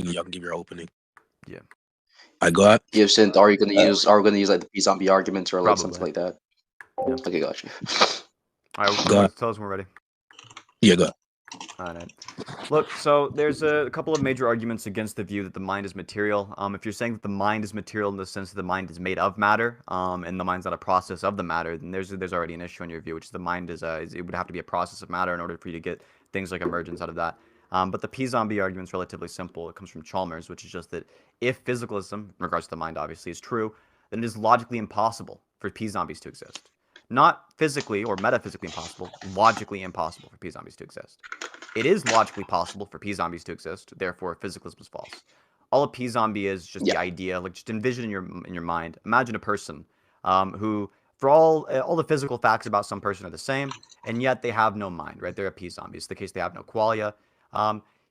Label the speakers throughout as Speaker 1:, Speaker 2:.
Speaker 1: Y'all can give your opening.
Speaker 2: Yeah.
Speaker 1: I got.
Speaker 3: Yeah, Sinthe, are we gonna use like the P-zombie arguments or like something
Speaker 2: Probably.
Speaker 3: like that?
Speaker 2: Yeah.
Speaker 3: Okay, gotcha.
Speaker 2: All right,
Speaker 1: Go.
Speaker 2: tell us when we're ready.
Speaker 1: Yeah, go.
Speaker 2: All right. Look, so there's a couple of major arguments against the view that the mind is material. If you're saying that the mind is material in the sense that the mind is made of matter, and the mind's not a process of the matter, then there's already an issue in your view, which is the mind is it would have to be a process of matter in order for you to get things like emergence out of that. But the P-zombie argument is relatively simple. It comes from Chalmers, which is just that if physicalism, in regards to the mind obviously, is true, then it is logically impossible for P-zombies to exist. Not physically or metaphysically impossible, logically impossible for P-zombies to exist. It is logically possible for P-zombies to exist, therefore physicalism is false. All a P-zombie is just the idea, like just envision in your mind. Imagine a person who, for all the physical facts about some person are the same, and yet they have no mind, right? They're a P-zombie. It's the case they have no qualia.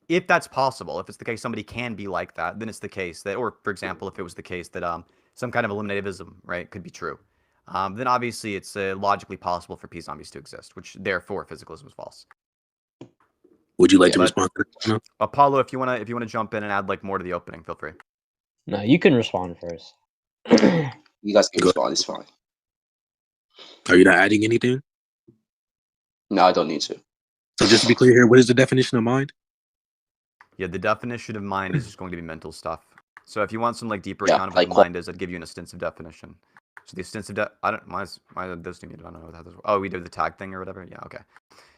Speaker 2: If that's possible, if it's the case somebody can be like that, then it's the case that, or for example, if it was the case that some kind of eliminativism, right, could be true, then obviously it's logically possible for P-zombies to exist, which therefore physicalism is false.
Speaker 1: Would you like to respond to that? No?
Speaker 2: Apollo, if you wanna jump in and add like more to the opening, feel free.
Speaker 4: No, you can respond first.
Speaker 3: You guys can respond. It's fine.
Speaker 1: Are you not adding anything?
Speaker 3: No, I don't need to.
Speaker 1: So just to be clear here, what is the definition of mind?
Speaker 2: Yeah, the definition of mind is just going to be mental stuff. So if you want some like deeper account of what the mind is, I'd give you an extensive definition. So the extensive I don't why this thing I don't know how this. Oh, we did the tag thing or whatever. Yeah, okay.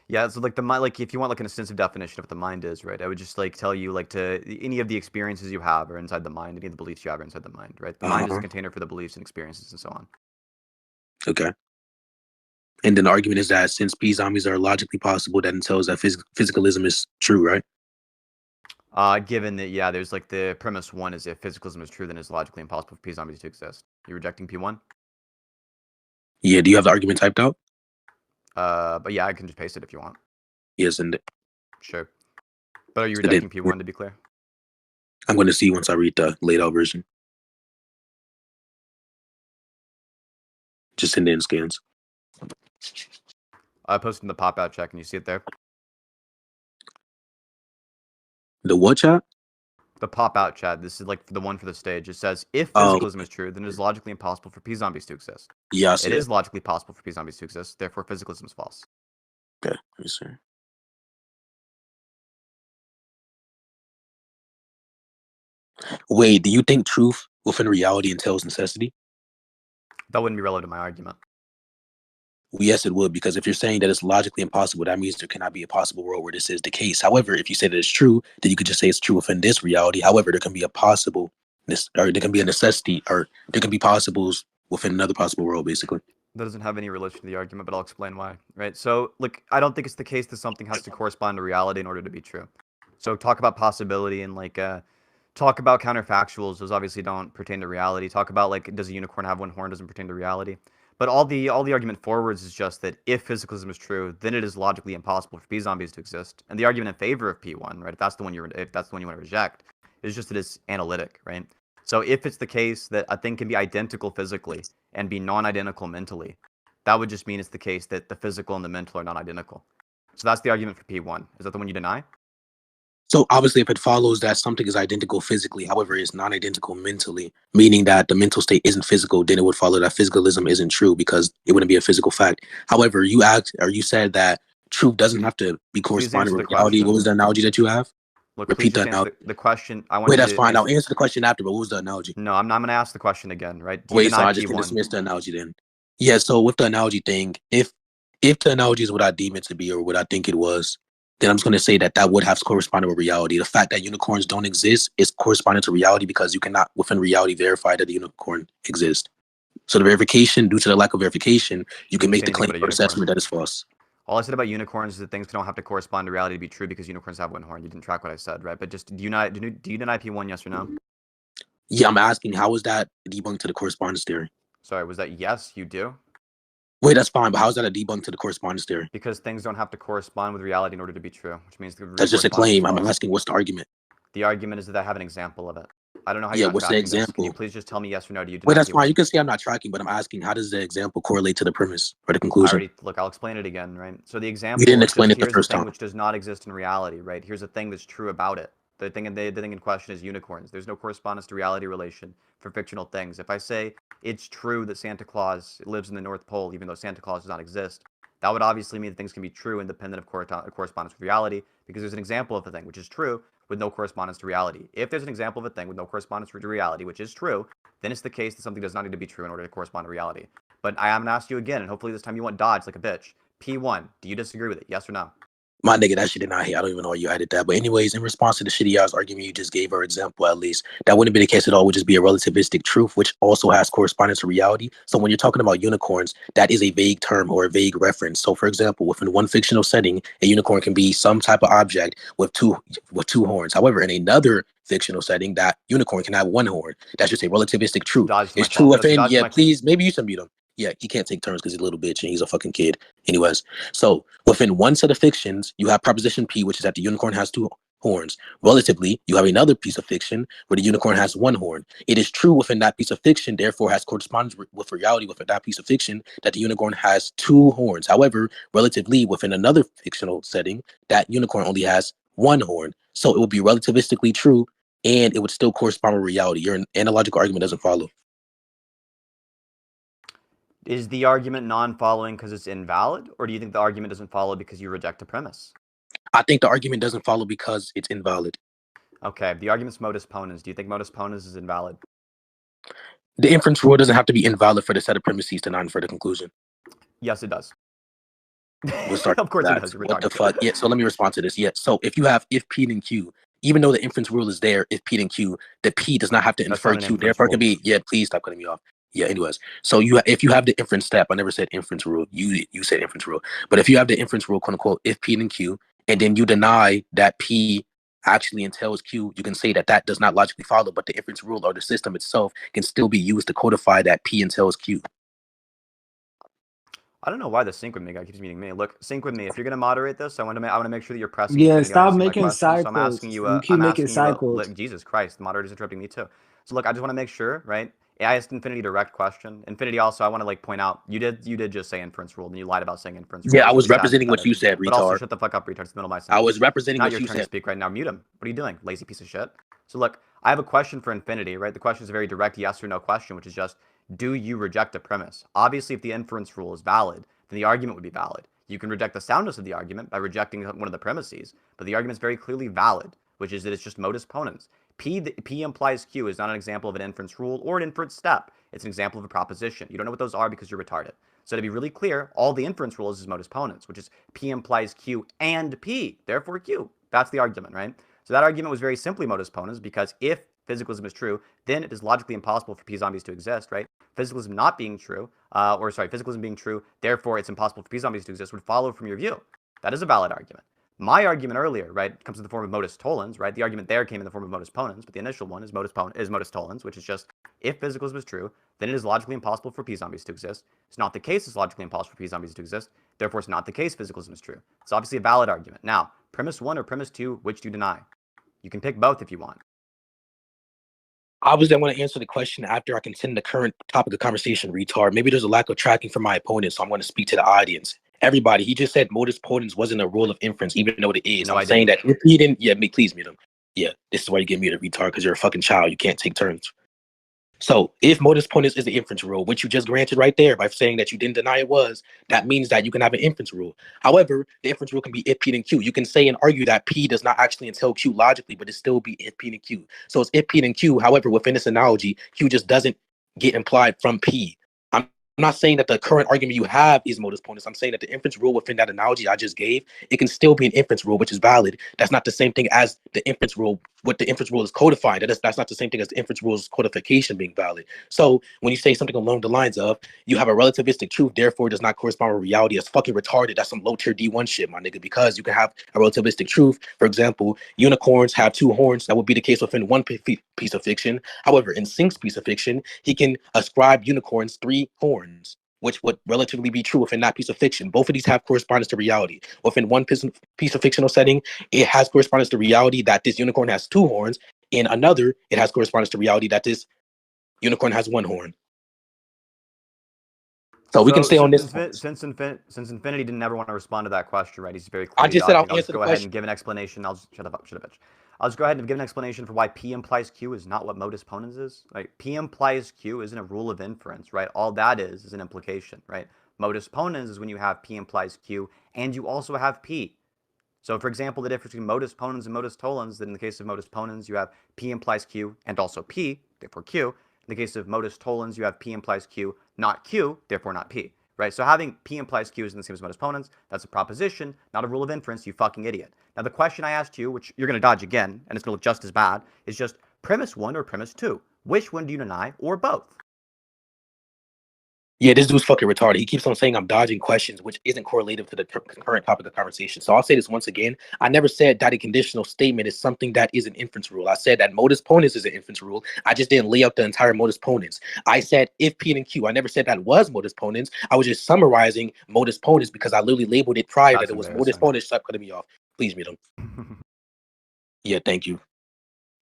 Speaker 2: Yeah, so like the mind, like if you want like an extensive definition of what the mind is, right? I would just like tell you like to any of the experiences you have are inside the mind, any of the beliefs you have are inside the mind, right? The mind is a container for the beliefs and experiences and so on.
Speaker 1: Okay. And then the argument is that since P-zombies are logically possible, that entails that physicalism is true, right?
Speaker 2: Given that, yeah, there's like the premise one is if physicalism is true, then it's logically impossible for P-zombies to exist. You rejecting P1?
Speaker 1: Yeah, do you have the argument typed out?
Speaker 2: But yeah, I can just paste it if you want.
Speaker 1: Yes, and
Speaker 2: sure. But are you rejecting P1 to be clear?
Speaker 1: I'm going to see once I read the laid out version. Just send in scans.
Speaker 2: I posted in the pop-out chat. Can you see it there?
Speaker 1: The what chat?
Speaker 2: The pop-out chat. This is like the one for the stage. It says, if physicalism is true, then it is logically impossible for P-zombies to exist.
Speaker 1: Yes.
Speaker 2: It is logically possible for P-zombies to exist. Therefore, physicalism is false.
Speaker 1: Okay. Let me see. Wait, do you think truth within reality entails necessity?
Speaker 2: That wouldn't be relevant to my argument.
Speaker 1: Well, yes, it would, because if you're saying that it's logically impossible, that means there cannot be a possible world where this is the case. However, if you say that it's true, then you could just say it's true within this reality. However, there can be a possible, or there can be a necessity, or there can be possibles within another possible world, basically.
Speaker 2: That doesn't have any relation to the argument, but I'll explain why. Right? So, look, I don't think it's the case that something has to correspond to reality in order to be true. So, talk about possibility and like talk about counterfactuals. Those obviously don't pertain to reality. Talk about like, does a unicorn have one horn? Doesn't pertain to reality. But all the argument forwards is just that if physicalism is true, then it is logically impossible for P-zombies to exist. And the argument in favor of P1, right? If that's the one you want to reject, is just that it's analytic, right? So if it's the case that a thing can be identical physically and be non-identical mentally, that would just mean it's the case that the physical and the mental are not identical. So that's the argument for P1. Is that the one you deny?
Speaker 1: So obviously, if it follows that something is identical physically, however, it's non-identical mentally, meaning that the mental state isn't physical, then it would follow that physicalism isn't true because it wouldn't be a physical fact. However, you said that truth doesn't have to be corresponding with reality. What was the analogy that you have?
Speaker 2: Look,
Speaker 1: repeat that now.
Speaker 2: The question.
Speaker 1: Wait, that's fine. I'll answer the question after, but what was the analogy?
Speaker 2: No, I'm not going to ask the question again, right?
Speaker 1: Wait, so I just can dismiss the analogy then. Yeah, so with the analogy thing, if the analogy is what I deem it to be or what I think it was, then I'm just going to say that would have to correspond with reality. The fact that unicorns don't exist is corresponding to reality because you cannot, within reality, verify that the unicorn exists. So the verification, due to the lack of verification, you can make the claim or assessment that is false.
Speaker 2: All I said about unicorns is that things don't have to correspond to reality to be true because unicorns have one horn. You didn't track what I said, right? But just do you deny P1, yes or no?
Speaker 1: Yeah, I'm asking, how is that debunked to the correspondence theory?
Speaker 2: Sorry, was that yes, you do?
Speaker 1: Wait, that's fine, but how is that a debunk to the correspondence theory?
Speaker 2: Because things don't have to correspond with reality in order to be true, which means
Speaker 1: that's just a claim. I'm asking, what's the argument?
Speaker 2: The argument is that I have an example of it. I don't know how
Speaker 1: you're what's the example?
Speaker 2: Can you please just tell me yes or no? Do you
Speaker 1: Wait, that's fine. You can say I'm not tracking, but I'm asking, how does the example correlate to the premise or the conclusion?
Speaker 2: Look, I'll explain it again, right? So the example
Speaker 1: you didn't explain it the first time,
Speaker 2: which does not exist in reality, right? Here's a thing that's true about it. The thing in question is unicorns. There's no correspondence to reality relation for fictional things. If I say it's true that Santa Claus lives in the North Pole, even though Santa Claus does not exist, that would obviously mean that things can be true independent of correspondence with reality, because there's an example of a thing which is true with no correspondence to reality. If there's an example of a thing with no correspondence to reality, which is true, then it's the case that something does not need to be true in order to correspond to reality. But I am going to ask you again, and hopefully this time you won't dodge like a bitch. P1, do you disagree with it? Yes or no?
Speaker 1: My nigga, that shit did not hit. I don't even know why you added that. But anyways, in response to the shitty ass argument you just gave, or example at least, that wouldn't be the case at all. It would just be a relativistic truth, which also has correspondence to reality. So when you're talking about unicorns, that is a vague term or a vague reference. So for example, within one fictional setting, a unicorn can be some type of object with two horns. However, in another fictional setting, that unicorn can have one horn. That's just a relativistic truth. It's true within, yeah, please, maybe you should mute him. Yeah, he can't take turns because he's a little bitch and he's a fucking kid. Anyways, so within one set of fictions, you have proposition P, which is that the unicorn has two horns. Relatively, you have another piece of fiction where the unicorn has one horn. It is true within that piece of fiction, therefore has correspondence with reality within that piece of fiction, that the unicorn has two horns. However, relatively, within another fictional setting, that unicorn only has one horn. So it would be relativistically true and it would still correspond with reality. Your analogical argument doesn't follow.
Speaker 2: Is the argument non-following because it's invalid, or do you think the argument doesn't follow because you reject a premise?
Speaker 1: I think the argument doesn't follow because it's invalid.
Speaker 2: Okay, the argument's modus ponens. Do you think modus ponens is invalid?
Speaker 1: The inference rule doesn't have to be invalid for the set of premises to not infer the conclusion.
Speaker 2: Yes, it does.
Speaker 1: We'll start.
Speaker 2: Of course
Speaker 1: it
Speaker 2: does.
Speaker 1: What the fuck? Yeah. So let me respond to this. Yeah. So if you have if P then Q, even though the inference rule is there, if P then Q, the P does not have to infer Q. Therefore, it can be. Yeah. Please stop cutting me off. Yeah. Anyways, so if you have the inference step, I never said inference rule. You said inference rule. But if you have the inference rule, quote unquote, if P then Q, and then you deny that P actually entails Q, you can say that that does not logically follow. But the inference rule or the system itself can still be used to codify that P entails Q.
Speaker 2: I don't know why the sync with me guy keeps meeting me. Look, sync with me. If you're gonna moderate this, I want to make sure that you're pressing.
Speaker 5: Yeah, stop making side quotes.
Speaker 2: So I'm asking you.
Speaker 5: You keep making side quotes.
Speaker 2: Jesus Christ, the moderator's interrupting me too. So look, I just want to make sure, right? I asked Infinity direct question. Infinity also, I want to like point out you did just say inference rule, and you lied about saying inference rule.
Speaker 1: Yeah, I was representing what you said, retard.
Speaker 2: But also, shut the fuck up, retard. It's the middle of my sentence.
Speaker 1: I was representing what you said.
Speaker 2: Not your turn to speak right now. Mute him. What are you doing, lazy piece of shit? So look, I have a question for Infinity, right? The question is a very direct yes or no question, which is just, do you reject a premise? Obviously, if the inference rule is valid, then the argument would be valid. You can reject the soundness of the argument by rejecting one of the premises, but the argument is very clearly valid, which is that it's just modus ponens. P implies Q is not an example of an inference rule or an inference step. It's an example of a proposition. You don't know what those are because you're retarded. So to be really clear, all the inference rules is modus ponens, which is P implies Q and P, therefore Q. That's the argument, right? So that argument was very simply modus ponens because if physicalism is true, then it is logically impossible for P zombies to exist, right? Physicalism not being true, physicalism being true, therefore it's impossible for P zombies to exist would follow from your view. That is a valid argument. My argument earlier, right, comes in the form of modus tollens, right? The argument there came in the form of modus ponens, but the initial one is modus tollens, which is just, if physicalism is true, then it is logically impossible for P zombies to exist. It's not the case it's logically impossible for P zombies to exist. Therefore, it's not the case physicalism is true. It's obviously a valid argument. Now, premise 1 or premise 2, which do you deny? You can pick both if you want.
Speaker 1: I was then want to answer the question after I continue the current topic of conversation, retard. Maybe there's a lack of tracking from my opponent, so I'm going to speak to the audience. Everybody, he just said modus ponens wasn't a rule of inference, even though it is. No, I'm saying that if he didn't, yeah, please mute him. Yeah, this is why you get muted, retard, because you're a fucking child. You can't take turns. So if modus ponens is the inference rule, which you just granted right there by saying that you didn't deny it was, that means that you can have an inference rule. However, the inference rule can be if P then Q. You can say and argue that P does not actually entail Q logically, but it still be if P then Q. So it's if P then Q. However, within this analogy, Q just doesn't get implied from P. I'm not saying that the current argument you have is modus ponens. I'm saying that the inference rule within that analogy I just gave, it can still be an inference rule, which is valid. That's not the same thing as the inference rule. What the inference rule is codifying, that's not the same thing as the inference rule's codification being valid. So when you say something along the lines of, you have a relativistic truth, therefore it does not correspond with reality, that's fucking retarded. That's some low tier D1 shit, my nigga, because you can have a relativistic truth. For example, unicorns have two horns. That would be the case within one piece of fiction. However, in Sync's piece of fiction, he can ascribe unicorns 3 horns, which would relatively be true within that piece of fiction. Both of these have correspondence to reality. Within one piece of fictional setting, it has correspondence to reality that this unicorn has 2 horns. In another, it has correspondence to reality that this unicorn has 1 horn. So we can stay on this.
Speaker 2: Since Infinity didn't ever want to respond to that question, right? He's very clear.
Speaker 1: I just said I'll answer the question.
Speaker 2: Go ahead and give an explanation. I'll just shut up, bitch. I'll just go ahead and give an explanation for why P implies Q is not what modus ponens is. Right? P implies Q isn't a rule of inference, right? All that is an implication, right? Modus ponens is when you have P implies Q and you also have P. So, for example, the difference between modus ponens and modus tollens, that in the case of modus ponens, you have P implies Q and also P, therefore Q. In the case of modus tollens, you have P implies Q, not Q, therefore not P. Right? So having P implies Q is in the same as modus ponens. That's a proposition, not a rule of inference, you fucking idiot. Now, the question I asked you, which you're going to dodge again, and it's going to look just as bad, is just premise 1 or premise 2. Which one do you deny, or both?
Speaker 1: Yeah, this dude's fucking retarded. He keeps on saying I'm dodging questions, which isn't correlative to the current topic of conversation. So I'll say this once again. I never said that a conditional statement is something that is an inference rule. I said that modus ponens is an inference rule. I just didn't lay out the entire modus ponens. I said if P and Q. I never said that was modus ponens. I was just summarizing modus ponens because I literally labeled it prior that it was modus ponens. Stop cutting me off. Please mute him. Yeah, thank you.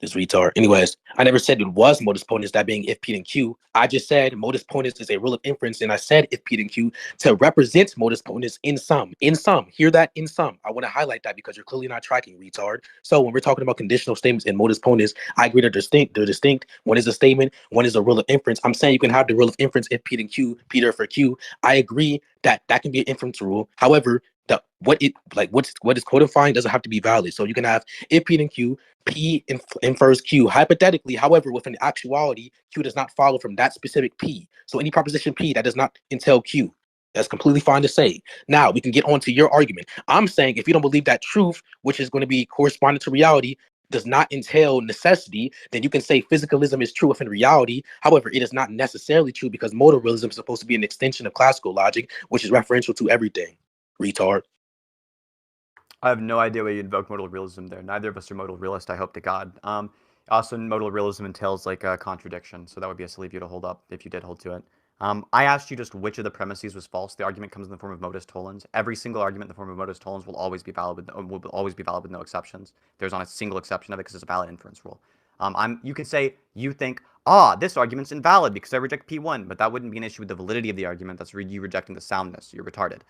Speaker 1: This retard. Anyways, I never said it was modus ponens, that being if P and Q. I just said modus ponens is a rule of inference, and I said if P and Q to represent modus ponens in some. In some. Hear that? In some. I want to highlight that because you're clearly not tracking, retard. So when we're talking about conditional statements in modus ponens, I agree they're distinct. They're distinct. One is a statement, one is a rule of inference. I'm saying you can have the rule of inference if P and Q, P there for Q. I agree that that can be an inference rule. However, what is codifying doesn't have to be valid. So you can have if P and Q, P infers Q. Hypothetically, however, within actuality, Q does not follow from that specific P. So any proposition P that does not entail Q, that's completely fine to say. Now we can get on to your argument. I'm saying if you don't believe that truth, which is going to be corresponding to reality, does not entail necessity, then you can say physicalism is true within reality. However, it is not necessarily true because modal realism is supposed to be an extension of classical logic, which is referential to everything. Retard.
Speaker 2: I have no idea why you invoke modal realism there. Neither of us are modal realist, I hope to God. Also, modal realism entails like a contradiction, so that would be a silly view to hold up if you did hold to it. I asked you just which of the premises was false. The argument comes in the form of modus tollens. Every single argument in the form of modus tollens will always be valid with no exceptions. There's not a single exception of it because it's a valid inference rule. You can say you think, this argument's invalid because I reject P1, but that wouldn't be an issue with the validity of the argument. That's you rejecting the soundness. You're retarded.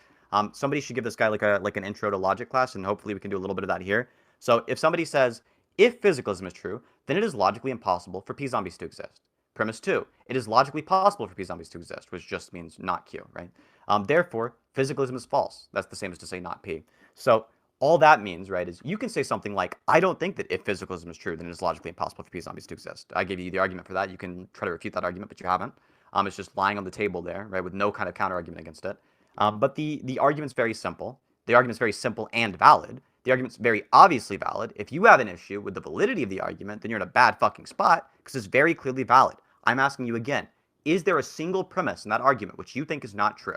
Speaker 2: Somebody should give this guy like an intro to logic class, and hopefully we can do a little bit of that here. So if somebody says, if physicalism is true, then it is logically impossible for P-zombies to exist. Premise 2, it is logically possible for P-zombies to exist, which just means not Q, right? Therefore, physicalism is false. That's the same as to say not P. So all that means, right, is you can say something like, I don't think that if physicalism is true, then it is logically impossible for P-zombies to exist. I gave you the argument for that. You can try to refute that argument, but you haven't. It's just lying on the table there, right, with no kind of counter-argument against it. But the argument's very simple. The argument's very simple and valid. The argument's very obviously valid. If you have an issue with the validity of the argument, then you're in a bad fucking spot because it's very clearly valid. I'm asking you again, is there a single premise in that argument which you think is not true?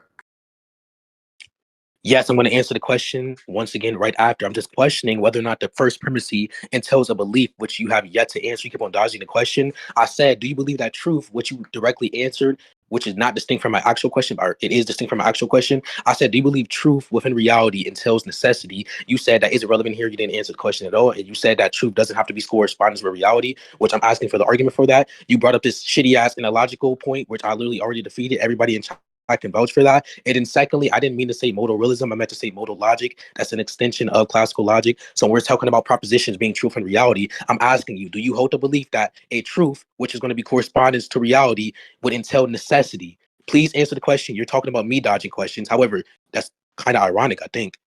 Speaker 1: Yes, I'm going to answer the question once again right after. I'm just questioning whether or not the first primacy entails a belief, which you have yet to answer. You keep on dodging the question. I said, do you believe that truth, which you directly answered, which is not distinct from my actual question, or it is distinct from my actual question? I said, do you believe truth within reality entails necessity? You said that is irrelevant here. You didn't answer the question at all. And you said that truth doesn't have to be correspondence with reality, which I'm asking for the argument for that. You brought up this shitty ass and illogical point, which I literally already defeated. Everybody in I can vouch for that. And then secondly, I didn't mean to say modal realism. I meant to say modal logic. That's an extension of classical logic. So when we're talking about propositions being truth and reality, I'm asking you, do you hold the belief that a truth, which is going to be correspondence to reality, would entail necessity? Please answer the question. You're talking about me dodging questions. However, that's kind of ironic, I think.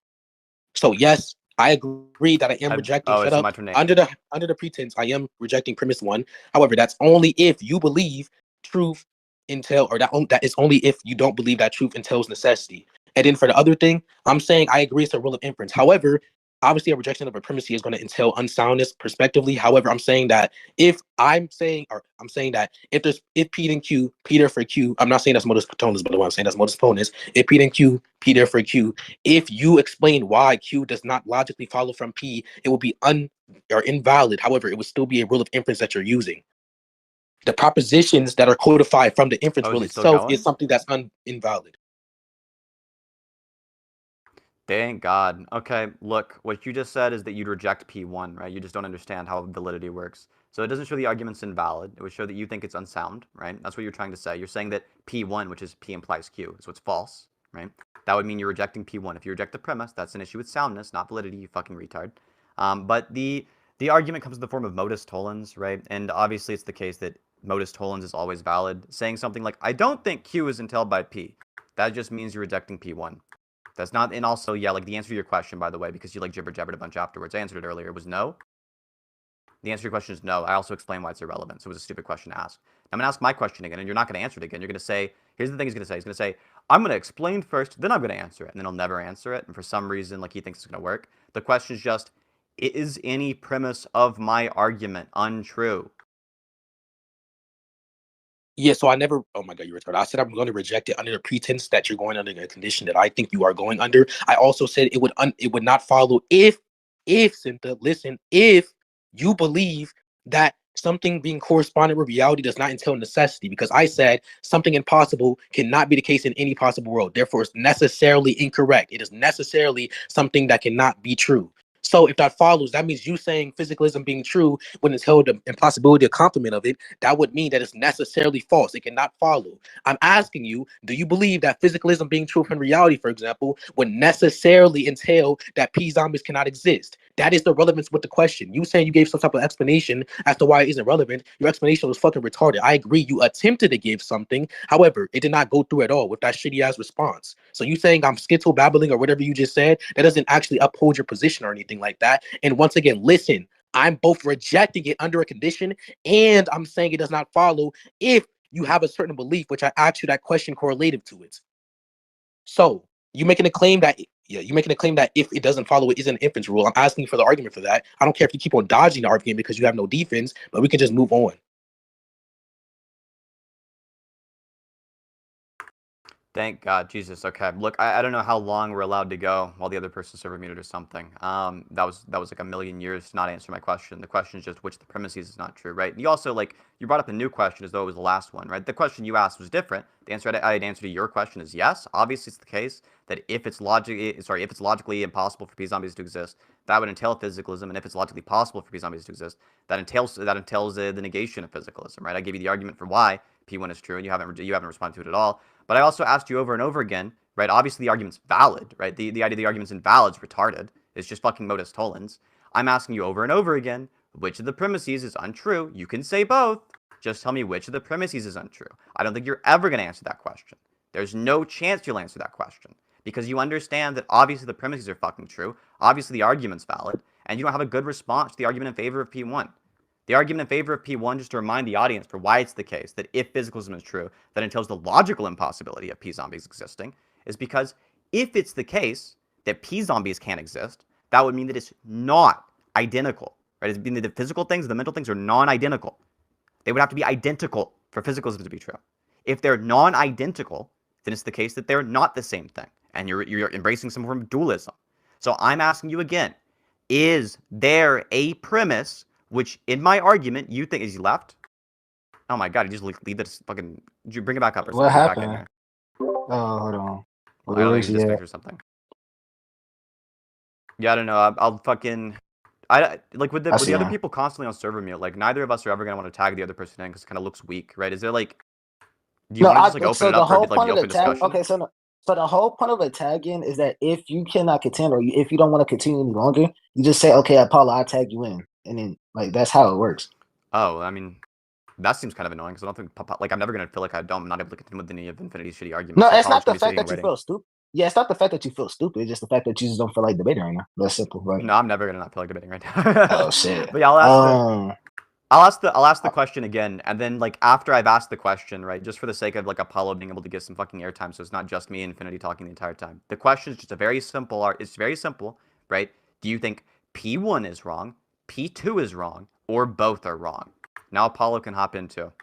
Speaker 1: So yes, I agree that I am rejecting. Shut up. Under the pretense, I am rejecting premise 1. However, that's only if you believe truth entail, or that is only if you don't believe that truth entails necessity. And then for the other thing, I'm saying I agree it's a rule of inference. However, obviously a rejection of a primacy is going to entail unsoundness prospectively. However, I'm saying that if if P and Q, P there for Q, I'm not saying that's modus ponens, but I'm saying that's modus ponens. If P and Q, P there for Q, if you explain why Q does not logically follow from P, it will be invalid. However, it would still be a rule of inference that you're using. The propositions that are codified from the inference rule itself is something that's invalid.
Speaker 2: Thank God. Okay, look, what you just said is that you'd reject P1, right? You just don't understand how validity works. So it doesn't show the argument's invalid. It would show that you think it's unsound, right? That's what you're trying to say. You're saying that P1, which is P implies Q, so it's false, right? That would mean you're rejecting P1. If you reject the premise, that's an issue with soundness, not validity, you fucking retard. But the The argument comes in the form of modus tollens, right? And obviously it's the case that modus tollens is always valid. Saying something like, I don't think Q is entailed by P. That just means you're rejecting P1. That's not, and also, yeah, like the answer to your question, by the way, because you like jibber-jabbered a bunch afterwards, I answered it earlier, was no. The answer to your question is no. I also explained why it's irrelevant, so it was a stupid question to ask. I'm going to ask my question again, and you're not going to answer it again. You're going to say, here's the thing he's going to say. He's going to say, I'm going to explain first, then I'm going to answer it. And then he'll never answer it, and for some reason, like, he thinks it's going to work. The question is just, is any premise of my argument untrue?
Speaker 1: Yeah, so I never. Oh my god, you retarded! I said I'm going to reject it under the pretense that you're going under a condition that I think you are going under. I also said it would not follow if Sinthe, listen, if you believe that something being correspondent with reality does not entail necessity, because I said something impossible cannot be the case in any possible world. Therefore, it's necessarily incorrect. It is necessarily something that cannot be true. So if that follows, that means you saying physicalism being true when it's held the impossibility, a complement of it, that would mean that it's necessarily false. It cannot follow. I'm asking you, do you believe that physicalism being true in reality, for example, would necessarily entail that P zombies cannot exist? That is the relevance with the question. You saying you gave some type of explanation as to why it isn't relevant. Your explanation was fucking retarded. I agree. You attempted to give something. However, it did not go through at all with that shitty ass response. So you saying I'm schizo-babbling or whatever you just said, that doesn't actually uphold your position or anything like that. And once again, listen, I'm both rejecting it under a condition and I'm saying it does not follow if you have a certain belief, which I asked you that question correlative to it. So you making a claim that if it doesn't follow, it isn't an inference rule. I'm asking for the argument for that. I don't care if you keep on dodging the argument because you have no defense, but we can just move on.
Speaker 2: Thank God, Jesus. Okay, look, I don't know how long we're allowed to go while the other person's server muted or something. That was like a million years to not answer my question. The question is just which of the premises is not true, right? And you also, like, you brought up a new question as though it was the last one, right? The question you asked was different. The answer I'd answer to your question is yes. Obviously, it's the case that if it's logically impossible for P zombies to exist, that would entail physicalism, and if it's logically possible for P zombies to exist, that entails the negation of physicalism, right? I gave you the argument for why P1 is true, and you haven't responded to it at all. But I also asked you over and over again, right? Obviously, the argument's valid, right? The idea the argument's invalid is retarded. It's just fucking modus tollens. I'm asking you over and over again, which of the premises is untrue? You can say both. Just tell me which of the premises is untrue. I don't think you're ever going to answer that question. There's no chance you'll answer that question because you understand that obviously the premises are fucking true. Obviously, the argument's valid, and you don't have a good response to the argument in favor of P1. The argument in favor of P1, just to remind the audience for why it's the case that if physicalism is true, that entails the logical impossibility of P zombies existing, is because if it's the case that P zombies can't exist, that would mean that it's not identical, right? It would mean that the physical things, the mental things are non-identical. They would have to be identical for physicalism to be true. If they're non-identical, then it's the case that they're not the same thing, and you're embracing some form of dualism. So I'm asking you again, is there a premise which in my argument you think is he left? Oh my god, he just leave this fucking. Did you bring it back up or something?
Speaker 5: What
Speaker 2: Back in
Speaker 5: happened?
Speaker 2: there.
Speaker 5: Oh, hold on.
Speaker 2: I don't think he's disconnected or something. Yeah, I don't know. I'll fucking. I like with the other people constantly on server mute. Like neither of us are ever gonna want to tag the other person in because it kind of looks weak, right? Is there like? Do you want to just like open it up for like the open discussion?
Speaker 5: Okay, so the whole point of a tag-in is that if you cannot contend or if you don't want to continue any longer, you just say, "Okay, Apollo, I'll tag you in," and then like that's how it works.
Speaker 2: Oh, I mean, that seems kind of annoying because I don't think like I'm never gonna feel like I'm not able to continue with any of Infinity's shitty arguments.
Speaker 5: No,
Speaker 2: so
Speaker 5: it's not the fact that
Speaker 2: you
Speaker 5: feel stupid. Yeah, it's not the fact that you feel stupid. It's just the fact that you just don't feel like debating right now. That's simple, right?
Speaker 2: No, I'm never gonna not feel like debating right now.
Speaker 5: Oh shit!
Speaker 2: But yeah, I'll ask the question again, and then like after I've asked the question, right, just for the sake of like Apollo being able to get some fucking airtime, so it's not just me and Infinity talking the entire time. The question is just it's very simple, right? Do you think P1 is wrong, P2 is wrong, or both are wrong? Now Apollo can hop in too.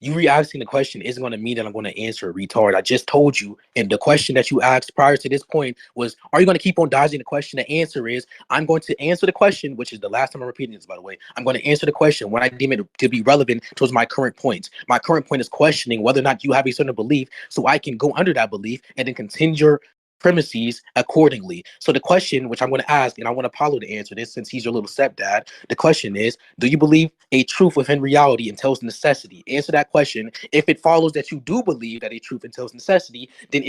Speaker 1: You re-asking the question isn't going to mean that I'm going to answer a retard. I just told you, and the question that you asked prior to this point was, are you going to keep on dodging the question? The answer is, I'm going to answer the question, which is the last time I'm repeating this, by the way. I'm going to answer the question when I deem it to be relevant towards my current point. My current point is questioning whether or not you have a certain belief, so I can go under that belief and then continue your premises accordingly. So the question, which I'm going to ask, and I want Apollo to answer this since he's your little stepdad, the question is, do you believe a truth within reality entails necessity? Answer that question. If it follows that you do believe that a truth entails necessity, then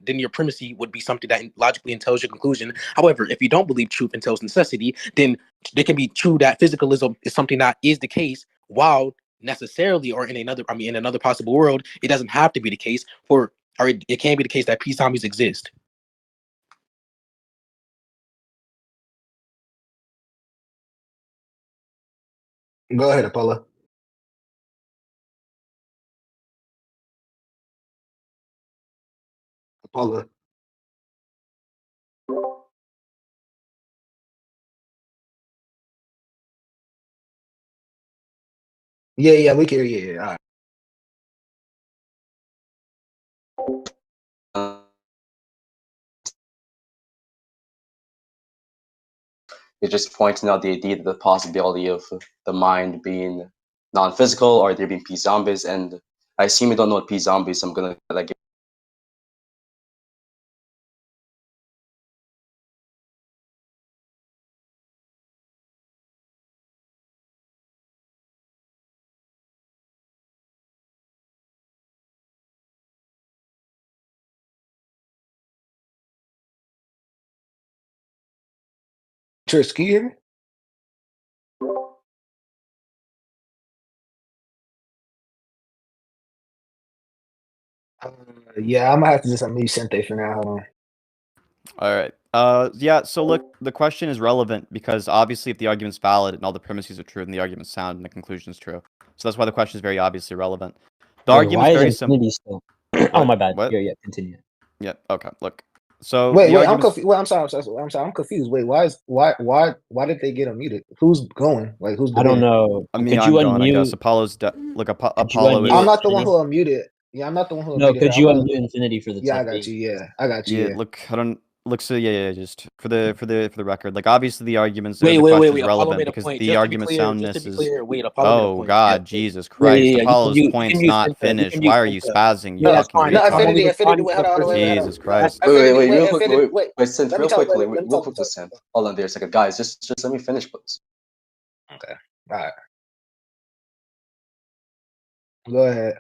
Speaker 1: then your primacy would be something that logically entails your conclusion. However, if you don't believe truth entails necessity, then it can be true that physicalism is something that is the case, while necessarily, or in another possible world, it doesn't have to be the case or it can be the case that peace zombies exist.
Speaker 5: Go ahead, Apollo. Apollo. Yeah, we can. Yeah, all right.
Speaker 3: It's just pointing out the idea, the possibility of the mind being non-physical or there being peace zombies. And I assume you don't know what peace zombies. So I'm gonna like.
Speaker 5: Trix, can you hear me? Yeah, I'm gonna have to just unmute Sinthe for now. Hold on.
Speaker 2: All right. Yeah, so look, the question is relevant because obviously if the argument's valid and all the premises are true and the argument's sound and the conclusion is true. So that's why the question is very obviously relevant. The argument's very simple.
Speaker 4: Still? Oh, my bad.
Speaker 2: What?
Speaker 4: Yeah, continue.
Speaker 2: Yeah, okay, look. So
Speaker 5: wait, I'm confused. Wait, I'm sorry. I'm confused. Wait, why did they get unmuted? Who's going? Like, who's
Speaker 4: I don't know.
Speaker 2: I mean, I'm going, I guess. Apollo's look, Apollo is...
Speaker 5: I'm not the one who unmuted. Yeah, I'm not the one who unmuted.
Speaker 4: No, could you unmute Infinity for the
Speaker 5: Yeah, I got you. Yeah, I got you.
Speaker 2: Yeah, look, I don't... Look, so yeah, just for the record, like obviously the arguments
Speaker 1: wait,
Speaker 2: relevant because the argument soundness is. Oh God, Jesus Christ!
Speaker 1: Yeah,
Speaker 2: Apollo's point's not finished. Why are you spazzing? You fucking retard. Jesus Christ!
Speaker 3: Wait, real quick, Sinthe, real quickly, real quick, Sinthe. Hold on there a second, guys. Just let me finish, please.
Speaker 5: Okay, all right. Go ahead.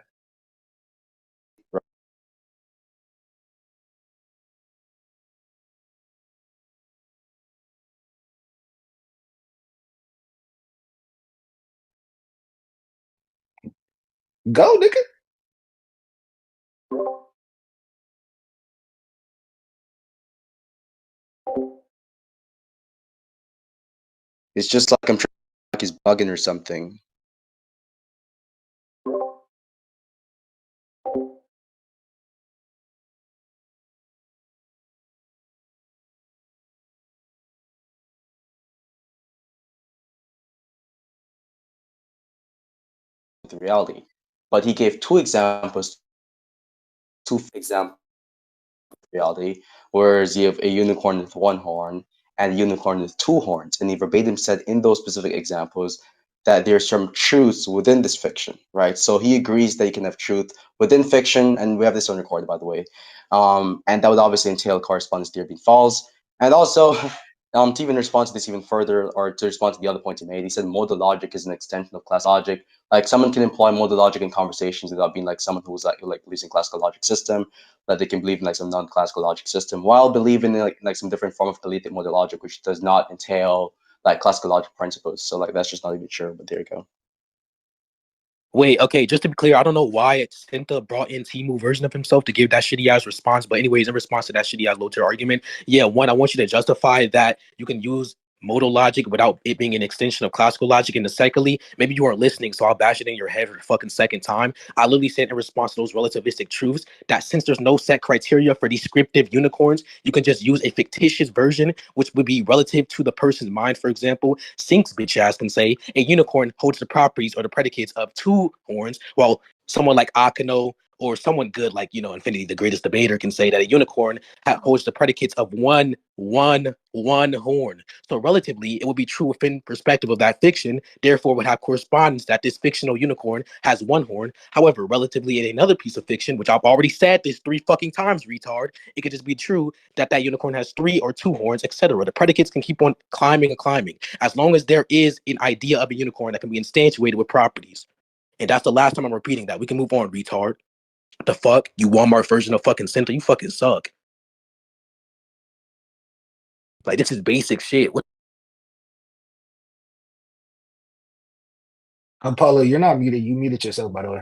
Speaker 5: Go, nigga.
Speaker 3: It's just like I'm trying like he's bugging or something. The reality, but he gave two examples of reality, whereas you have a unicorn with one horn and a unicorn with two horns, and he verbatim said in those specific examples that there's some truths within this fiction, right? So he agrees that you can have truth within fiction, and we have this on record, by the way, and that would obviously entail correspondence theory being false, and also to even respond to this even further, or to respond to the other point he made, he said modal logic is an extension of class logic. Like someone can employ modal logic in conversations without being like someone who's like believes in classical logic system, that they can believe in like some non-classical logic system while believing in like some different form of collegiate modal logic, which does not entail like classical logic principles. So like that's just not even true. But there you go.
Speaker 1: Wait, okay, just to be clear, I don't know why Sinthe brought in Timu version of himself to give that shitty ass response. But anyways, in response to that shitty ass low tier argument, yeah, one, I want you to justify that you can use modal logic without it being an extension of classical logic. And secondly, maybe you weren't listening, so I'll bash it in your head for the fucking second time. I literally said in response to those relativistic truths that since there's no set criteria for descriptive unicorns, you can just use a fictitious version, which would be relative to the person's mind. For example, Sync's bitch ass can say a unicorn holds the properties or the predicates of two horns, while someone like Akeno or someone good like, Infinity, the greatest debater, can say that a unicorn holds the predicates of one horn. So relatively, it would be true within perspective of that fiction, therefore would have correspondence that this fictional unicorn has one horn. However, relatively in another piece of fiction, which I've already said this 3 fucking times, retard, it could just be true that that unicorn has 3 or 2 horns, etc. The predicates can keep on climbing and climbing as long as there is an idea of a unicorn that can be instantiated with properties. And that's the last time I'm repeating that. We can move on, retard. What the fuck? You Walmart version of fucking Sinthe, you fucking suck. Like, this is basic shit.
Speaker 5: Paulo, you're not muted. You muted yourself, by the way.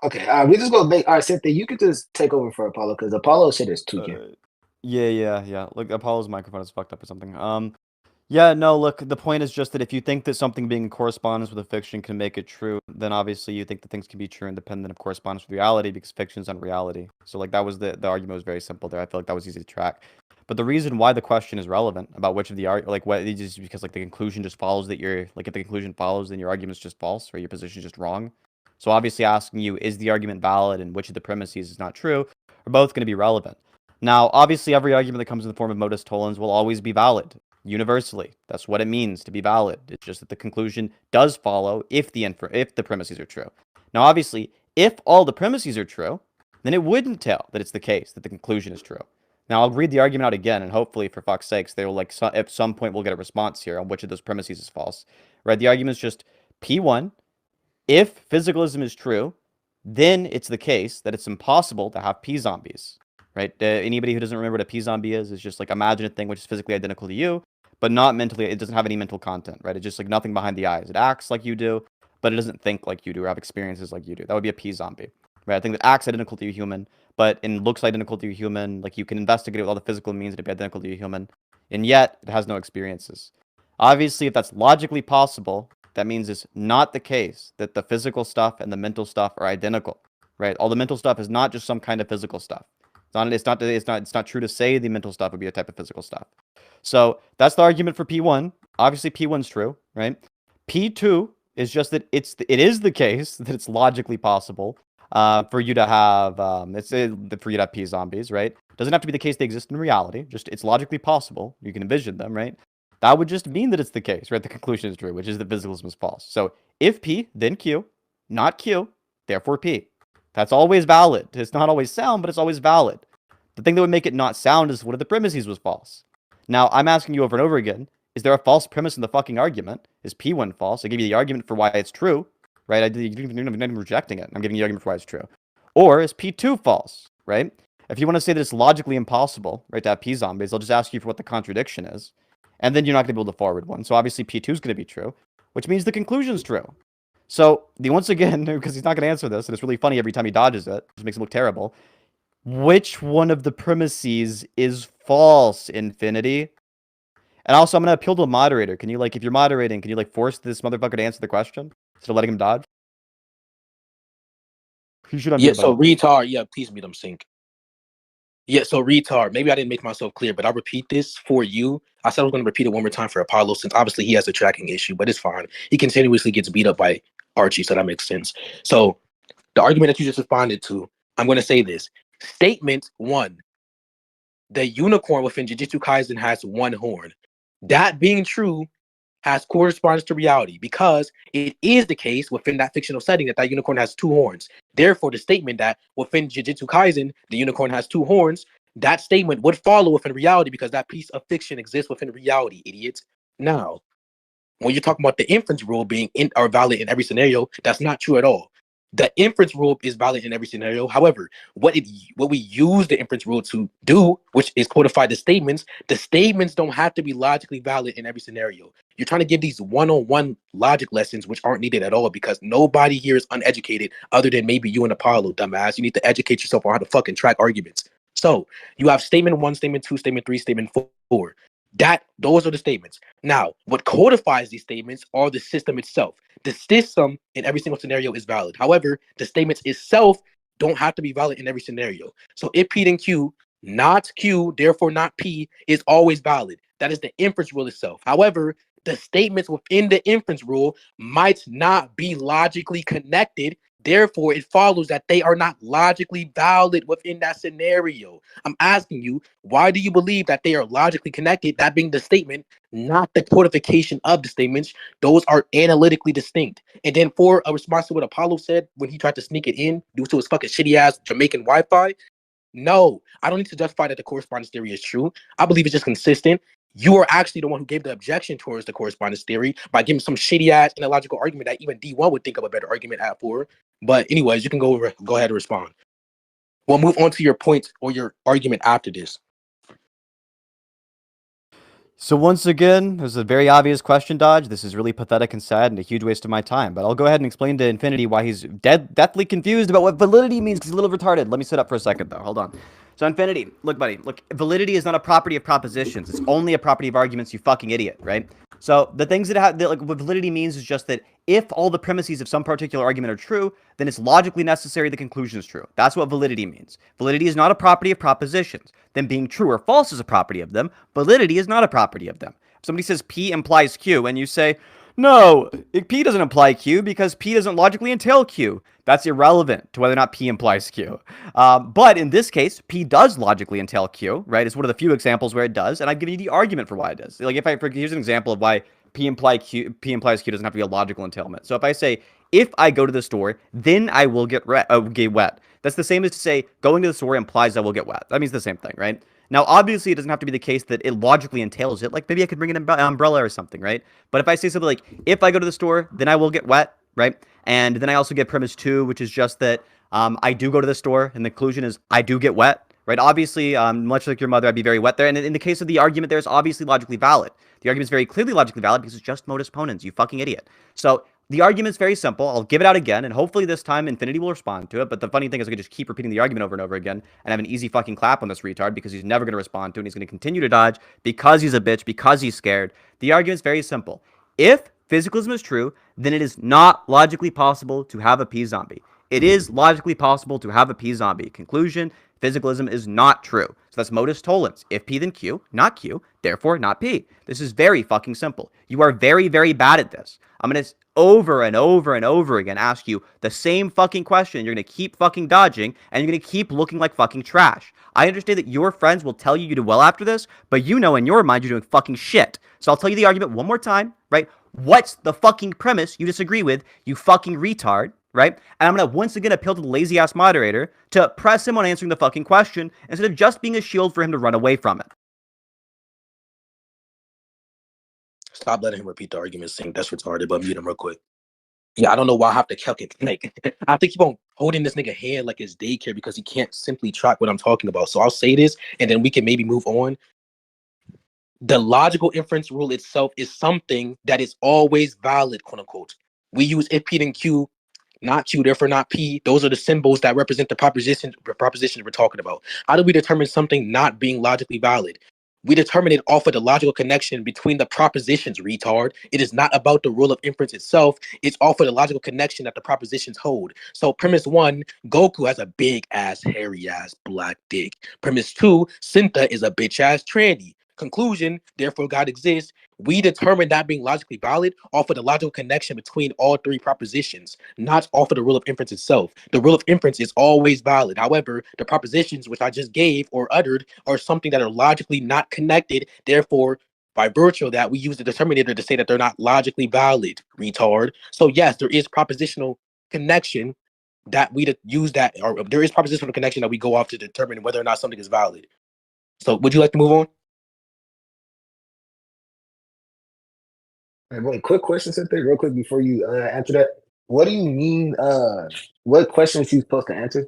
Speaker 5: Okay, we just go make. All right, Cynthia, you could just take over for Apollo because Apollo shit is tweaking.
Speaker 2: Yeah. Look, Apollo's microphone is fucked up or something. Yeah, no, look, the point is just that if you think that something being in correspondence with a fiction can make it true, then obviously you think that things can be true independent of correspondence with reality because fiction's unreality. So, like, that was the argument was very simple there. I feel like that was easy to track. But the reason why the question is relevant about which of the what is because like the conclusion just follows that you're like if the conclusion follows, then your argument's just false or your position's just wrong. So obviously asking you, is the argument valid and which of the premises is not true, are both going to be relevant. Now, obviously, every argument that comes in the form of modus tollens will always be valid. Universally, that's what it means to be valid. It's just that the conclusion does follow if the premises are true. Now, obviously, if all the premises are true, then it wouldn't tell that it's the case that the conclusion is true. Now, I'll read the argument out again, and hopefully, for fuck's sakes, they will at some point we'll get a response here on which of those premises is false. Right? The argument is just P1. If physicalism is true, then it's the case that it's impossible to have P zombies. Right? Anybody who doesn't remember what a P zombie is just like imagine a thing which is physically identical to you, but not mentally. It doesn't have any mental content, right? It's just like nothing behind the eyes. It acts like you do, but it doesn't think like you do or have experiences like you do. That would be a P zombie, right? I think that acts identical to a human, but and looks identical to a human. Like you can investigate it with all the physical means to be identical to a human, and yet it has no experiences. Obviously, if that's logically possible, that means it's not the case that the physical stuff and the mental stuff are identical, right? All the mental stuff is not just some kind of physical stuff. It's not true to say the mental stuff would be a type of physical stuff. So that's the argument for P1. Obviously, P1's true, right? P2 is just that it is the case that it's logically possible for you to have P zombies, right? Doesn't have to be the case they exist in reality. Just it's logically possible. You can envision them, right? That would just mean that it's the case, right? The conclusion is true, which is that physicalism is false. So if P, then Q, not Q, therefore P. That's always valid. It's not always sound, but it's always valid. The thing that would make it not sound is one of the premises was false. Now, I'm asking you over and over again, is there a false premise in the fucking argument? Is P1 false? I give you the argument for why it's true, right? You're not even rejecting it. I'm giving you the argument for why it's true. Or is P2 false, right? If you want to say that it's logically impossible, right, to have P zombies, I'll just ask you for what the contradiction is. And then you're not going to be able to forward one. So obviously P2 is going to be true, which means the conclusion is true. So, once again, because he's not going to answer this, and it's really funny every time he dodges it, which makes him look terrible. Which one of the premises is false, Infinity? And also, I'm going to appeal to a moderator. Can you, if you're moderating, can you, force this motherfucker to answer the question instead of letting him dodge? You should unmute.
Speaker 1: Yeah, so retard, yeah, please mute him, Sync. Yeah, so retard, maybe I didn't make myself clear, but I'll repeat this for you. I said I was going to repeat it one more time for Apollo, since obviously he has a tracking issue, but it's fine. He continuously gets beat up by Archie, so that makes sense. So the argument that you just responded to, I'm going to say this. Statement 1, the unicorn within Jujutsu Kaisen has one horn. That being true has correspondence to reality because it is the case within that fictional setting that that unicorn has 2 horns. Therefore, the statement that within Jujutsu Kaisen, the unicorn has 2 horns, that statement would follow within reality because that piece of fiction exists within reality, idiots. Now, when you're talking about the inference rule being valid in every scenario, that's not true at all. The inference rule is valid in every scenario. However, what we use the inference rule to do, which is codify the statements don't have to be logically valid in every scenario. You're trying to give these one-on-one logic lessons which aren't needed at all because nobody here is uneducated other than maybe you and Apollo, dumbass. You need to educate yourself on how to fucking track arguments. So you have statement 1, statement 2, statement 3, statement 4. Those are the statements. Now, what codifies these statements are the system itself. The system in every single scenario is valid. However, the statements itself don't have to be valid in every scenario. So if P then Q, not Q, therefore not P, is always valid. That is the inference rule itself. However, the statements within the inference rule might not be logically connected. Therefore, it follows that they are not logically valid within that scenario. I'm asking you, why do you believe that they are logically connected? That being the statement, not the codification of the statements. Those are analytically distinct. And then for a response to what Apollo said when he tried to sneak it in due to his fucking shitty ass Jamaican Wi-Fi, no, I don't need to justify that the correspondence theory is true. I believe it's just consistent. You are actually the one who gave the objection towards the correspondence theory by giving some shitty ass illogical argument that even D1 would think of a better argument at for. But anyways, you can go ahead and respond. We'll move on to your point or your argument after this.
Speaker 2: So once again, there's a very obvious question dodge. This is really pathetic and sad and a huge waste of my time. But I'll go ahead and explain to Infinity why he's deathly confused about what validity means because he's a little retarded. Let me sit up for a second, though. Hold on. So Infinity, look, buddy. Look, validity is not a property of propositions. It's only a property of arguments, you fucking idiot, right? So the things that what validity means is just that if all the premises of some particular argument are true, then it's logically necessary the conclusion is true. That's what validity means. Validity is not a property of propositions. Them being true or false is a property of them. Validity is not a property of them. If somebody says P implies Q and you say, no, P doesn't imply Q because P doesn't logically entail Q. That's irrelevant to whether or not P implies Q. But in this case, P does logically entail Q, right? It's one of the few examples where it does, and I've given you the argument for why it does. Like here's an example of why P implies Q doesn't have to be a logical entailment. So if I say, if I go to the store, then I will get wet. That's the same as to say, going to the store implies I will get wet. That means the same thing, right? Now, obviously, it doesn't have to be the case that it logically entails it. Like, maybe I could bring an umbrella or something, right? But if I say something like, if I go to the store, then I will get wet, right? And then I also get premise 2, which is just that I do go to the store, and the conclusion is I do get wet, right? Obviously, much like your mother, I'd be very wet there. And in the case of the argument, there's obviously logically valid. The argument is very clearly logically valid because it's just modus ponens, you fucking idiot. So the argument's very simple. I'll give it out again, and hopefully this time Infinity will respond to it. But the funny thing is I could just keep repeating the argument over and over again and have an easy fucking clap on this retard because he's never going to respond to it, and he's going to continue to dodge because he's a bitch, because he's scared. The argument's very simple. If physicalism is true, then it is not logically possible to have a P-zombie. It is logically possible to have a P-zombie. Conclusion, physicalism is not true. So that's modus tollens. If P, then Q, not Q, therefore not P. This is very fucking simple. You are very, very bad at this. I'm going to over and over and over again ask you the same fucking question. You're going to keep fucking dodging, and you're going to keep looking like fucking trash. I understand that your friends will tell you you did well after this, but you know in your mind you're doing fucking shit. So I'll tell you the argument one more time, right? What's the fucking premise you disagree with, you fucking retard? Right? And I'm going to once again appeal to the lazy-ass moderator to press him on answering the fucking question instead of just being a shield for him to run away from it.
Speaker 1: Stop letting him repeat the argument, Sink. That's retarded, but mute him real quick. Yeah, I don't know why I have to calculate. Like, I have to keep on holding this nigga hand like it's daycare because he can't simply track what I'm talking about. So I'll say this, and then we can maybe move on. The logical inference rule itself is something that is always valid, quote unquote. We use if P then Q, not Q, therefore not P. Those are the symbols that represent the propositions we're talking about. How do we determine something not being logically valid? We determine it off of the logical connection between the propositions, retard. It is not about the rule of inference itself. It's off of the logical connection that the propositions hold. So premise 1, Goku has a big ass, hairy ass black dick. Premise 2, Sinthe is a bitch ass tranny. Conclusion, therefore God exists. We determine that being logically valid off of the logical connection between all three propositions, not off of the rule of inference itself. The rule of inference is always valid. However, the propositions which I just gave or uttered are something that are logically not connected. Therefore, by virtue of that, we use the determinator to say that they're not logically valid, retard. So yes, there is propositional connection that we use that, or there is propositional connection that we go off to determine whether or not something is valid. So would you like to move on?
Speaker 5: Wait, quick question, Sinthe, real quick before you answer that. What do you mean? What question is he supposed to answer?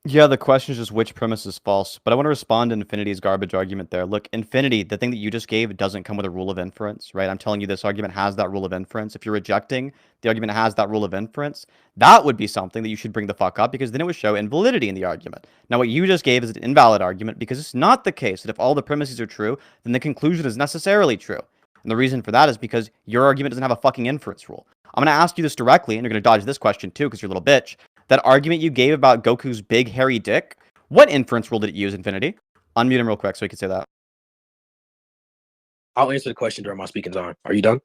Speaker 2: Yeah, the question is just which premise is false. But I want to respond to Infinity's garbage argument there. Look, Infinity, the thing that you just gave doesn't come with a rule of inference, right? I'm telling you this argument has that rule of inference. If you're rejecting the argument has that rule of inference, that would be something that you should bring the fuck up because then it would show invalidity in the argument. Now, what you just gave is an invalid argument because it's not the case that if all the premises are true, then the conclusion is necessarily true. And the reason for that is because your argument doesn't have a fucking inference rule. I'm going to ask you this directly, and you're going to dodge this question too because you're a little bitch. That argument you gave about Goku's big hairy dick, what inference rule did it use, Infinity? Unmute him real quick so he can say that.
Speaker 1: I'll answer the question during my speaking time. Are you done?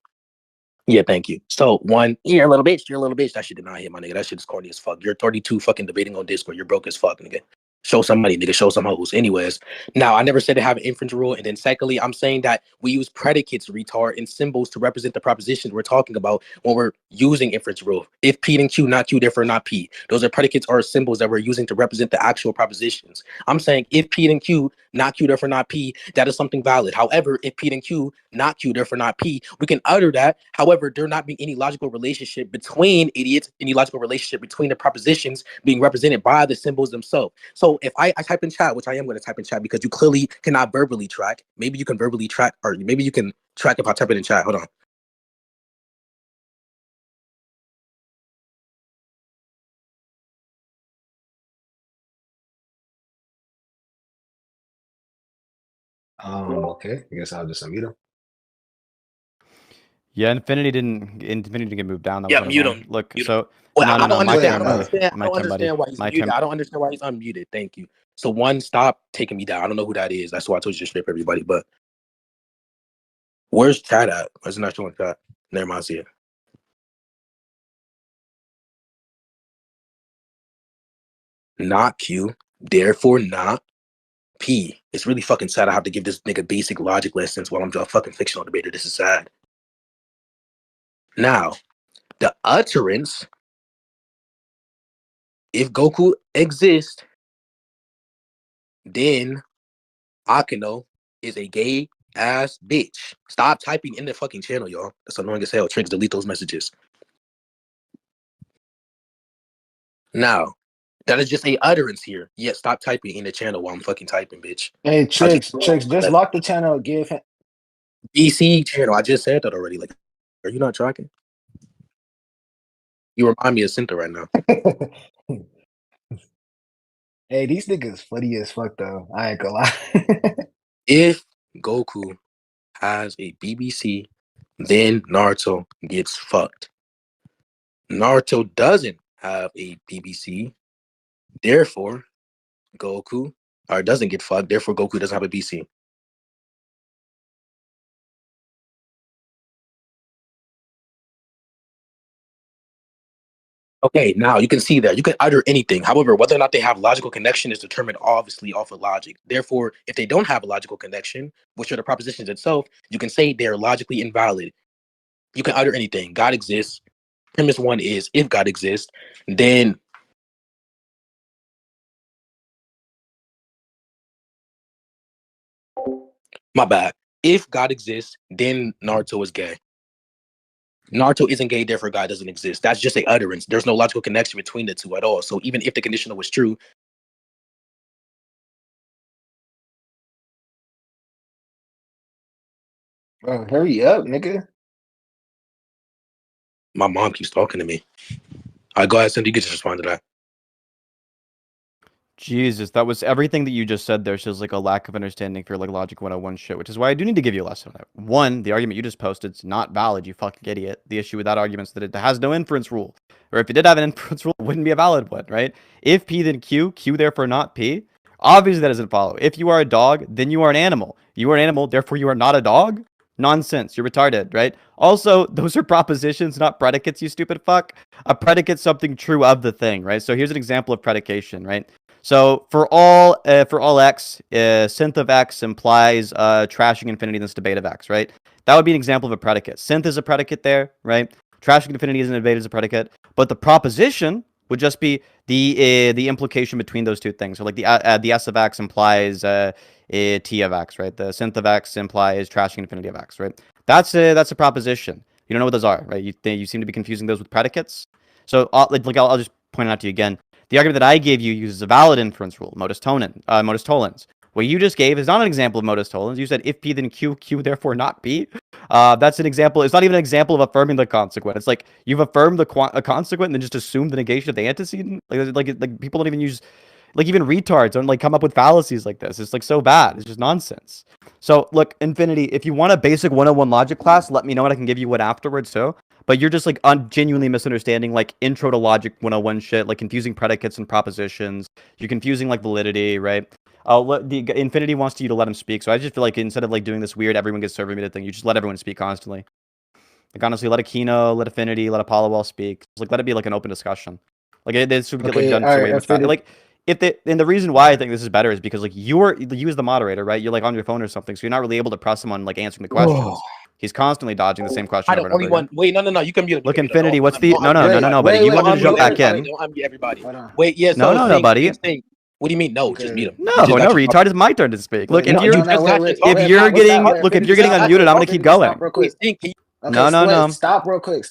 Speaker 1: Yeah, thank you. So one, you're a little bitch. You're a little bitch. That shit did not hit, my nigga. That shit is corny as fuck. You're 32 fucking debating on Discord. You're broke as fuck, nigga. Show some money, nigga. Show some hoes. Anyways, now I never said to have an inference rule. And then secondly, I'm saying that we use predicates, retard, and symbols to represent the propositions we're talking about when we're using inference rule. If P then Q, not Q, therefore not P. Those are predicates or symbols that we're using to represent the actual propositions. I'm saying if P then Q, not Q, therefore not P, that is something valid. However, if P then Q, not Q, therefore not P, we can utter that. However, there not being any logical relationship between idiots, any logical relationship between the propositions being represented by the symbols themselves. So if I type in chat, which I am going to type in chat because you clearly cannot verbally track. Maybe you can verbally track, or maybe you can track if I type it in chat. Hold on.
Speaker 5: Okay. I guess I'll just unmute him.
Speaker 2: Yeah, Infinity didn't get moved down. That was
Speaker 1: Yeah,
Speaker 2: one of
Speaker 1: mute
Speaker 2: mine.
Speaker 1: him.
Speaker 2: Look,
Speaker 1: Mute him.
Speaker 2: so
Speaker 1: Well,
Speaker 2: no,
Speaker 1: I don't
Speaker 2: my
Speaker 1: understand.
Speaker 2: turn,
Speaker 1: I don't understand why he's
Speaker 2: my
Speaker 1: muted.
Speaker 2: turn.
Speaker 1: I don't understand why he's unmuted. Thank you. So one, stop taking me down. I don't know who that is. That's why I told you to strip everybody. But where's chat at? Where's not showing chat? Never mind. I see it. Not Q, therefore not P. It's really fucking sad. I have to give this nigga basic logic lessons while I'm a fucking fictional debater. This is sad. Now, the utterance, if Goku exists, then Akeno is a gay ass bitch. Stop typing in the fucking channel, y'all. That's annoying as hell. Tricks, delete those messages. Now, that is just a utterance here. Yeah, stop typing in the channel while I'm fucking typing, bitch.
Speaker 5: Hey, Trix, just lock the channel. Give him.
Speaker 1: BC channel. I just said that already. Like, are you not tracking? You remind me of Sinthe right now.
Speaker 5: Hey, these niggas funny as fuck though. I ain't gonna lie.
Speaker 1: If Goku has a BBC, then Naruto gets fucked. Naruto doesn't have a BBC, therefore Goku doesn't get fucked. Therefore, Goku doesn't have a BC. Okay, now you can see that you can utter anything. However, whether or not they have logical connection is determined obviously off of logic. Therefore, if they don't have a logical connection, which are the propositions itself, you can say they're logically invalid. You can utter anything. God exists. Premise one is if God exists, then my bad. If God exists, then Naruto is gay. Naruto isn't gay, therefore God doesn't exist. That's just a utterance. There's no logical connection between the two at all. So even if the conditional was true,
Speaker 5: Bro, hurry up, nigga.
Speaker 1: my mom keeps talking to me. All right, go ahead, Cindy. You can just respond to that.
Speaker 2: Jesus, that was everything that you just said there shows like a lack of understanding for like Logic 101 shit, which is why I do need to give you a lesson on that. One, the argument you just posted is not valid, you fucking idiot. The issue with that argument is that it has no inference rule. Or if it did have an inference rule, it wouldn't be a valid one, right? If P then Q, Q therefore not P. Obviously that doesn't follow. If you are a dog, then you are an animal. You are an animal, therefore you are not a dog? Nonsense. You're retarded, right? Also, those are propositions, not predicates, you stupid fuck. A predicate's something true of the thing, right? So here's an example of predication, right? So for all x, synth of x implies trashing infinity in this debate of x, right? That would be an example of a predicate. Synth is a predicate there, right? Trashing infinity is an debate as a predicate, but the proposition would just be the implication between those two things. So like the s of x implies t of x, right? The synth of x implies trashing infinity of x, right? That's a proposition. You don't know what those are, right? You seem to be confusing those with predicates. So I'll just point it out to you again. The argument that I gave you uses a valid inference rule, modus tollens. What you just gave is not an example of modus tollens. You said if P then Q, Q therefore not P. That's an example. It's not even an example of affirming the consequent. It's like you've affirmed a consequent and then just assumed the negation of the antecedent. Like people don't even use, like even retards don't like come up with fallacies like this. It's like so bad. It's just nonsense. So look, Infinity, if you want a basic 101 logic class, let me know and I can give you one afterwards too. But you're just like genuinely misunderstanding like intro to logic 101 shit, like confusing predicates and propositions. You're confusing like validity, right? The Infinity wants you to let him speak, so I just feel like instead of like doing this weird everyone gets server muted thing, you just let everyone speak constantly. Like honestly, let Akeno, let Affinity, let Apollo speak. Just, like let it be like an open discussion. Like this would get like done so way much faster. Like and the reason why I think this is better is because like you as the moderator, right? You're like on your phone or something, so you're not really able to press someone like answering the questions. He's constantly dodging the same question over and over again.
Speaker 1: Wait, no. You can mute.
Speaker 2: Look, Infinity. What's the no, buddy? You wanted to jump back in.
Speaker 1: Don't unmute everybody. Wait, yeah.
Speaker 2: So no, buddy.
Speaker 1: What do you mean? No, just mute him.
Speaker 2: No, retard. It's my turn to speak. Look, if you're getting unmuted, I'm gonna keep going. No.
Speaker 5: Stop real quick.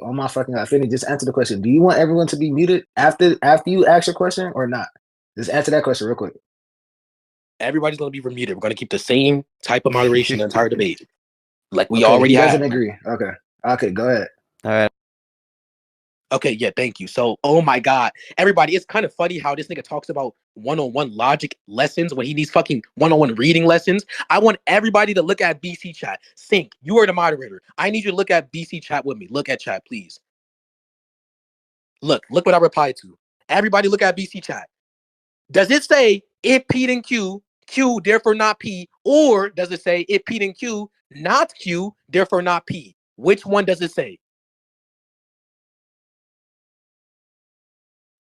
Speaker 5: Oh my fucking God. Finny, just answer the question. Do you want everyone to be muted after you ask your question or not? Just answer that question real quick.
Speaker 1: Everybody's gonna be remuted. We're gonna keep the same type of moderation the entire debate. Like we already have.
Speaker 5: Doesn't agree. Okay, go ahead.
Speaker 2: All right.
Speaker 1: Okay, yeah, thank you. So, oh my God, everybody, it's kind of funny how this nigga talks about one-on-one logic lessons when he needs fucking one-on-one reading lessons. I want everybody to look at BC chat. Sync, you are the moderator. I need you to look at BC chat with me. Look at chat, please. Look what I replied to. Everybody look at BC chat. Does it say if P then Q, Q therefore not P, or does it say if P then Q, not Q, therefore not P? Which one does it say?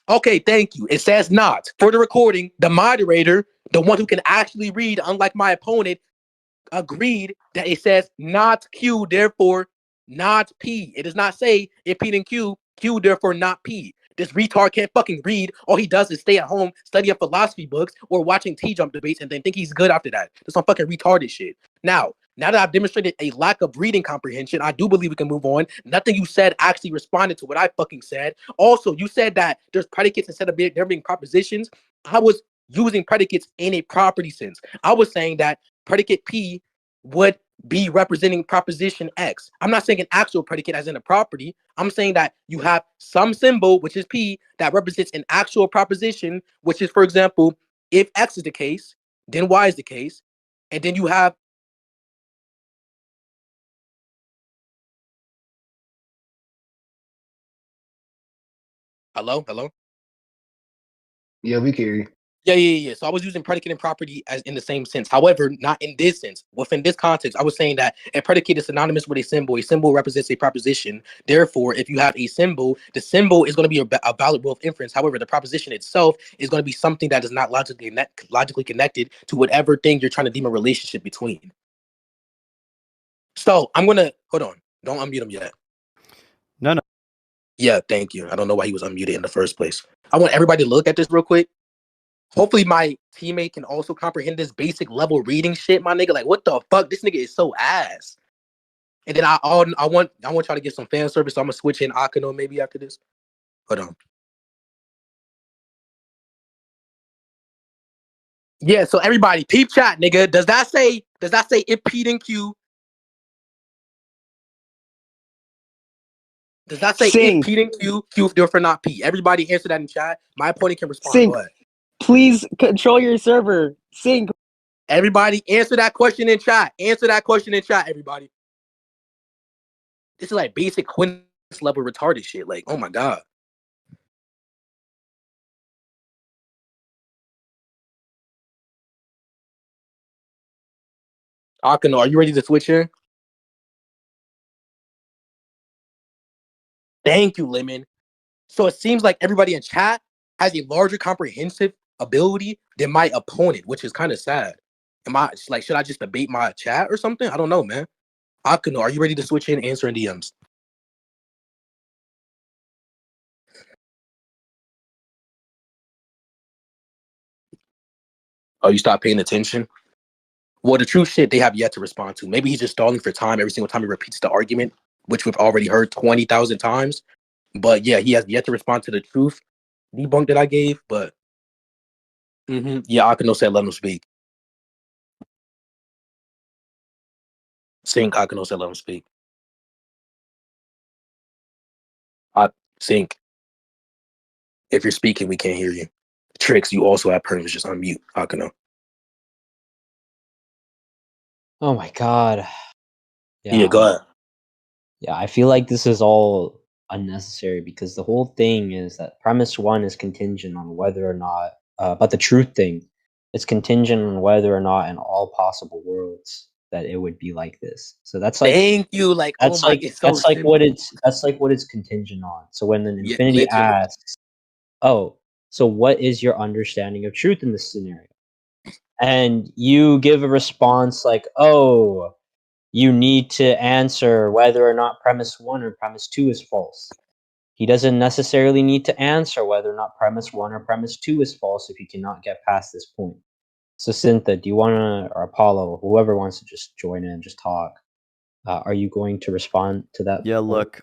Speaker 1: Okay, thank you. It says not. For the recording, the moderator, the one who can actually read, unlike my opponent, agreed that it says not Q, therefore not P. It does not say if P then Q, Q therefore not P. This retard can't fucking read. All he does is stay at home, studying philosophy books, or watching T-Jump debates, and then think he's good after that. That's some fucking retarded shit. Now that I've demonstrated a lack of reading comprehension, I do believe we can move on. Nothing you said actually responded to what I fucking said. Also, you said that there's predicates instead of there being propositions. I was using predicates in a property sense. I was saying that predicate P would be representing proposition X. I'm not saying an actual predicate as in a property. I'm saying that you have some symbol, which is P, that represents an actual proposition, which is, for example, if X is the case, then Y is the case. And then you have Hello?
Speaker 5: Yeah, we can hear you.
Speaker 1: Yeah. So I was using predicate and property as in the same sense. However, not in this sense. Within this context, I was saying that a predicate is synonymous with a symbol. A symbol represents a proposition. Therefore, if you have a symbol, the symbol is going to be a valid rule of inference. However, the proposition itself is going to be something that is not logically connected to whatever thing you're trying to deem a relationship between. So I'm going to, hold on. Don't unmute him yet.
Speaker 2: No.
Speaker 1: Yeah, thank you. I don't know why he was unmuted in the first place. I want everybody to look at this real quick. Hopefully my teammate can also comprehend this basic level reading shit, my nigga. Like, what the fuck? This nigga is so ass. And then I want y'all to get some fan service, so I'm gonna switch in Akeno maybe after this. Hold on. Yeah, so everybody, peep chat, nigga. Does that say if P then Q? Does that say if P then Q, Q therefore not P? Everybody answer that in chat. My opponent can respond.
Speaker 4: Sync. Please control your server. Sync.
Speaker 1: Everybody answer that question in chat. Everybody. This is like basic Quince level retarded shit. Like, oh my God. Akeno, are you ready to switch in? Thank you, Lemon. So it seems like everybody in chat has a larger comprehensive ability than my opponent, which is kind of sad. Should I just debate my chat or something? I don't know, man. Akeno, are you ready to switch in answering DMs? Oh, you stop paying attention? Well, the true shit they have yet to respond to. Maybe he's just stalling for time every single time he repeats the argument, which we've already heard 20,000 times. But yeah, he has yet to respond to the truth debunk that I gave. But yeah, Akeno said let him speak. Sync, Akeno said let him speak. Sync. If you're speaking, we can't hear you. Trix, you also have perms. Just unmute, Akeno.
Speaker 4: Oh my God.
Speaker 1: Yeah, go ahead.
Speaker 4: Yeah, I feel like this is all unnecessary because the whole thing is that premise one is contingent on whether or not
Speaker 6: about the truth thing, it's contingent on whether or not in all possible worlds that it would be like this. So that's like
Speaker 1: Thank you. Like, oh my, it's so
Speaker 6: that's like what
Speaker 1: simple.
Speaker 6: it's contingent on. So when an
Speaker 1: Yeah,
Speaker 6: infinity
Speaker 1: literally.
Speaker 6: asks, "Oh, so what is your understanding of truth in this scenario?" and you give a response like, "Oh, you need to answer whether or not premise 1 or premise 2 is false." He doesn't necessarily need to answer whether or not premise 1 or premise 2 is false if he cannot get past this point. So, Sinthe, do you want to, or Apollo, whoever wants to just join in, just talk, are you going to respond to that?
Speaker 2: Yeah,
Speaker 6: point?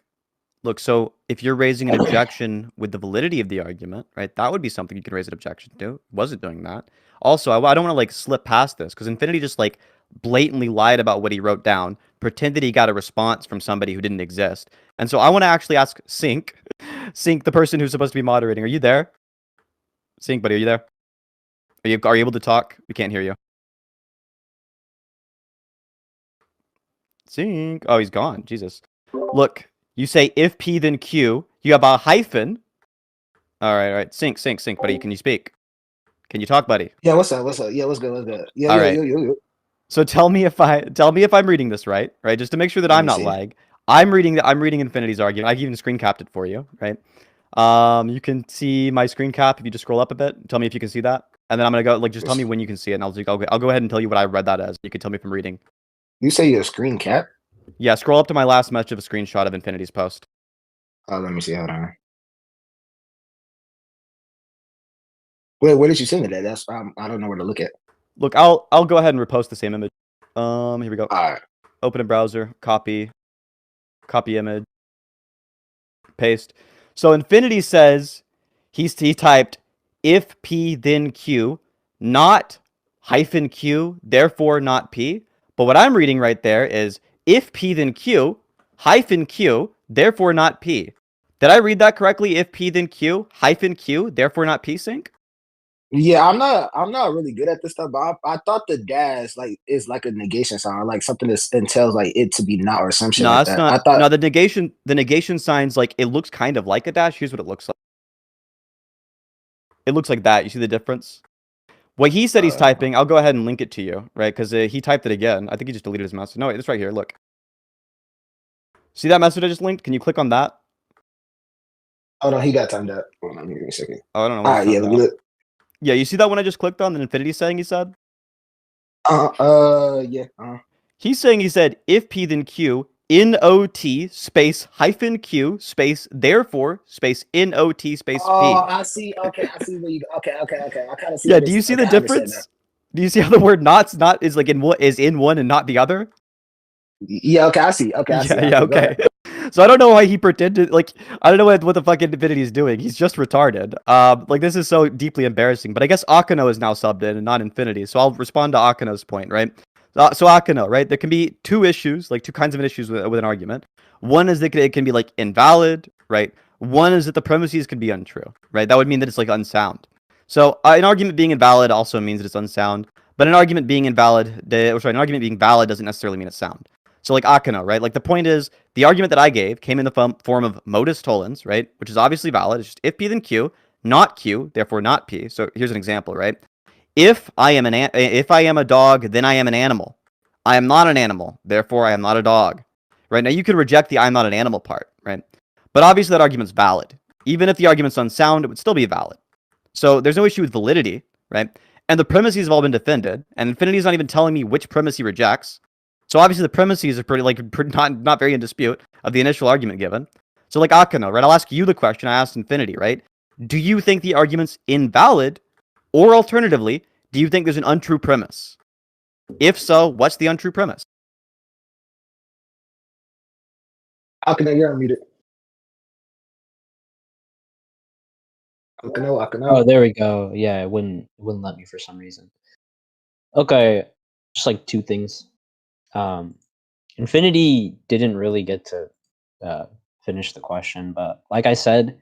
Speaker 2: look, so if you're raising an objection with the validity of the argument, right, that would be something you could raise an objection to. Wasn't doing that. Also, I don't want to like slip past this because Infinity just like blatantly lied about what he wrote down, pretended he got a response from somebody who didn't exist. And so I want to actually ask Sync, Sync, the person who's supposed to be moderating, are you there? Sync, buddy, are you there? Are you able to talk? We can't hear you. Sync. Oh, he's gone. Jesus. Look, you say if P then Q. You have a hyphen. All right. Sync, buddy. Can you speak? Can you talk, buddy?
Speaker 5: Yeah, what's up? What's up? Yeah, what's good? What's good? Yeah,
Speaker 2: All
Speaker 5: yo,
Speaker 2: right.
Speaker 5: yo, yo, yo.
Speaker 2: So tell me if I'm reading this right, just to make sure that
Speaker 5: Let
Speaker 2: I'm
Speaker 5: me
Speaker 2: not
Speaker 5: see.
Speaker 2: lying. I'm reading Infinity's argument. I even screen capped it for you, right? You can see my screen cap if you just scroll up a bit. Tell me if you can see that, and then I'm gonna go like just tell me when you can see it, and I'll go ahead and tell you what I read that as. You can tell me if I'm reading.
Speaker 5: You say your screen cap?
Speaker 2: Yeah, scroll up to my last message of a screenshot of Infinity's post.
Speaker 5: Oh, let me see. Hold on. Where did you send it at? That's I don't know where to look at.
Speaker 2: Look, I'll go ahead and repost the same image. Here we go.
Speaker 5: All right.
Speaker 2: Open a browser, copy image, paste. So Infinity says he typed if P then Q, not hyphen Q, therefore not P. But what I'm reading right there is if P then Q, hyphen Q, therefore not P. Did I read that correctly? If P then Q, hyphen Q, therefore not P sync?
Speaker 5: Yeah, I'm not really good at this stuff, but I thought the dash like is like a negation sign, like something that entails like it to be not or some shit
Speaker 2: No,
Speaker 5: like
Speaker 2: that's
Speaker 5: that. I
Speaker 2: not.
Speaker 5: thought.
Speaker 2: No, the negation signs like it looks kind of like a dash. Here's what it looks like. It looks like that. You see the difference? What he said he's typing, I'll go ahead and link it to you, right? Because he typed it again. I think he just deleted his message. No, wait, it's right here. Look. See that message I just linked? Can you click on that?
Speaker 5: Oh no, he got timed up. Hold on, give me a second.
Speaker 2: Oh, I don't know.
Speaker 5: All right, yeah, let me look.
Speaker 2: Yeah, you see that one I just clicked on? The Infinity saying he said?
Speaker 5: Yeah.
Speaker 2: He's saying he said if P then Q NOT space hyphen Q space therefore space NOT space P.
Speaker 5: Oh, I see. Okay, I see where you. Okay. I kind of see.
Speaker 2: Yeah, do you see the difference? Do you see how the word not is like in one and not the other?
Speaker 5: Yeah. Okay, I see. Okay, I see.
Speaker 2: Yeah. Okay. So I don't know why he pretended like I don't know what the fucking Infinity is doing. He's just retarded. Like this is so deeply embarrassing. But I guess Akeno is now subbed in and not Infinity. So I'll respond to Akeno's point, right? So Akeno, right? There can be two issues, like two kinds of issues with an argument. One is that it can be like invalid, right? One is that the premises can be untrue, right? That would mean that it's like unsound. So an argument being invalid also means that it's unsound. But an argument being an argument being valid doesn't necessarily mean it's sound. So like Akeno, right? Like the point is, the argument that I gave came in the form of modus tollens, right? Which is obviously valid. It's just if P then Q, not Q, therefore not P. So here's an example, right? If I am a dog, then I am an animal. I am not an animal, therefore I am not a dog. Right? Now you could reject the I'm not an animal part, right? But obviously that argument's valid. Even if the argument's unsound, it would still be valid. So there's no issue with validity, right? And the premises have all been defended, and Infinity is not even telling me which premise he rejects. So obviously the premises are pretty not very in dispute of the initial argument given. So like Akeno, right? I'll ask you the question I asked Infinity, right? Do you think the argument's invalid, or alternatively, do you think there's an untrue premise? If so, what's the untrue premise?
Speaker 5: Akeno, you're unmuted. Akeno.
Speaker 6: Oh, there we go. Yeah, it wouldn't let me for some reason. Okay, just like two things. Infinity didn't really get to finish the question, but like I said,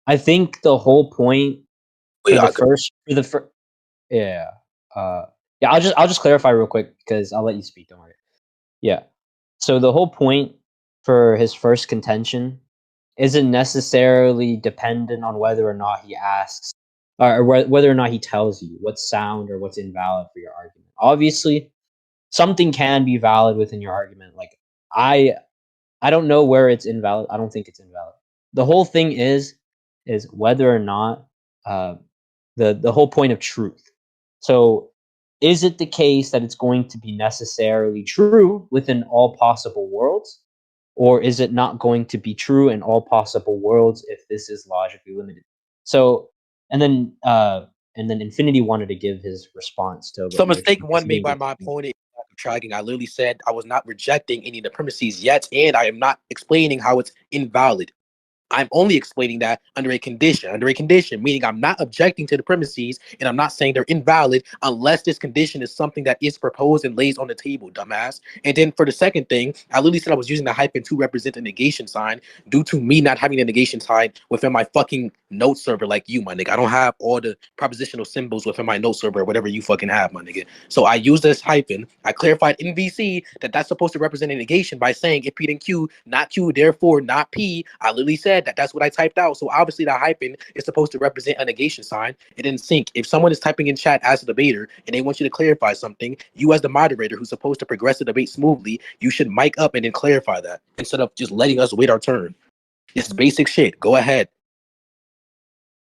Speaker 6: I think the whole point for the first yeah I'll just clarify real quick because I'll let you speak. Don't worry. Yeah. So the whole point for his first contention isn't necessarily dependent on whether or not he asks or whether or not he tells you what's sound or what's invalid for your argument. Obviously, something can be valid within your argument. Like I don't know where it's invalid. I don't think it's invalid. The whole thing is whether or not uh, the whole point of truth. So, is it the case that it's going to be necessarily true within all possible worlds, or is it not going to be true in all possible worlds if this is logically limited? So, and then Infinity wanted to give his response to
Speaker 1: So
Speaker 6: what Mitch
Speaker 1: mistake
Speaker 6: was
Speaker 1: one made by
Speaker 6: making.
Speaker 1: my opponent tracking. I literally said I was not rejecting any of the premises yet, and I am not explaining how it's invalid. I'm only explaining that under a condition, meaning I'm not objecting to the premises and I'm not saying they're invalid unless this condition is something that is proposed and lays on the table, dumbass. And then for the second thing, I literally said I was using the hyphen to represent a negation sign due to me not having a negation sign within my fucking note server like you, my nigga. I don't have all the propositional symbols within my note server or whatever you fucking have, my nigga. So I used this hyphen. I clarified in VC that that's supposed to represent a negation by saying if P then Q, not Q, therefore not P. I literally said that's what I typed out. So obviously the hyphen is supposed to represent a negation sign. It didn't sync. If someone is typing in chat as a debater and they want you to clarify something, you as the moderator who's supposed to progress the debate smoothly, you should mic up and then clarify that instead of just letting us wait our turn. It's basic shit. Go ahead.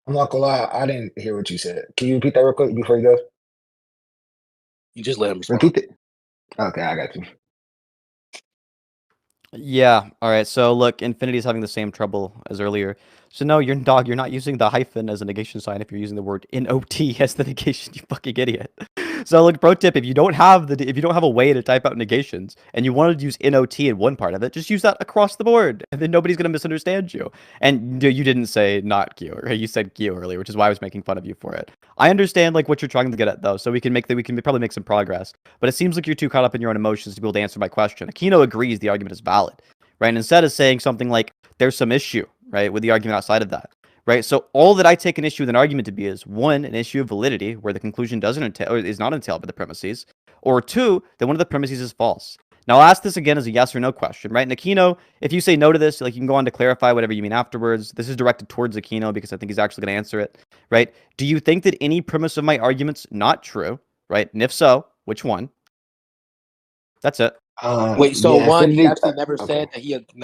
Speaker 5: I'm not gonna lie, I didn't hear what you said. Can you repeat that real quick before you go?
Speaker 1: You just let him respond.
Speaker 5: Repeat it. Okay, I got you.
Speaker 2: Yeah. All right. So look, Infinity's having the same trouble as earlier. So no, you're not using the hyphen as a negation sign if you're using the word not as the negation, you fucking idiot. So look, pro tip, if you don't have a way to type out negations and you wanted to use not in one part of it, just use that across the board and then nobody's gonna misunderstand you. And you didn't say not Q, or you said Q earlier, which is why I was making fun of you for it. I understand like what you're trying to get at though, so we can probably make some progress. But it seems like you're too caught up in your own emotions to be able to answer my question. Akeno agrees the argument is valid, right? And instead of saying something like there's some issue, right, with the argument outside of that, right? So all that I take an issue with an argument to be is one, an issue of validity where the conclusion doesn't entail or is not entailed by the premises, or two, that one of the premises is false. Now I'll ask this again as a yes or no question, right? And Akeno, if you say no to this, like you can go on to clarify whatever you mean afterwards. This is directed towards Akeno because I think he's actually going to answer it, right? Do you think that any premise of my argument's not true, right? And if so, which one? That's it.
Speaker 1: Wait, so
Speaker 5: Yeah,
Speaker 1: one, he
Speaker 5: Infinity.
Speaker 1: actually never
Speaker 5: Okay.
Speaker 1: said that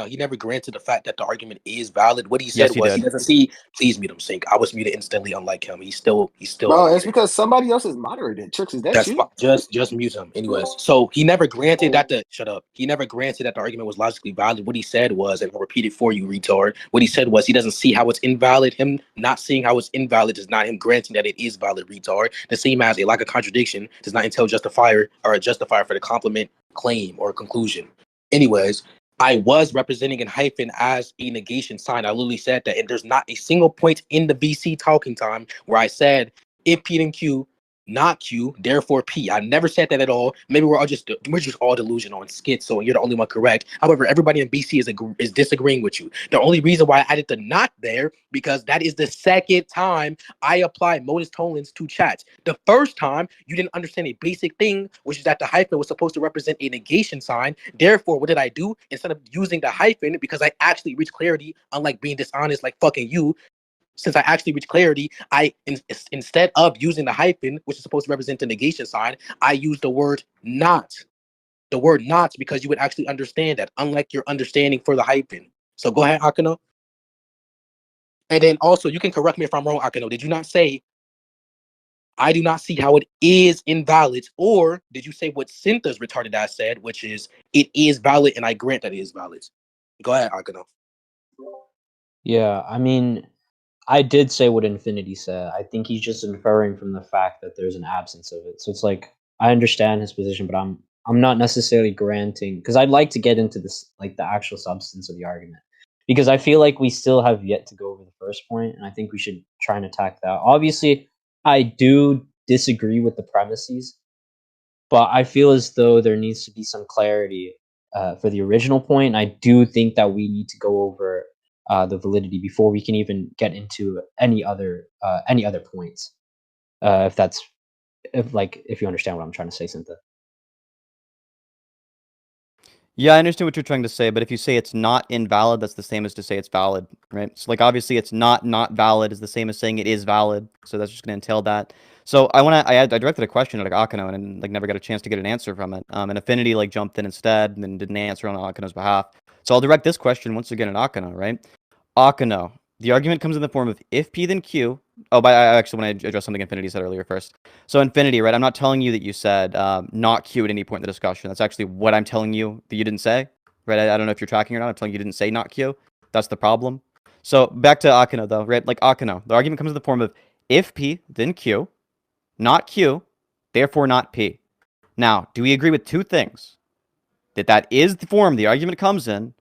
Speaker 1: he never granted the fact that the argument is valid. What he said
Speaker 2: Yes, he
Speaker 1: was
Speaker 2: did.
Speaker 1: he doesn't see. Please mute him, Sync. I was muted instantly, unlike him. He's still
Speaker 5: Bro,
Speaker 1: up
Speaker 5: it's
Speaker 1: there.
Speaker 5: because somebody else is moderated. Trix, is that
Speaker 1: That's
Speaker 5: you?
Speaker 1: fine. Just mute him. Anyways, so he never granted that the shut up. He never granted that the argument was logically valid. What he said was, and I'll repeat it for you, retard. What he said was he doesn't see how it's invalid. Him not seeing how it's invalid is not him granting that it is valid, retard. The same as a lack of contradiction does not entail justifier or a justifier for the complement, claim, or conclusion. Anyways, I was representing in hyphen as a negation sign. I literally said that, and there's not a single point in the VC talking time where I said if P then Q, not Q, therefore P. I never said that at all. Maybe we're just all delusional and schizo, and you're the only one correct. However, everybody in BC is disagreeing with you. The only reason why I added the not there because that is the second time I applied modus tollens to chats. The first time you didn't understand a basic thing, which is that the hyphen was supposed to represent a negation sign. Therefore, what did I do? Instead of using the hyphen, because I actually reached clarity, unlike being dishonest like fucking you, since I actually reached clarity, instead of using the hyphen, which is supposed to represent the negation sign, I used the word not. The word not because you would actually understand that, unlike your understanding for the hyphen. So go ahead, Akeno. And then also, you can correct me if I'm wrong, Akeno. Did you not say, I do not see how it is invalid? Or did you say what Sinthe's retarded ass said, which is, it is valid and I grant that it is valid? Go ahead, Akeno.
Speaker 6: Yeah, I mean, I did say what Infinity said. I think he's just inferring from the fact that there's an absence of it. So it's like I understand his position, but I'm not necessarily granting because I'd like to get into this like the actual substance of the argument because I feel like we still have yet to go over the first point, and I think we should try and attack that. Obviously, I do disagree with the premises, but I feel as though there needs to be some clarity for the original point. I do think that we need to go over the validity before we can even get into any other points. If you understand what I'm trying to say, Sinthe.
Speaker 2: Yeah, I understand what you're trying to say, but if you say it's not invalid, that's the same as to say it's valid, right? So, like, obviously, it's not valid is the same as saying it is valid. So that's just going to entail that. So I directed a question at like Akeno and like never got a chance to get an answer from it. And Affinity like jumped in instead and then didn't answer on Akeno's behalf. So I'll direct this question once again at Akeno, right? Akeno, the argument comes in the form of if P then Q. Oh, but I actually want to address something Infinity said earlier first. So Infinity, right? I'm not telling you that you said not Q at any point in the discussion. That's actually what I'm telling you that you didn't say, right? I don't know if you're tracking or not. I'm telling you didn't say not Q. That's the problem. So back to Akeno though, right? Like Akeno, the argument comes in the form of if P then Q, not Q, therefore not P. Now, do we agree with two things? That is the form the argument comes in,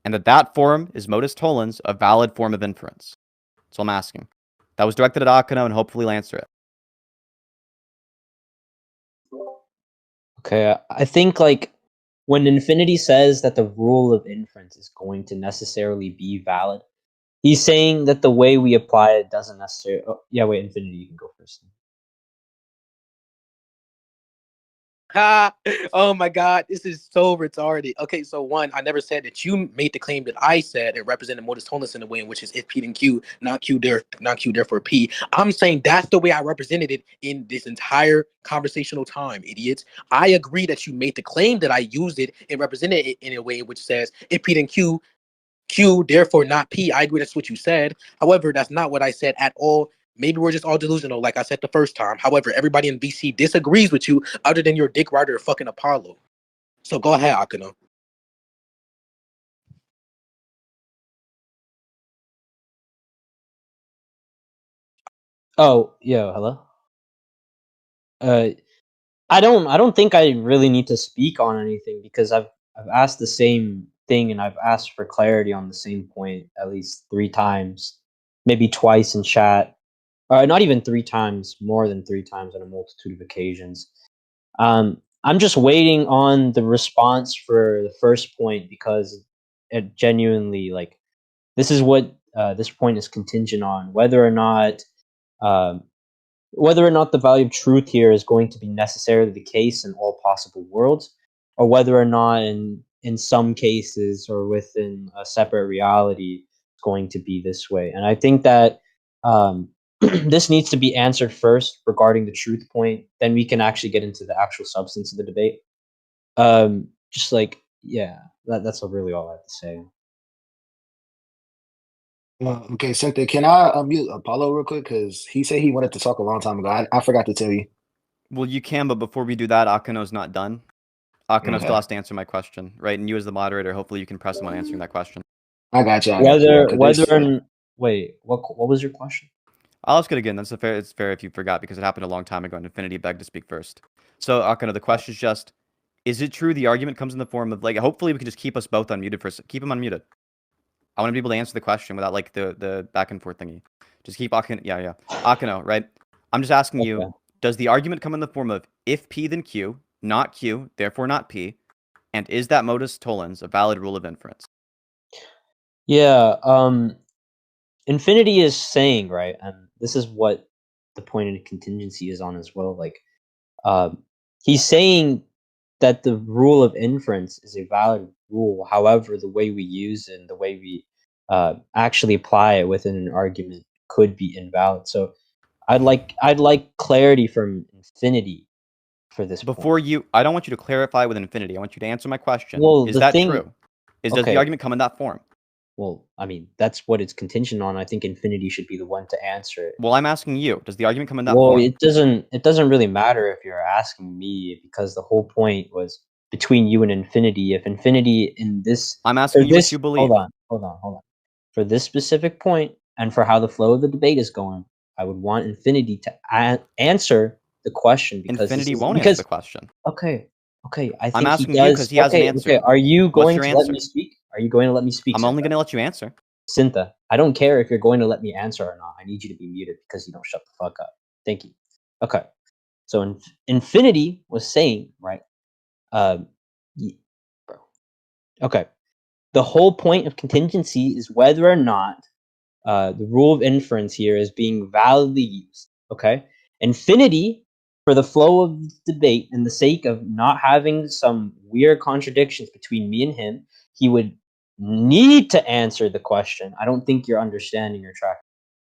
Speaker 2: and that form is modus tollens, a valid form of inference. That's what I'm asking. That was directed at Akeno, and hopefully he'll answer it.
Speaker 6: Okay, I think like when Infinity says that the rule of inference is going to necessarily be valid, he's saying that the way we apply it doesn't necessarily. Oh, yeah, wait, Infinity, you can go first.
Speaker 1: Oh my God, this is so retarded. Okay, so one, I never said that you made the claim that I said it represented modus tollens in a way in which is if P then Q, not Q therefore P. I'm saying that's the way I represented it in this entire conversational time, idiots. I agree that you made the claim that I used it and represented it in a way which says if P then Q, Q therefore not P. I agree that's what you said. However, that's not what I said at all. Maybe we're just all delusional, like I said the first time. However, everybody in VC disagrees with you, other than your dick rider fucking Apollo. So go ahead, Akeno.
Speaker 6: Oh, yeah, hello. Uh, I don't think I really need to speak on anything because I've asked the same thing and I've asked for clarity on the same point at least 3 times, maybe twice in chat. Not even 3 times, more than 3 times on a multitude of occasions. I'm just waiting on the response for the first point because it genuinely like this is what this point is contingent on um, whether or not the value of truth here is going to be necessarily the case in all possible worlds, or whether or not in some cases or within a separate reality it's going to be this way. And I think that this needs to be answered first regarding the truth point. Then we can actually get into the actual substance of the debate. Just like yeah, that's really all I have to say.
Speaker 5: Okay, Sinthe, can I unmute Apollo real quick? Because he said he wanted to talk a long time ago. I forgot to tell you.
Speaker 2: Well, you can, but before we do that, Akeno's not done. Akeno still
Speaker 5: Okay.
Speaker 2: has to answer my question, right? And you as the moderator, hopefully you can press him on answering that question.
Speaker 5: I got you.
Speaker 6: Wait, what was your question?
Speaker 2: I'll ask it again. It's fair if you forgot because it happened a long time ago and Infinity begged to speak first. So, Akeno, the question is just, is it true the argument comes in the form of, like, hopefully we can just keep us both unmuted for keep him unmuted. I want to be able to answer the question without, like, the back and forth thingy. Just keep Akeno, yeah. Akeno, right? I'm just asking you, does the argument come in the form of if P then Q, not Q, therefore not P, and is that modus tollens a valid rule of inference?
Speaker 6: Yeah, Infinity is saying, right, and this is what the point of contingency is on as well. Like, he's saying that the rule of inference is a valid rule. However, the way we use it and the way we actually apply it within an argument could be invalid. So, I'd like clarity from Infinity for this
Speaker 2: Before
Speaker 6: point.
Speaker 2: I don't want you to clarify with Infinity. I want you to answer my question.
Speaker 6: Well,
Speaker 2: Is
Speaker 6: the
Speaker 2: that
Speaker 6: thing-
Speaker 2: true? Does the argument come in that form?
Speaker 6: Well, I mean, that's what it's contingent on. I think Infinity should be the one to answer it.
Speaker 2: Well, I'm asking you. Does the argument come in that
Speaker 6: Well,
Speaker 2: form?
Speaker 6: it doesn't really matter if you're asking me because the whole point was between you and Infinity. If Infinity in this
Speaker 2: I'm asking you what you believe.
Speaker 6: Hold on. For this specific point and for how the flow of the debate is going, I would want Infinity to answer the question because
Speaker 2: Infinity won't answer the question.
Speaker 6: Okay. I think
Speaker 2: I'm asking
Speaker 6: he does.
Speaker 2: you because he hasn't answered.
Speaker 6: Okay, are you going
Speaker 2: your
Speaker 6: to let
Speaker 2: answer?
Speaker 6: me speak? Are you going to let me speak?
Speaker 2: I'm only going to let you answer.
Speaker 6: Sinthe, I don't care if you're going to let me answer or not. I need you to be muted because you don't shut the fuck up. Thank you. Okay. So Infinity was saying, right? Bro. Okay. The whole point of contingency is whether or not the rule of inference here is being validly used. Okay. Infinity for the flow of debate and the sake of not having some weird contradictions between me and him, he would need to answer the question. I don't think you're understanding or tracking.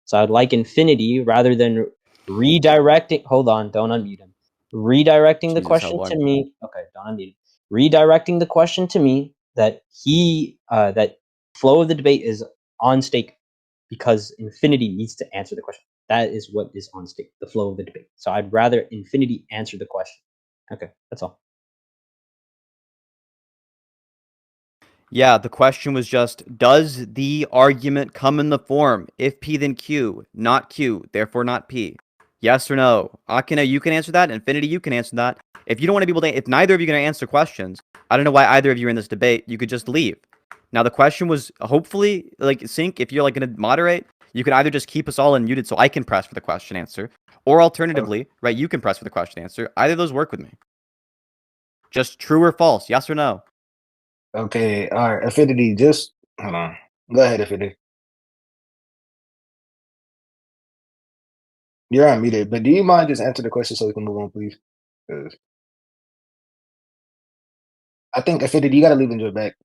Speaker 6: So I'd like infinity rather than redirecting. Hold on, don't unmute him. Redirecting the
Speaker 2: Jesus,
Speaker 6: question
Speaker 2: Hellboy.
Speaker 6: to me. Okay, don't unmute him. Redirecting the question to me that that flow of the debate is on stake because infinity needs to answer the question. That is what is on stake, the flow of the debate. So I'd rather infinity answer the question. Okay, that's all.
Speaker 2: Yeah, the question was just, does the argument come in the form if P then Q, not Q, therefore not P? Yes or no? Akeno, you can answer that. Infinity, you can answer that. If you don't want to be able to, if neither of you are going to answer questions, I don't know why either of you are in this debate. You could just leave. Now, the question was hopefully, like, Sync, if you're, like, going to moderate, you can either just keep us all unmuted so I can press for the question answer, or alternatively, right, you can press for the question answer. Either of those work with me. Just true or false, yes or no?
Speaker 5: Okay, all right. Affinity, just hold on. Go ahead, Affinity. You're unmuted, but do you mind just answer the question so we can move on, please? 'Cause I think Affinity, you gotta leave and join back.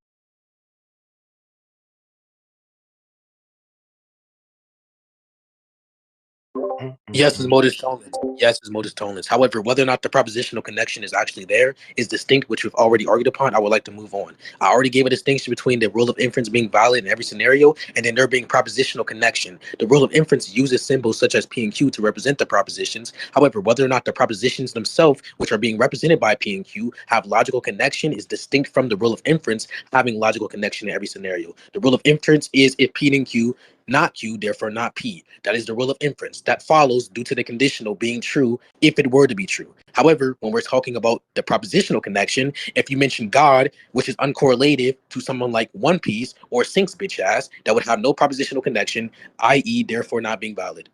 Speaker 1: Yes, is modus tollens. Yes, is modus tollens. However, whether or not the propositional connection is actually there is distinct, which we've already argued upon. I would like to move on. I already gave a distinction between the rule of inference being valid in every scenario and then there being propositional connection. The rule of inference uses symbols such as P and Q to represent the propositions. However, whether or not the propositions themselves, which are being represented by P and Q, have logical connection is distinct from the rule of inference having logical connection in every scenario. The rule of inference is if P and Q not Q, therefore not P. That is the rule of inference. That follows due to the conditional being true if it were to be true. However, when we're talking about the propositional connection, if you mention God, which is uncorrelated to someone like One Piece or Sync's bitch ass, that would have no propositional connection, i.e., therefore not being valid.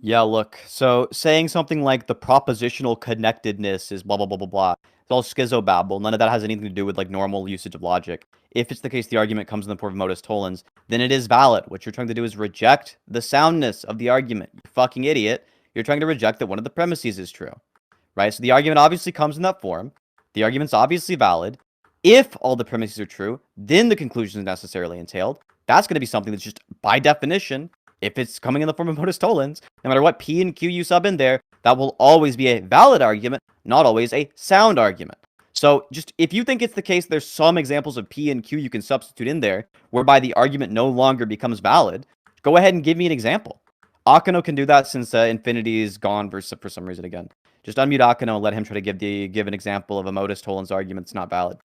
Speaker 2: Yeah, look, so saying something like the propositional connectedness is blah, blah, blah, blah, blah. It's all schizobabble. None of that has anything to do with, like, normal usage of logic. If it's the case the argument comes in the form of modus tollens, then it is valid. What you're trying to do is reject the soundness of the argument. You fucking idiot. You're trying to reject that one of the premises is true, right? So the argument obviously comes in that form. The argument's obviously valid. If all the premises are true, then the conclusion is necessarily entailed. That's going to be something that's just, by definition, if it's coming in the form of modus tollens, no matter what P and Q you sub in there, that will always be a valid argument, not always a sound argument. So just if you think it's the case there's some examples of P and Q you can substitute in there whereby the argument no longer becomes valid, go ahead and give me an example. Akeno can do that since Infinity is gone for some reason again. Just unmute Akeno and let him try to give an example of a modus tollens argument that's not valid.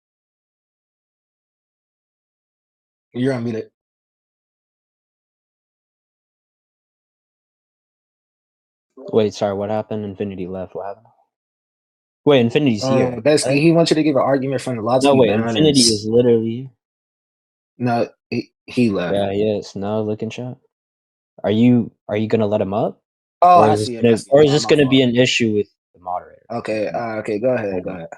Speaker 5: You're unmuted.
Speaker 6: Wait, sorry, what happened? Infinity left. What happened? Wait, Infinity's here.
Speaker 5: Basically, he wants you to give an argument from the
Speaker 6: No,
Speaker 5: logically
Speaker 6: wait,
Speaker 5: bound and
Speaker 6: Infinity is literally.
Speaker 5: no, he left.
Speaker 6: Yeah, he is. No, look in chat. Are you gonna let him up,
Speaker 5: Oh,
Speaker 6: or
Speaker 5: I
Speaker 6: is this
Speaker 5: see him. I
Speaker 6: gonna,
Speaker 5: see
Speaker 6: or
Speaker 5: him.
Speaker 6: is this
Speaker 5: My
Speaker 6: gonna be
Speaker 5: fault.
Speaker 6: an issue with the moderator?
Speaker 5: Okay, okay, go ahead. Go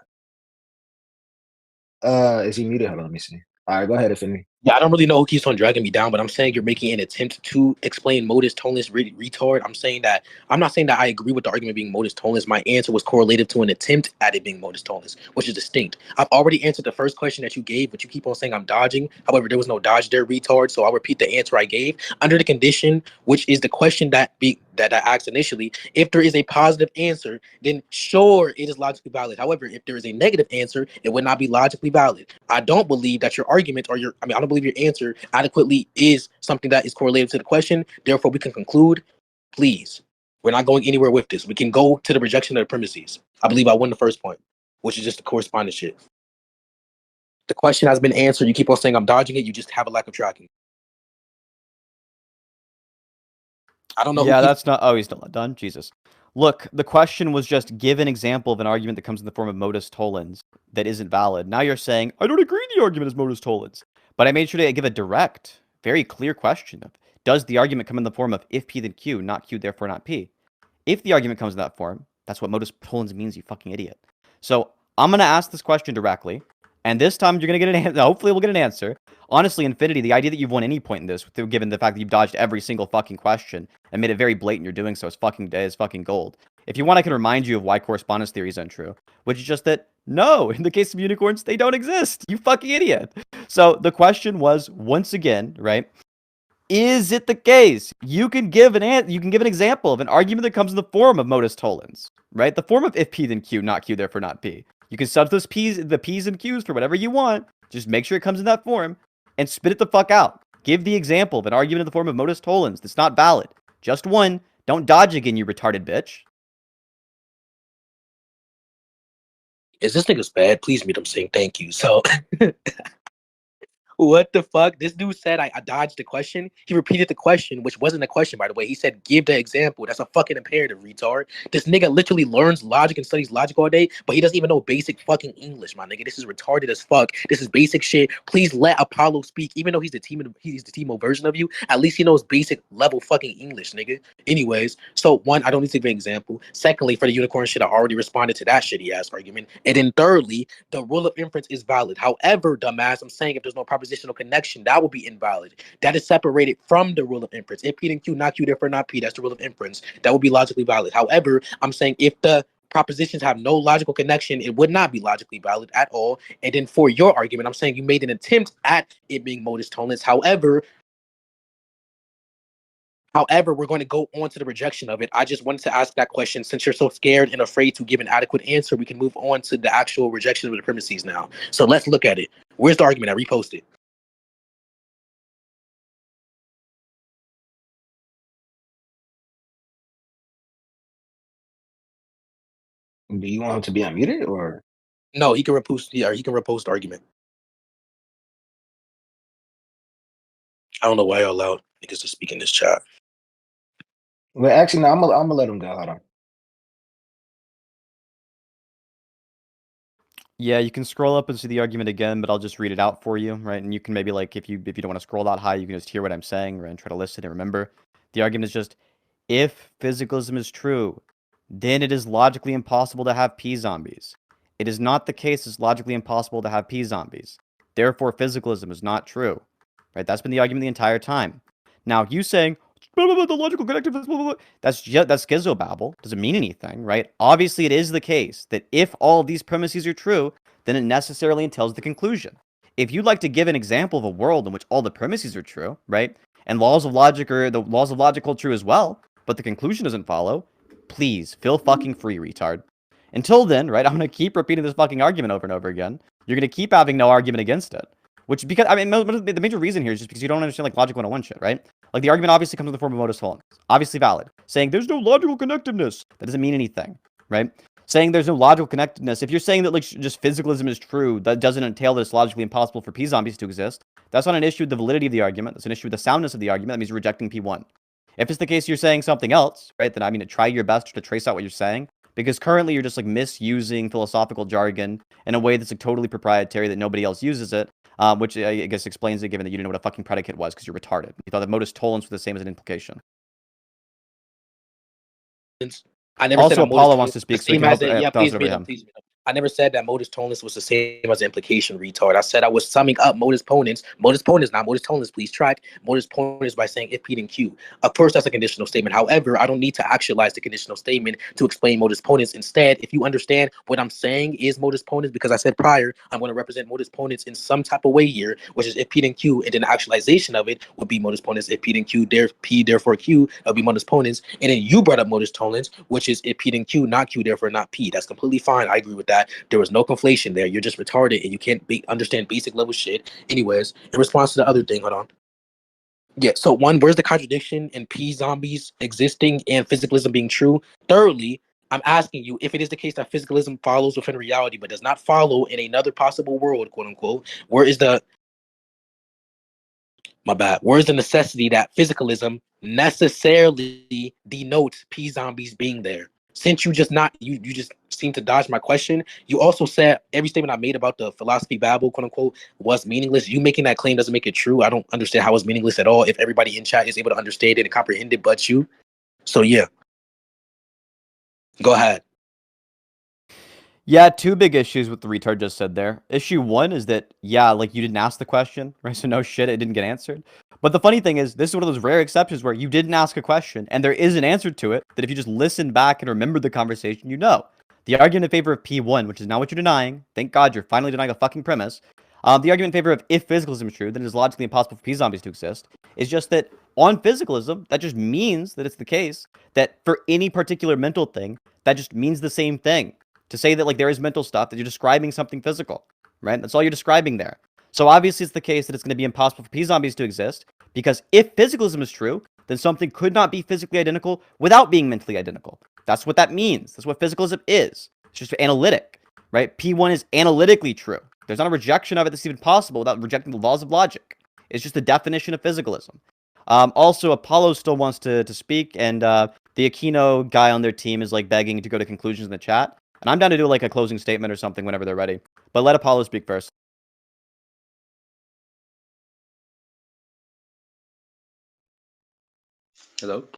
Speaker 5: ahead. Is he muted? Hold on, let me see. All right, go ahead, Affinity.
Speaker 1: Yeah, I don't really know who keeps on dragging me down, but I'm saying you're making an attempt to explain modus tollens retard. I'm not saying that I agree with the argument being modus tollens. My answer was correlative to an attempt at it being modus tollens, which is distinct. I've already answered the first question that you gave, but you keep on saying I'm dodging. However, there was no dodge there, retard. So I'll repeat the answer I gave under the condition, which is the question that I asked initially. If there is a positive answer, then sure, it is logically valid. However, if there is a negative answer, it would not be logically valid. I don't believe that your argument or I don't believe your answer adequately is something that is correlated to the question. Therefore, we can conclude, please, we're not going anywhere with this. We can go to the rejection of the premises. I believe I won the first point, which is just the correspondence shit. The question has been answered. You keep on saying I'm dodging it. You just have a lack of tracking. I don't know
Speaker 2: Yeah,
Speaker 1: who.
Speaker 2: that's not. Oh, he's not done. Jesus. Look, the question was just give an example of an argument that comes in the form of modus tollens that isn't valid. Now you're saying I don't agree the argument is modus tollens, but I made sure to give a direct, very clear question of does the argument come in the form of if P then Q, not Q, therefore not P. If the argument comes in that form, that's what modus tollens means, you fucking idiot. So I'm gonna ask this question directly, And this time you're gonna get an answer. Hopefully, we'll get an answer. Honestly, Infinity, the idea that you've won any point in this, given the fact that you've dodged every single fucking question and made it very blatant you're doing so, is fucking gold. If you want, I can remind you of why correspondence theory is untrue, which is just that no, in the case of unicorns, they don't exist. You fucking idiot. So the question was once again, right? Is it the case you can give an example of an argument that comes in the form of modus tollens, right? The form of if P then Q, not Q, therefore not P. You can sub those the P's and Q's for whatever you want. Just make sure it comes in that form and spit it the fuck out. Give the example of an argument in the form of modus tollens that's not valid. Just one. Don't dodge again, you retarded bitch.
Speaker 1: Is this nigga's bad? Please meet him saying thank you. So what the fuck? This dude said I dodged the question. He repeated the question, which wasn't a question, by the way. He said, give the example. That's a fucking imperative, retard. This nigga literally learns logic and studies logic all day, but he doesn't even know basic fucking English, my nigga. This is retarded as fuck. This is basic shit. Please let Apollo speak. Even though he's the Teemo version of you, at least he knows basic level fucking English, nigga. Anyways, so one, I don't need to give an example. Secondly, for the unicorn shit, I already responded to that shitty ass argument. And then thirdly, the rule of inference is valid. However, dumbass, I'm saying if there's no propositional connection, that will be invalid. That is separated from the rule of inference. If P then Q, not Q, therefore not P, that's the rule of inference. That will be logically valid. However, I'm saying if the propositions have no logical connection, it would not be logically valid at all. And then for your argument, I'm saying you made an attempt at it being modus tollens. However, we're going to go on to the rejection of it. I just wanted to ask that question. Since you're so scared and afraid to give an adequate answer, we can move on to the actual rejection of the premises now. So let's look at it. Where's the argument? I reposted.
Speaker 5: Do you want him to be unmuted or?
Speaker 1: No, he can repost. Yeah, he can repost the argument. I don't know why y'all allowed niggas to speak in this chat.
Speaker 5: Well, actually, no. I'm gonna let him go. Hold on.
Speaker 2: Yeah, you can scroll up and see the argument again, but I'll just read it out for you, right? And you can maybe like if you don't want to scroll that high, you can just hear what I'm saying, right? And try to listen and remember. The argument is just if physicalism is true, then it is logically impossible to have P zombies. It is not the case it's logically impossible to have P zombies. Therefore, physicalism is not true. Right? That's been the argument the entire time. Now, you saying blah, blah, blah, the logical connectiveness, blah, blah, blah, that's schizobabble. Doesn't mean anything, right? Obviously, it is the case that if all of these premises are true, then it necessarily entails the conclusion. If you'd like to give an example of a world in which all the premises are true, right, and laws of logic hold true as well, but the conclusion doesn't follow, please feel fucking free, retard. Until then, right, I'm gonna keep repeating this fucking argument over and over again. You're gonna keep having no argument against it. Which, because, I mean, the major reason here is just because you don't understand, like, Logic 101 shit, right? Like, the argument obviously comes in the form of modus tollens. Obviously valid. Saying there's no logical connectiveness. That doesn't mean anything, right? Saying there's no logical connectedness. If you're saying that, like, just physicalism is true, that doesn't entail that it's logically impossible for P-zombies to exist. That's not an issue with the validity of the argument. That's an issue with the soundness of the argument. That means you're rejecting P1. If it's the case you're saying something else, right, then I mean, try your best to trace out what you're saying. Because currently you're just, like, misusing philosophical jargon in a way that's, like, totally proprietary that nobody else uses it. Which I guess explains it, given that you didn't know what a fucking predicate was because you're retarded. You thought that modus tollens was the same as an implication.
Speaker 1: I never
Speaker 2: Also,
Speaker 1: said
Speaker 2: Apollo wants to speak, so we can
Speaker 1: please meet him. I never said that modus tollens was the same as an implication, retard. I said I was summing up modus ponens. Modus ponens, not modus tollens, please track. Modus ponens by saying if P then Q. Of course, that's a conditional statement. However, I don't need to actualize the conditional statement to explain modus ponens. Instead, if you understand what I'm saying is modus ponens, because I said prior, I'm going to represent modus ponens in some type of way here, which is if P then Q, and then the actualization of it would be modus ponens. If P then Q, P, therefore Q, that would be modus ponens. And then you brought up modus tollens, which is if P then Q, not Q, therefore not P. That's completely fine. I agree with that. There was no conflation there. You're just retarded and you can't understand basic level shit. Anyways, in response to the other thing, hold on. Yeah, so one, where's the contradiction in P zombies existing and physicalism being true? Thirdly, I'm asking you if it is the case that physicalism follows within reality but does not follow in another possible world, quote unquote, where is the necessity that physicalism necessarily denotes P zombies being there? Since you just seem to dodge my question. You also said every statement I made about the philosophy babble, quote unquote, was meaningless. You making that claim doesn't make it true. I don't understand how it's meaningless at all if everybody in chat is able to understand it and comprehend it but you. So yeah. Go ahead.
Speaker 2: Yeah, two big issues with the retard just said there. Issue one is that, yeah, like you didn't ask the question, right? So no shit, it didn't get answered. But the funny thing is, this is one of those rare exceptions where you didn't ask a question and there is an answer to it that if you just listen back and remember the conversation, you know. The argument in favor of P1, which is not what you're denying, thank God you're finally denying a fucking premise. The argument in favor of if physicalism is true, then it is logically impossible for P-zombies to exist, is just that on physicalism, that just means that it's the case that for any particular mental thing, that just means the same thing. To say that like there is mental stuff, that you're describing something physical, right? That's all you're describing there. So obviously it's the case that it's going to be impossible for P-zombies to exist, because if physicalism is true, then something could not be physically identical without being mentally identical. That's what that means. That's what physicalism is. It's just analytic, right? P1 is analytically true. There's not a rejection of it that's even possible without rejecting the laws of logic. It's just the definition of physicalism. Also, Apollo still wants to speak, and the Akeno guy on their team is like begging to go to conclusions in the chat. And I'm down to do like a closing statement or something whenever they're ready. But let Apollo speak first.
Speaker 3: Hello?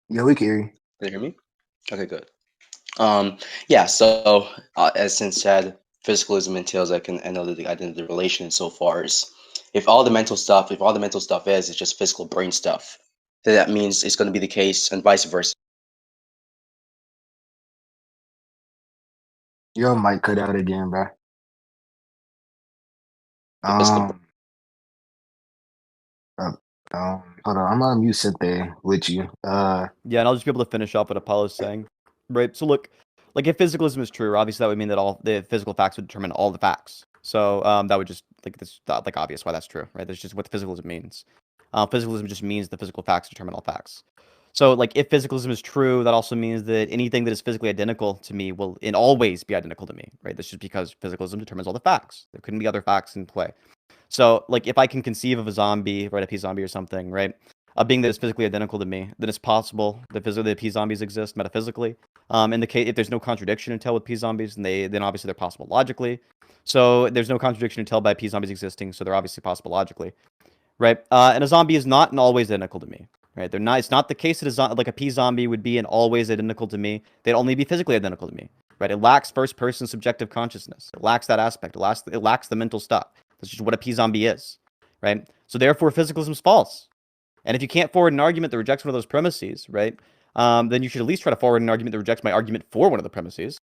Speaker 5: Yeah, we can hear you.
Speaker 3: Can you hear me? Okay, good. Yeah, so as Sin said, physicalism entails like an analytic identity relation so far as if all the mental stuff is just physical brain stuff, then that means it's going to be the case and vice versa.
Speaker 5: Your mic cut out again, bro.
Speaker 3: The physical
Speaker 5: Hold on. I'm gonna mute Sinthe with you.
Speaker 2: Yeah, and I'll just be able to finish up what Apollo's saying. Right. So look, like if physicalism is true, obviously that would mean that all the physical facts would determine all the facts. So that would just like this like obvious why that's true, right? That's just what physicalism means. Physicalism just means the physical facts determine all facts. So like if physicalism is true, that also means that anything that is physically identical to me will in all ways be identical to me, right? That's just because physicalism determines all the facts. There couldn't be other facts in play. So, like, if I can conceive of a zombie, right, a P-zombie or something, right, a being that is physically identical to me, then it's possible that physically the P-zombies exist metaphysically. In the case, if there's no contradiction until with P-zombies, then obviously they're possible logically. So there's no contradiction until by P-zombies existing, so they're obviously possible logically, right? And a zombie is not in always identical to me, right? They're not. It's not the case that like a P-zombie would be in always identical to me. They'd only be physically identical to me, right? It lacks first-person subjective consciousness. It lacks that aspect. It lacks the mental stuff. That's just what a P-zombie is, right? So therefore, physicalism is false. And if you can't forward an argument that rejects one of those premises, right, then you should at least try to forward an argument that rejects my argument for one of the premises.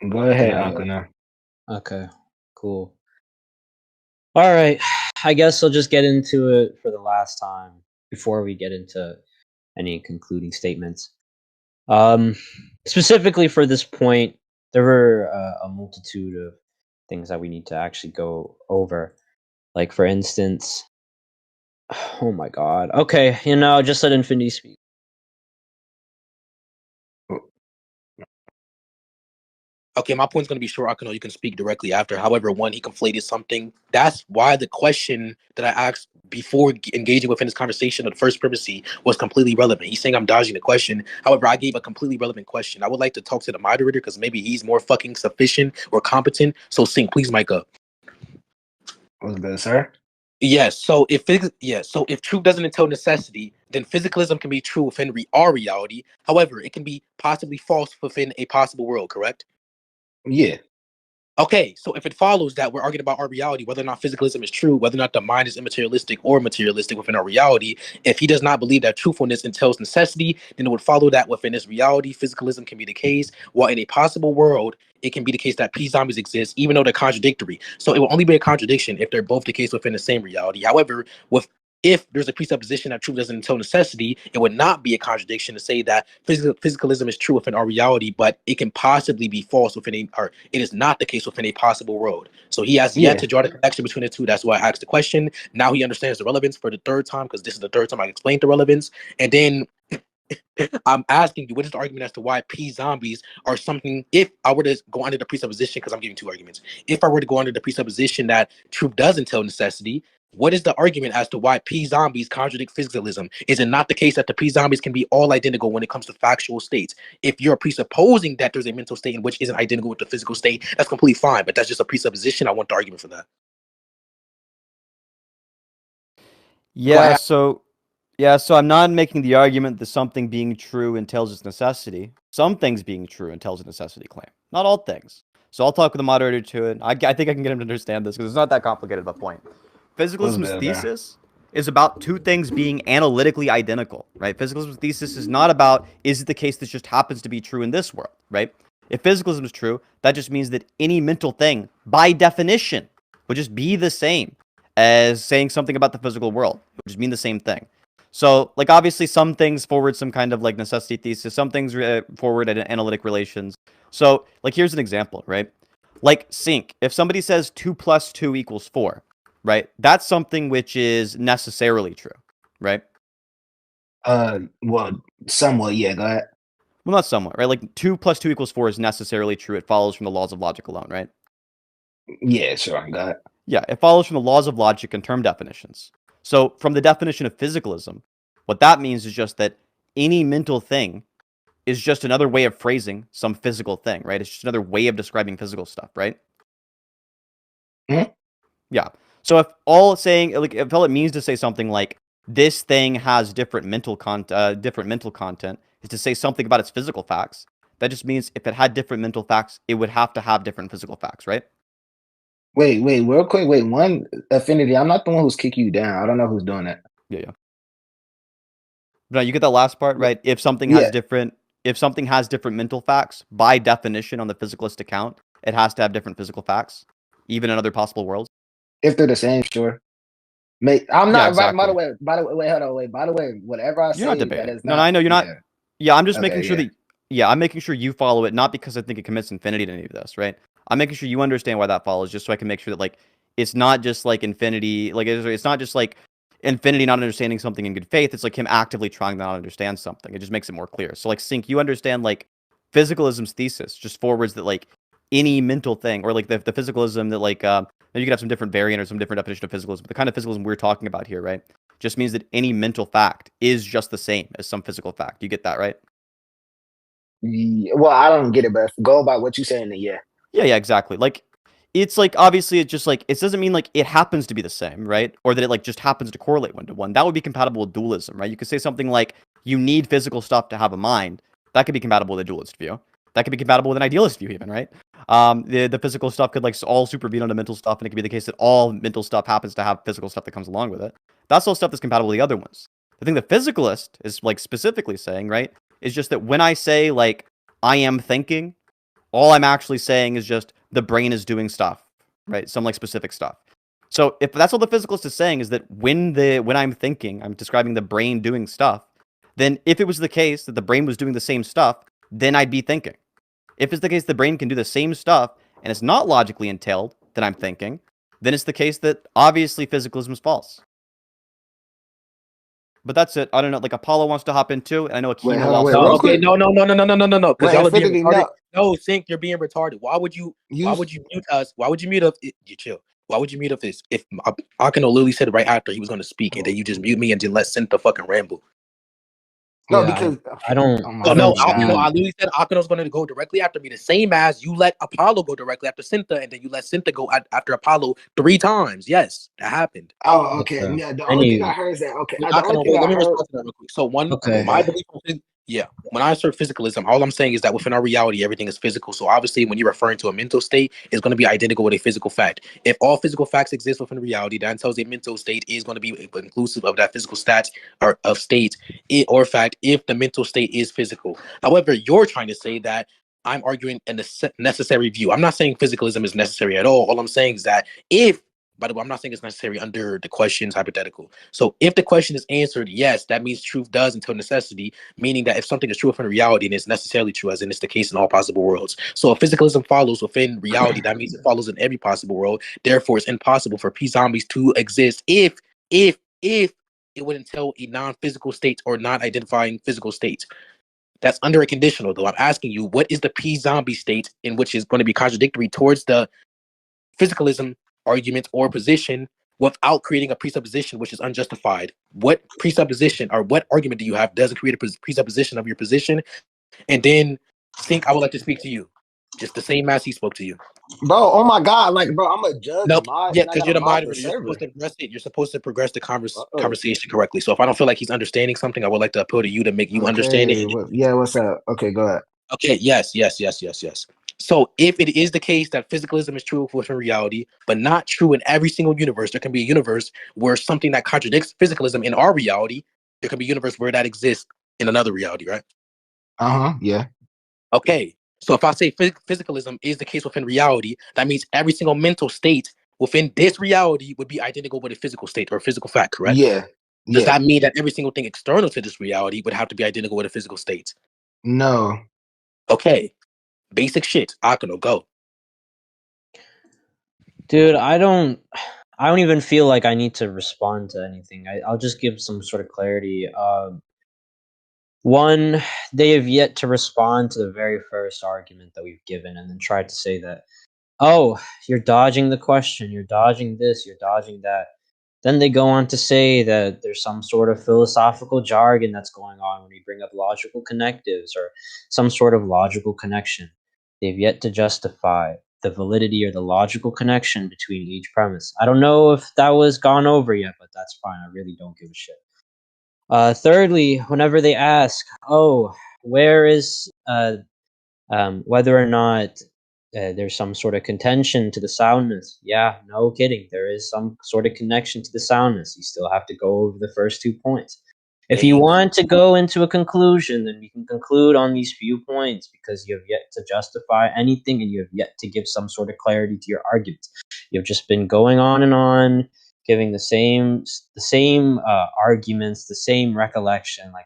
Speaker 5: Go ahead,
Speaker 6: Yeah.
Speaker 5: Akeno.
Speaker 6: Okay, cool. All right, I guess I'll just get into it for the last time before we get into any concluding statements. Specifically for this point, there were a multitude of things that we need to actually go over. Like, for instance, oh my god. Okay, just let Infinity speak.
Speaker 1: Okay, my point's gonna be short. I know you can speak directly after. However, one, he conflated something. That's why the question that I asked before engaging within this conversation of the first primacy was completely relevant. He's saying I'm dodging the question. However, I gave a completely relevant question. I would like to talk to the moderator because maybe he's more fucking sufficient or competent. So, Sing, please mic up.
Speaker 5: What's good, sir?
Speaker 1: Yes. So if truth doesn't entail necessity, then physicalism can be true within our reality. However, it can be possibly false within a possible world. Correct?
Speaker 5: Yeah.
Speaker 1: Okay, so if it follows that we're arguing about our reality, whether or not physicalism is true, whether or not the mind is immaterialistic or materialistic within our reality, if he does not believe that truthfulness entails necessity, then it would follow that within this reality, physicalism can be the case, while in a possible world, it can be the case that P-zombies exist, even though they're contradictory. So it will only be a contradiction if they're both the case within the same reality. However, if there's a presupposition that truth doesn't entail necessity, it would not be a contradiction to say that physicalism is true within our reality, but it can possibly be false or it is not the case within a possible world. So he has yet to draw the connection between the two. That's why I asked the question. Now he understands the relevance for the third time, because this is the third time I explained the relevance. And then I'm asking you, what is the argument as to why P-zombies are something, if I were to go under the presupposition, because I'm giving two arguments, if I were to go under the presupposition that truth does entail necessity, what is the argument as to why P-zombies contradict physicalism? Is it not the case that the P-zombies can be all identical when it comes to factual states? If you're presupposing that there's a mental state in which isn't identical with the physical state, that's completely fine, but that's just a presupposition. I want the argument for that.
Speaker 2: Yeah, so Yeah, so I'm not making the argument that something being true entails its necessity. Some things being true entails a necessity claim. Not all things. So I'll talk with the moderator to it. I think I can get him to understand this because it's not that complicated of a point. Physicalism's
Speaker 5: better?
Speaker 2: thesis is about two things being analytically identical, right? Physicalism's thesis is not about, is it the case that just happens to be true in this world, right? If physicalism is true, that just means that any mental thing, by definition, would just be the same as saying something about the physical world. It would just mean the same thing. So, like, obviously, some things forward some kind of like necessity thesis, some things forward analytic relations. So, like, here's an example, right? Like sync. If somebody says 2 + 2 = 4, right? That's something which is necessarily true, right?
Speaker 5: Well, somewhat, yeah. Go ahead.
Speaker 2: Well, not somewhat, right? Like 2 + 2 = 4 is necessarily true. It follows from the laws of logic alone, right?
Speaker 5: Yeah, sure. Go ahead.
Speaker 2: Yeah, it follows from the laws of logic and term definitions. So, from the definition of physicalism, what that means is just that any mental thing is just another way of phrasing some physical thing, right? It's just another way of describing physical stuff, right?
Speaker 5: Mhm.
Speaker 2: Yeah. So if all it means to say something like this thing has different mental content is to say something about its physical facts. That just means if it had different mental facts, it would have to have different physical facts, right?
Speaker 5: Wait, real quick. Wait, one affinity. I'm not the one who's kicking you down. I don't know who's doing that.
Speaker 2: Yeah. No, you get that last part, right? If something has different mental facts, by definition on the physicalist account, it has to have different physical facts, even in other possible worlds.
Speaker 5: If they're the same, sure. I'm
Speaker 2: Yeah,
Speaker 5: not.
Speaker 2: exactly.
Speaker 5: By the way, wait, hold on, wait. By the way, whatever I
Speaker 2: You're
Speaker 5: say,
Speaker 2: not
Speaker 5: that
Speaker 2: debating.
Speaker 5: is
Speaker 2: No,
Speaker 5: not.
Speaker 2: I know you're not.
Speaker 5: Yeah.
Speaker 2: Yeah, I'm just
Speaker 5: Okay,
Speaker 2: making sure
Speaker 5: yeah.
Speaker 2: that. Yeah, I'm making sure you follow it, not because I think it commits infinity to any of this, right? I'm making sure you understand why that follows, just so I can make sure that like it's not just like infinity, like it's not just like infinity not understanding something in good faith. It's like him actively trying to not understand something. It just makes it more clear. So like Sync, you understand like physicalism's thesis just forwards that like any mental thing or like the physicalism that like you could have some different variant or some different definition of physicalism, but the kind of physicalism we're talking about here, right? Just means that any mental fact is just the same as some physical fact. You get that, right?
Speaker 5: Yeah, well, I don't get it, but go by what you saying. Then yeah.
Speaker 2: Yeah, exactly. Like, it's like obviously it just like it doesn't mean like it happens to be the same, right? Or that it like just happens to correlate one to one. That would be compatible with dualism, right? You could say something like you need physical stuff to have a mind. That could be compatible with a dualist view. That could be compatible with an idealist view, even, right? The physical stuff could like all supervene onto mental stuff, and it could be the case that all mental stuff happens to have physical stuff that comes along with it. That's all stuff that's compatible with the other ones. The thing the physicalist is like specifically saying, right, is just that when I say like I am thinking, all I'm actually saying is just the brain is doing stuff, right? Some like specific stuff. So if that's all the physicalist is saying is that when I'm thinking, I'm describing the brain doing stuff, then if it was the case that the brain was doing the same stuff, then I'd be thinking. If it's the case the brain can do the same stuff and it's not logically entailed that I'm thinking, then it's the case that obviously physicalism is false. But that's it. I don't know. Like Apollo wants to hop into, and I know
Speaker 5: Wait,
Speaker 2: Akeno
Speaker 5: hold on,
Speaker 2: lost.
Speaker 5: wait,
Speaker 1: No,
Speaker 5: real
Speaker 1: okay,
Speaker 5: quick.
Speaker 1: no. Because
Speaker 5: Wait,
Speaker 1: y'all are being
Speaker 5: Infinity,
Speaker 1: retarded.
Speaker 5: no.
Speaker 1: No, Sync, you're being retarded. Why would you mute us? Why would you mute us? You chill. Why would you mute us if Akeno literally said right after he was going to speak, and then you just mute me and just let Sinthe fucking ramble?
Speaker 5: No,
Speaker 6: Yeah,
Speaker 5: because
Speaker 6: I don't.
Speaker 5: oh
Speaker 1: No,
Speaker 5: my
Speaker 6: I don't
Speaker 5: God.
Speaker 6: see.
Speaker 1: I literally said Akeno's going to go directly after me, the same as you let Apollo go directly after Sinthe, and then you let Sinthe go after Apollo 3 times. Yes, that happened.
Speaker 5: Oh, okay.
Speaker 6: Okay.
Speaker 5: Yeah, the only thing I
Speaker 6: Any.
Speaker 5: heard is that okay.
Speaker 1: Wait,
Speaker 5: The only
Speaker 1: Akeno,
Speaker 5: thing
Speaker 1: wait,
Speaker 5: I
Speaker 1: let me
Speaker 5: heard.
Speaker 1: respond to that real quick. So
Speaker 6: Okay.
Speaker 1: my belief on when I assert physicalism, all I'm saying is that within our reality, everything is physical. So obviously, when you're referring to a mental state, it's going to be identical with a physical fact. If all physical facts exist within reality, that tells a mental state is going to be inclusive of that physical stat or of state or fact if the mental state is physical. However, you're trying to say that I'm arguing a necessary view. I'm not saying physicalism is necessary at all. All I'm saying is that if by the way, I'm not saying it's necessary under the question's hypothetical. So if the question is answered yes, that means truth does entail necessity, meaning that if something is true within reality, then it's necessarily true, as in it's the case in all possible worlds. So if physicalism follows within reality, that means it follows in every possible world. Therefore, it's impossible for P-zombies to exist if it would entail a non-physical state or non-identifying physical state. That's under a conditional, though. I'm asking you, what is the P-zombie state in which is going to be contradictory towards the physicalism argument or position without creating a presupposition which is unjustified? What presupposition or what argument do you have doesn't create a presupposition of your position? And then Sync, I would like to speak to you. Just the same as he spoke to you.
Speaker 5: Bro, oh my god, like, bro, I'm a judge
Speaker 1: Nope.
Speaker 5: mod,
Speaker 1: Yeah,
Speaker 5: and I
Speaker 1: because
Speaker 5: gotta
Speaker 1: you're the
Speaker 5: mod the
Speaker 1: moderator. You're
Speaker 5: server.
Speaker 1: supposed to progress it. You're supposed to progress the
Speaker 5: Uh-oh.
Speaker 1: conversation correctly. So if I don't feel like he's understanding something, I would like to appeal to you to make you understand it.
Speaker 5: Yeah, what's up? Okay, go ahead.
Speaker 1: Okay, yes. So if it is the case that physicalism is true within reality, but not true in every single universe, there can be a universe where something that contradicts physicalism in our reality, there can be a universe where that exists in another reality, right?
Speaker 5: Yeah.
Speaker 1: Okay, so if I say physicalism is the case within reality, that means every single mental state within this reality would be identical with a physical state or a physical fact, correct?
Speaker 5: Yeah.
Speaker 1: Does that mean that every single thing external to this reality would have to be identical with a physical state?
Speaker 5: No.
Speaker 1: Okay, basic shit. Akeno, go.
Speaker 6: Dude, I don't even feel like I need to respond to anything. I'll just give some sort of clarity. One, they have yet to respond to the very first argument that we've given, and then tried to say that, oh, you're dodging the question, you're dodging this, you're dodging that. Then they go on to say that there's some sort of philosophical jargon that's going on when we bring up logical connectives or some sort of logical connection. They've yet to justify the validity or the logical connection between each premise. I don't know if that was gone over yet, but that's fine. I really don't give a shit. Thirdly, whenever they ask, oh, where is whether or not there's some sort of contention to the soundness. Yeah, no kidding. There is some sort of connection to the soundness. You still have to go over the first 2 points. If you want to go into a conclusion, then we can conclude on these few points because you have yet to justify anything and you have yet to give some sort of clarity to your arguments. You've just been going on, giving the same arguments, the same recollection. Like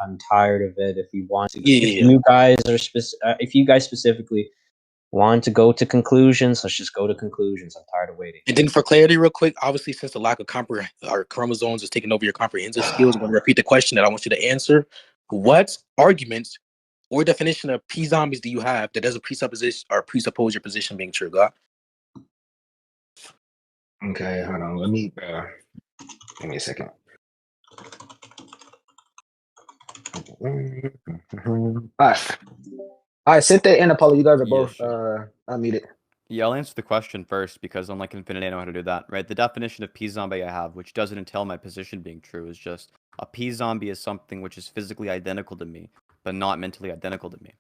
Speaker 6: I'm tired of it. If you want to, if you guys specifically want to go to conclusions, let's just go to conclusions. I'm tired of waiting.
Speaker 1: And then for clarity, real quick, obviously, since the lack of our chromosomes is taking over your comprehensive skills, I'm going to repeat the question that I want you to answer. What arguments or definition of P-zombies do you have that doesn't presuppose your position being true, God?
Speaker 5: Okay, hold on. Let me give me a second. All right, Sinthe and Apollo, you guys are both unmuted.
Speaker 2: Yeah, I'll answer the question first because unlike Infinity, I know how to do that, right? The definition of P-zombie I have, which doesn't entail my position being true, is just a P-zombie is something which is physically identical to me, but not mentally identical to me,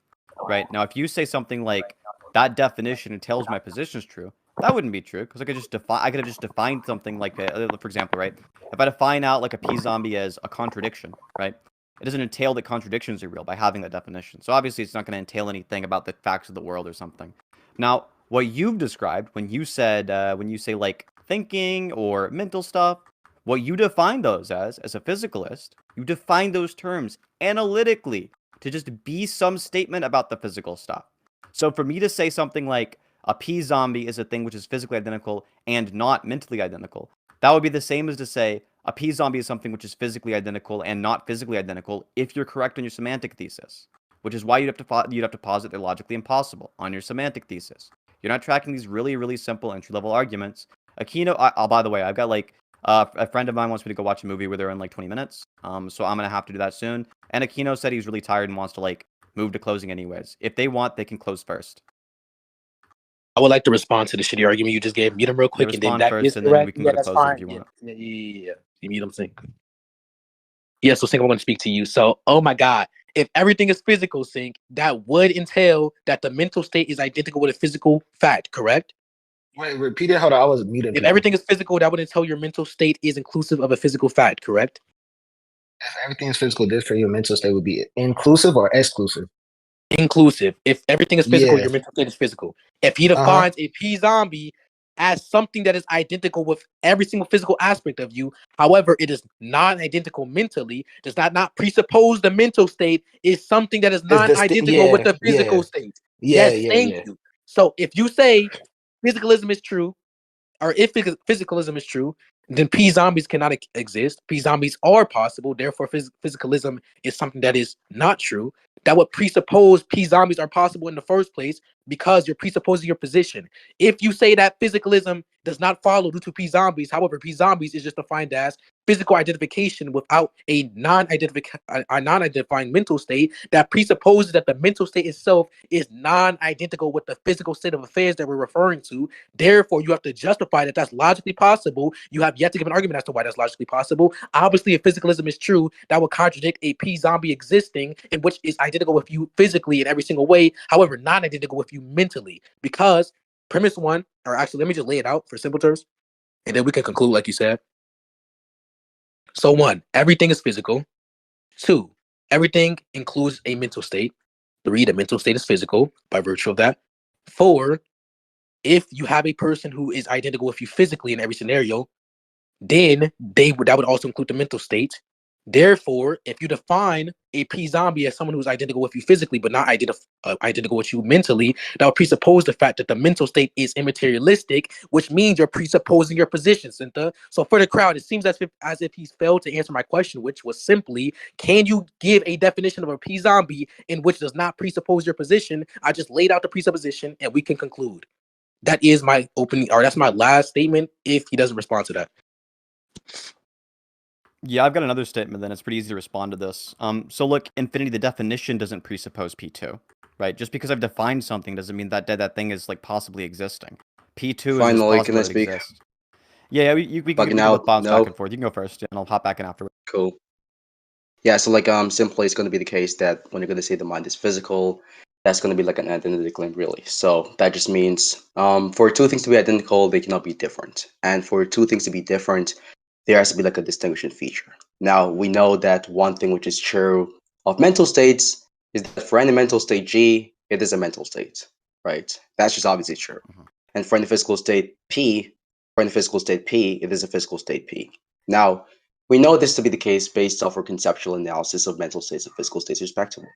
Speaker 2: right? Now, if you say something like that definition entails my position is true, that wouldn't be true because I could have just defined something like, for example, right? If I define out like a P-zombie as a contradiction, right? It doesn't entail that contradictions are real by having that definition. So obviously, it's not going to entail anything about the facts of the world or something. Now, what you've described when you said when you say like thinking or mental stuff, what you define those as a physicalist, you define those terms analytically to just be some statement about the physical stuff. So for me to say something like a P-zombie is a thing which is physically identical and not mentally identical, that would be the same as to say a P-zombie is something which is physically identical and not physically identical if you're correct on your semantic thesis, which is why you'd have to posit they're logically impossible on your semantic thesis. You're not tracking these really, really simple entry-level arguments. Akeno, by the way, I've got like a friend of mine wants me to go watch a movie where they're in like 20 minutes. So I'm gonna have to do that soon. And Akeno said he's really tired and wants to like move to closing anyways. If they want, they can close first.
Speaker 1: I would like to respond to the shitty argument you just gave. Mute him real quick, and then that is correct. Then we can go to closing if you want. Yeah. You mute him, Sync. Yeah, so Sync, I'm going to speak to you. So, oh my God, if everything is physical, Sync, that would entail that the mental state is identical with a physical fact, correct?
Speaker 5: Wait, repeat it. Hold on, I was muted.
Speaker 1: If everything is physical, that would entail your mental state is inclusive of a physical fact, correct?
Speaker 5: If everything is physical, this for your mental state would be inclusive or exclusive?
Speaker 1: Inclusive. If everything is physical, your mental state is physical. If he defines a P-zombie as something that is identical with every single physical aspect of you, however, it is non-identical mentally, does that not presuppose the mental state is something that is non-identical with the physical state? Thank you. So if you say physicalism is true, or if physicalism is true, then P zombies cannot exist. P zombies are possible. Therefore, physicalism is something that is not true. That would presuppose P zombies are possible in the first place because you're presupposing your position. If you say that physicalism does not follow due to P zombies, however, P zombies is just defined as physical identification without a non-identifying mental state that presupposes that the mental state itself is non-identical with the physical state of affairs that we're referring to. Therefore, you have to justify that that's logically possible. You have yet to give an argument as to why that's logically possible. Obviously, if physicalism is true, that would contradict a P zombie existing in which is identical with you physically in every single way, however, non-identical with you mentally. Because premise one, or actually, let me just lay it out for simple terms, and then we can conclude like you said. So one, everything is physical. Two, everything includes a mental state. Three, the mental state is physical by virtue of that. Four, if you have a person who is identical with you physically in every scenario, then that would also include the mental state. Therefore, if you define a P zombie as someone who's identical with you physically but not identical with you mentally, that would presuppose the fact that the mental state is immaterialistic, which means you're presupposing your position, Sinthe. So for the crowd, it seems as if he's failed to answer my question, which was simply, can you give a definition of a P zombie in which does not presuppose your position? I just laid out the presupposition and we can conclude. That is my opening, or that's my last statement if he doesn't respond to that.
Speaker 2: Yeah, I've got another statement then. It's pretty easy to respond to this. So look, infinity, the definition doesn't presuppose P2, right? Just because I've defined something doesn't mean that that thing is like possibly existing. P2 is just
Speaker 3: Finally,
Speaker 2: possible
Speaker 3: can I
Speaker 2: that it
Speaker 3: speak?
Speaker 2: exists. Yeah, we can
Speaker 3: Bugging
Speaker 2: both
Speaker 3: out?
Speaker 2: bounce
Speaker 3: No.
Speaker 2: back and forth. You can go first, and I'll hop back in afterwards.
Speaker 3: Cool. Yeah, so like simply it's gonna be the case that when you're gonna say the mind is physical, that's gonna be like an identity claim really. So that just means for two things to be identical, they cannot be different. And for two things to be different, there has to be like a distinguishing feature. Now we know that one thing which is true of mental states is that for any mental state G, it is a mental state, right? That's just obviously true. And for any physical state P, it is a physical state P. Now, we know this to be the case based off our conceptual analysis of mental states and physical states respectively.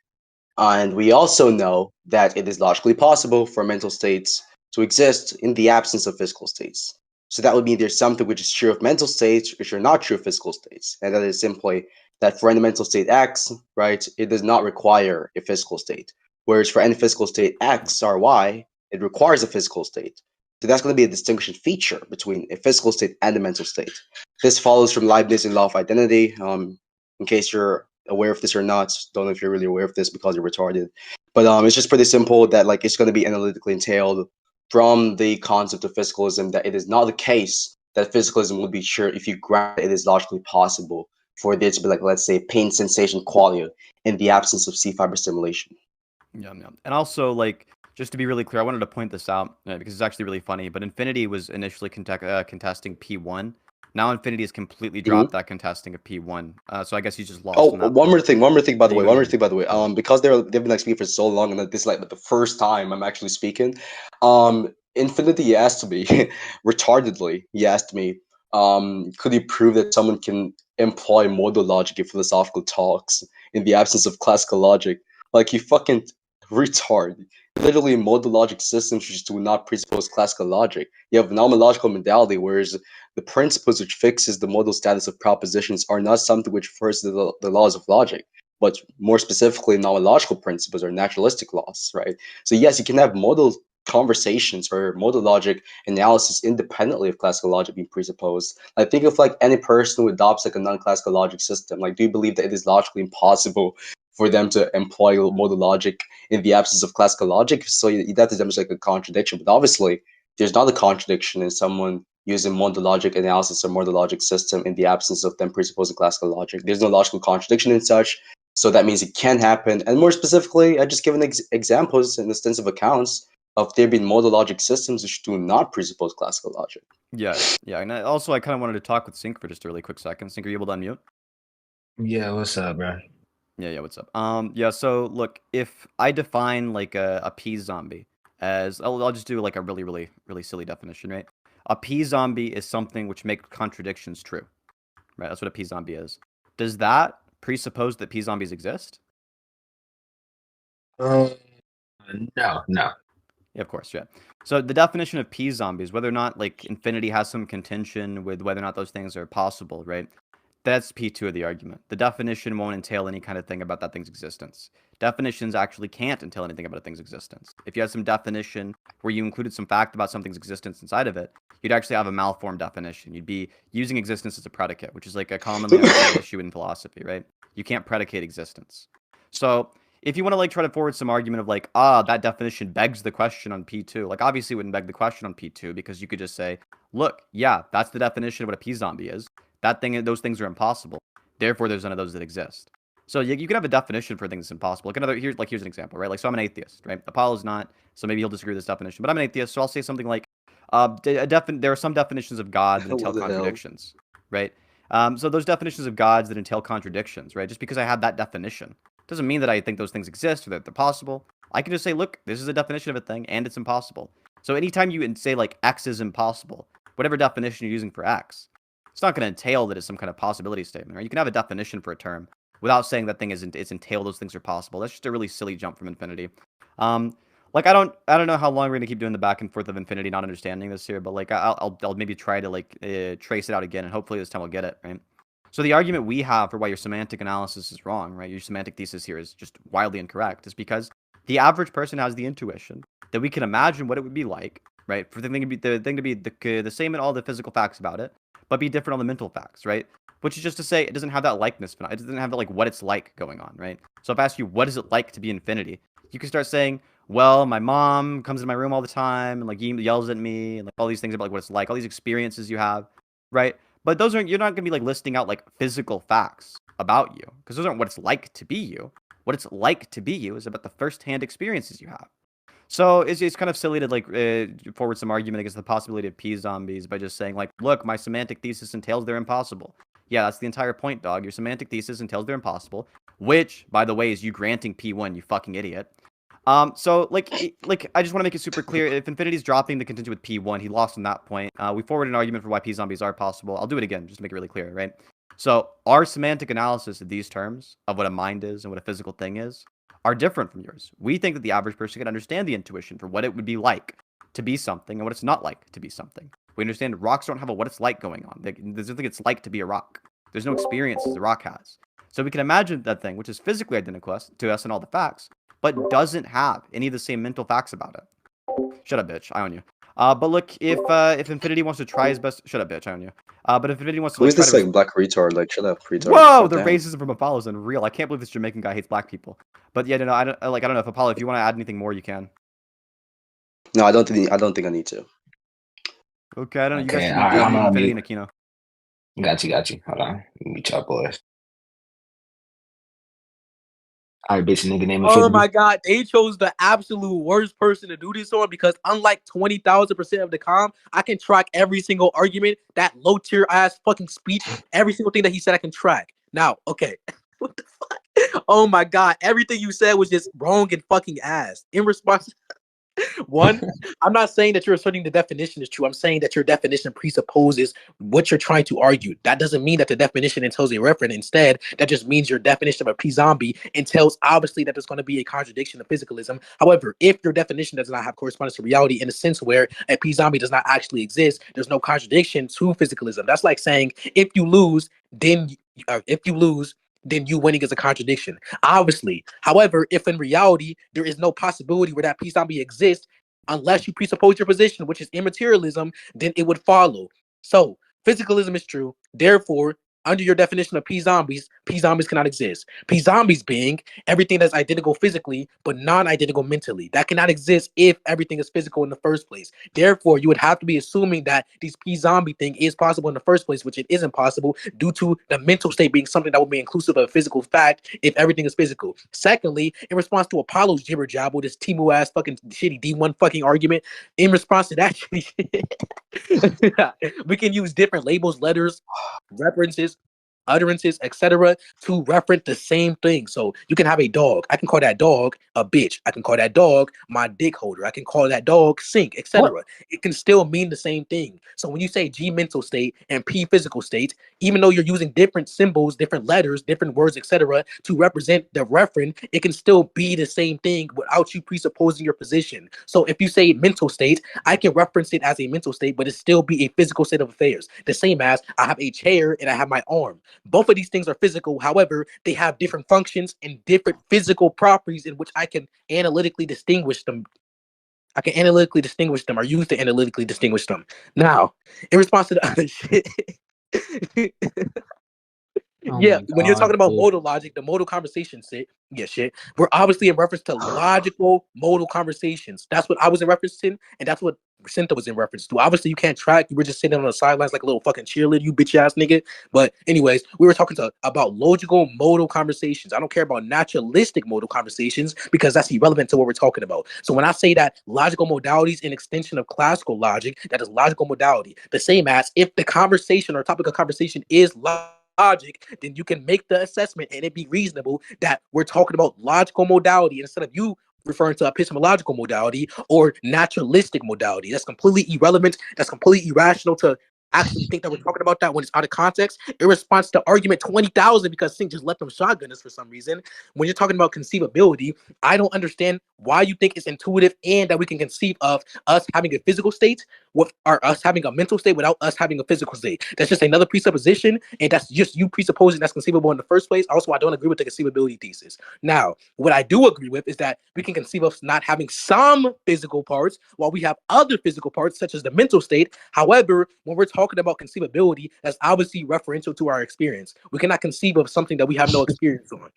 Speaker 3: And we also know that it is logically possible for mental states to exist in the absence of physical states. So that would mean there's something which is true of mental states which are not true of physical states. And that is simply that for any mental state X, right, it does not require a physical state. Whereas for any physical state X or Y, it requires a physical state. So that's going to be a distinguishing feature between a physical state and a mental state. This follows from Leibniz's law of identity. In case you're aware of this or not, don't know if you're really aware of this because you're retarded. But it's just pretty simple that like it's going to be analytically entailed from the concept of physicalism that it is not the case that physicalism would be sure if you grant it is logically possible for there to be like, let's say, pain sensation qualia in the absence of C fiber stimulation.
Speaker 2: Yeah. And also, like, just to be really clear, I wanted to point this out because it's actually really funny. But Infinity was initially contesting P1. Now Infinity has completely dropped that contesting of P1. So I guess he's just lost.
Speaker 3: Oh,
Speaker 2: on that
Speaker 3: one more
Speaker 2: point.
Speaker 3: thing, by the
Speaker 2: There
Speaker 3: way.
Speaker 2: you go.
Speaker 3: Because they've been like speaking for so long, and this is like the first time I'm actually speaking. Infinity asked me, retardedly, he asked me, could you prove that someone can employ modal logic in philosophical talks in the absence of classical logic? Like, you fucking retard. Literally, modal logic systems just do not presuppose classical logic. You have phenomenological modality, whereas the principles which fixes the modal status of propositions are not something which refers to the laws of logic, but more specifically, nomenological principles or naturalistic laws, right? So yes, you can have modal conversations or modal logic analysis independently of classical logic being presupposed. Like think of like any person who adopts like a non-classical logic system. Like, do you believe that it is logically impossible for them to employ modal logic in the absence of classical logic? So that is demonstrate like a contradiction. But obviously, there's not a contradiction in someone using modal logic analysis or modal logic system in the absence of them presupposing classical logic. There's no logical contradiction in such. So that means it can happen. And more specifically, I just given examples in the sense of accounts of there being modal logic systems which do not presuppose classical logic.
Speaker 2: Yeah. And I kind of wanted to talk with Sync for just a really quick second. Sync, are you able to unmute?
Speaker 7: Yeah, what's up, bro?
Speaker 2: Yeah, what's up? Yeah, so look, if I define like a P zombie as, I'll just do like a really, really, really silly definition, right? A P zombie is something which makes contradictions true, right? That's what a P zombie is. Does that presuppose that P zombies exist?
Speaker 7: No.
Speaker 2: Yeah, Yeah, of course, yeah. So the definition of P zombies, whether or not like infinity has some contention with whether or not those things are possible, right? That's P2 of the argument. The definition won't entail any kind of thing about that thing's existence. Definitions actually can't entail anything about a thing's existence. If you had some definition where you included some fact about something's existence inside of it, you'd actually have a malformed definition. You'd be using existence as a predicate, which is like a commonly understood issue in philosophy, right? You can't predicate existence. So if you want to like try to forward some argument of like, that definition begs the question on P2, like obviously it wouldn't beg the question on P2 because you could just say, look, yeah, that's the definition of what a P zombie is. That thing, those things are impossible. Therefore, there's none of those that exist. So you can have a definition for things that's impossible. Like here's an example, right? Like, so I'm an atheist, right? Apollo's not, so maybe he'll disagree with this definition. But I'm an atheist, so I'll say something like, there are some definitions of God that entail
Speaker 3: What the hell?
Speaker 2: contradictions, right? So those definitions of gods that entail contradictions, right? Just because I have that definition doesn't mean that I think those things exist or that they're possible. I can just say, look, this is a definition of a thing, and it's impossible. So anytime you say like X is impossible, whatever definition you're using for X, it's not going to entail that it's some kind of possibility statement, right? You can have a definition for a term without saying that thing it's entail those things are possible. That's just a really silly jump from infinity. Like I don't know how long we're gonna keep doing the back and forth of infinity, not understanding this here, but like I'll maybe try to like trace it out again, and hopefully this time we'll get it, right? So the argument we have for why your semantic analysis is wrong, right? Your semantic thesis here is just wildly incorrect, is because the average person has the intuition that we can imagine what it would be like, right? For the thing to be the same in all the physical facts about it, but be different on the mental facts, right? Which is just to say it doesn't have that likeness, it doesn't have that like what it's like going on, right? So if I ask you what is it like to be infinity, you can start saying, well, my mom comes into my room all the time and like yells at me and like all these things about like what it's like, all these experiences you have, right? But those aren't, you're not gonna be like listing out like physical facts about you, because those aren't what it's like to be you. What it's like to be you is about the first-hand experiences you have. So it's kind of silly to like forward some argument against the possibility of P zombies by just saying like, look, my semantic thesis entails they're impossible. Yeah, that's the entire point, dog. Your semantic thesis entails they're impossible, which, by the way, is you granting P1, you fucking idiot. So like I just want to make it super clear. If Infinity's dropping the contingent with P1, he lost on that point. We forwarded an argument for why P zombies are possible. I'll do it again just to make it really clear, right? So our semantic analysis of these terms of what a mind is and what a physical thing is are different from yours. We think that the average person can understand the intuition for what it would be like to be something and what it's not like to be something. We understand rocks don't have a what it's like going on. There's nothing it's like to be a rock. There's no experiences a rock has. So we can imagine that thing, which is physically identical to us and all the facts, but doesn't have any of the same mental facts about it. Shut up, bitch. I own you. But look, if Infinity wants to try his best, shut up, bitch. I own you. But if Infinity wants to
Speaker 3: Who
Speaker 2: like
Speaker 3: is
Speaker 2: try
Speaker 3: this
Speaker 2: to,
Speaker 3: like black retard? Like, shut up, retard.
Speaker 2: whoa,
Speaker 3: God
Speaker 2: the
Speaker 3: damn.
Speaker 2: racism from Apollo is unreal. I can't believe this Jamaican guy hates black people. But yeah, no, I don't know if Apollo, if you want to add anything more, you can.
Speaker 3: No, I don't think I need to.
Speaker 2: Okay, I don't know. You guys
Speaker 7: Okay,
Speaker 2: can
Speaker 7: alright, I'm
Speaker 2: mute
Speaker 7: on
Speaker 2: Infinity
Speaker 7: mute.
Speaker 2: and Akeno.
Speaker 7: Got you. Hold on. Meet y'all boys. Alright, bitch, nigga, name
Speaker 1: Oh
Speaker 7: Infinity.
Speaker 1: my God, they chose the absolute worst person to do this on, because unlike 20,000% of the com, I can track every single argument, that low tier ass fucking speech, every single thing that he said I can track. Now, okay, what the fuck? Oh my God, everything you said was just wrong and fucking ass. In response, one, I'm not saying that you're asserting the definition is true. I'm saying that your definition presupposes what you're trying to argue. That doesn't mean that the definition entails a referent. Instead, that just means your definition of a p-zombie entails obviously that there's going to be a contradiction of physicalism. However, if your definition does not have correspondence to reality in a sense where a p-zombie does not actually exist, there's no contradiction to physicalism. That's like saying if you lose, then you winning is a contradiction. Obviously. However, if in reality there is no possibility where that p-zombie exists, unless you presuppose your position, which is immaterialism, then it would follow. So physicalism is true. Therefore, under your definition of p-zombies cannot exist. P-zombies being everything that's identical physically, but non-identical mentally. That cannot exist if everything is physical in the first place. Therefore, you would have to be assuming that this p-zombie thing is possible in the first place, which it isn't possible due to the mental state being something that would be inclusive of a physical fact if everything is physical. Secondly, in response to Apollo's jibber jabber, this Timu ass fucking shitty D1 fucking argument, in response to that we can use different labels, letters, references, utterances, etc., to reference the same thing. So you can have a dog. I can call that dog a bitch. I can call that dog my dick holder. I can call that dog sink,
Speaker 6: What?
Speaker 1: etc. It can still mean the same thing. So when you say G mental state and P physical state, even though you're using different symbols, different letters, different words, etc., to represent the referent, it can still be the same thing without you presupposing your position. So if you say mental state, I can reference it as a mental state, but it still be a physical state of affairs. The same as I have a chair and I have my arm. Both of these things are physical. However, they have different functions and different physical properties in which I can analytically distinguish them. I can analytically distinguish them or use to analytically distinguish them. Now, in response to the other shit,
Speaker 6: Oh
Speaker 1: yeah,
Speaker 6: my
Speaker 1: when you're talking
Speaker 6: god,
Speaker 1: about
Speaker 6: dude.
Speaker 1: modal logic, the modal conversation shit, we're obviously in reference to logical modal conversations. That's what I was in reference to, and that's what Sinthe was in reference to. Obviously, you can't track. You were just sitting on the sidelines like a little fucking cheerleader, you bitch ass nigga. But anyways, we were talking about logical modal conversations. I don't care about naturalistic modal conversations because that's irrelevant to what we're talking about. So when I say that logical modality is an extension of classical logic, that is logical modality. The same as if the conversation or topic of conversation is logic, then you can make the assessment and it be reasonable that we're talking about logical modality instead of you referring to epistemological modality or naturalistic modality. That's completely irrelevant. That's completely irrational to actually think that we're talking about that when it's out of context. In response to argument 20,000, because Singh just let them shotgun us for some reason. When you're talking about conceivability, I don't understand why you think it's intuitive and that we can conceive of us having a physical state with or us having a mental state without us having a physical state. That's just another presupposition, and that's just you presupposing that's conceivable in the first place. Also, I don't agree with the conceivability thesis. Now, what I do agree with is that we can conceive of not having some physical parts while we have other physical parts, such as the mental state. However, when we're talking about conceivability, that's obviously referential to our experience. We cannot conceive of something that we have no experience on.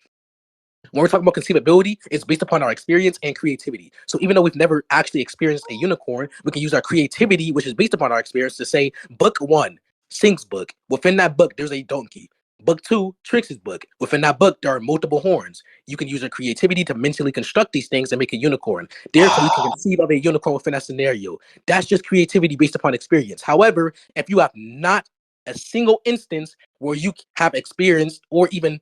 Speaker 1: When we're talking about conceivability, it's based upon our experience and creativity. So even though we've never actually experienced a unicorn, we can use our creativity, which is based upon our experience, to say book one, Singh's book. Within that book, there's a donkey. Book two, Trix's book. Within that book, there are multiple horns. You can use your creativity to mentally construct these things and make a unicorn. Therefore, you can conceive of a unicorn within that scenario. That's just creativity based upon experience. However, if you have not a single instance where you have experienced or even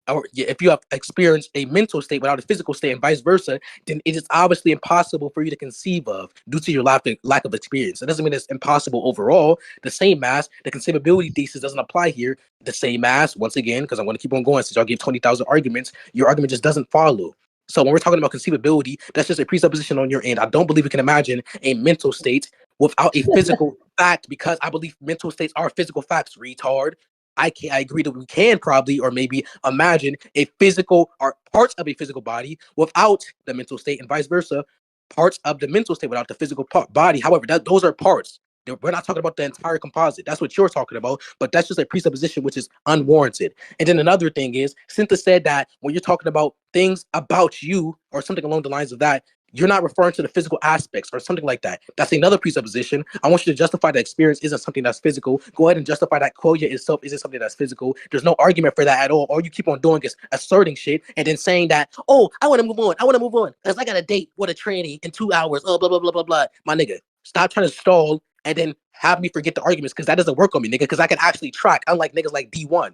Speaker 1: or if you have experienced a mental state without a physical state and vice versa, then it is obviously impossible for you to conceive of due to your lack of experience. It doesn't mean it's impossible overall. The same as the conceivability thesis doesn't apply here. The same as, once again, because I'm going to keep on going since y'all give 20,000 arguments, your argument just doesn't follow. So when we're talking about conceivability, that's just a presupposition on your end. I don't believe we can imagine a mental state without a physical fact because I believe mental states are physical facts, retard. I agree that we can probably or maybe imagine a physical or parts of a physical body without the mental state and vice versa, parts of the mental state without the physical body. However, those are parts. We're not talking about the entire composite. That's what you're talking about, but that's just a presupposition which is unwarranted. And then another thing is, Sinthe said that when you're talking about things about you or something along the lines of that, you're not referring to the physical aspects or something like that. That's another presupposition. I want you to justify that experience isn't something that's physical. Go ahead and justify that qualia itself isn't something that's physical. There's no argument for that at all. All you keep on doing is asserting shit and then saying that, oh, I want to move on. I want to move on because I got a date with a tranny in 2 hours. Oh, blah, blah, blah, blah, blah. My nigga, stop trying to stall and then have me forget the arguments because that doesn't work on me, nigga, because I can actually track, unlike niggas like D1.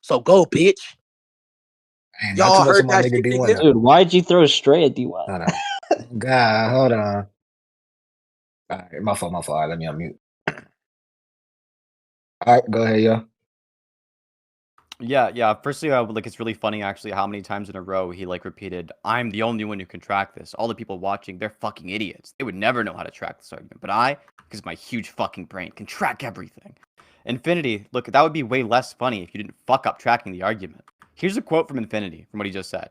Speaker 1: So go, bitch.
Speaker 7: Man, not too
Speaker 1: Y'all
Speaker 7: much of
Speaker 1: heard
Speaker 7: my
Speaker 1: that
Speaker 7: nigga
Speaker 1: shit,
Speaker 7: D1
Speaker 1: nigga?
Speaker 7: now.
Speaker 6: Dude, why'd you throw straight at D1?
Speaker 7: Hold on. God, hold on. All right, my fault, my fault. All right, let me unmute. All right, go ahead, yo.
Speaker 2: Yeah. Firstly, like it's really funny actually how many times in a row he like repeated, "I'm the only one who can track this. All the people watching, they're fucking idiots. They would never know how to track this argument, but I, because my huge fucking brain, can track everything." Infinity, look, that would be way less funny if you didn't fuck up tracking the argument. Here's a quote from Infinity from what he just said.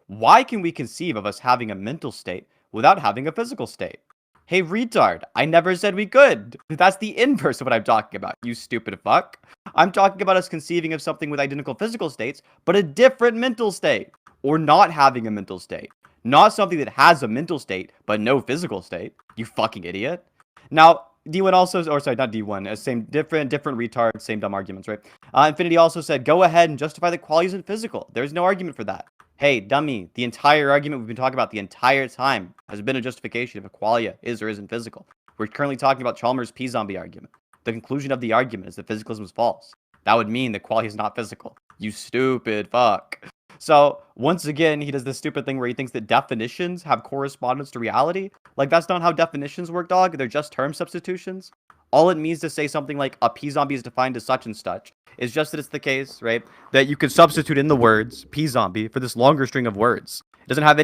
Speaker 2: Why can we conceive of us having a mental state without having a physical state? Hey, retard, I never said we could. That's the inverse of what I'm talking about, you stupid fuck. I'm talking about us conceiving of something with identical physical states, but a different mental state. Or not having a mental state. Not something that has a mental state, but no physical state. You fucking idiot. Now, D1 also, or sorry, not D1, same, different retard, same dumb arguments, right? Infinity also said, go ahead and justify the quality isn't physical. There's no argument for that. Hey, dummy, the entire argument we've been talking about the entire time has been a justification of if qualia is or isn't physical. We're currently talking about Chalmers' P-zombie argument. The conclusion of the argument is that physicalism is false. That would mean that quality is not physical. You stupid fuck. So once again, he does this stupid thing where he thinks that definitions have correspondence to reality. Like, that's not how definitions work, dog. They're just term substitutions. All it means to say something like a p-zombie is defined as such and such is just that it's the case, right, that you could substitute in the words p-zombie for this longer string of words. It doesn't have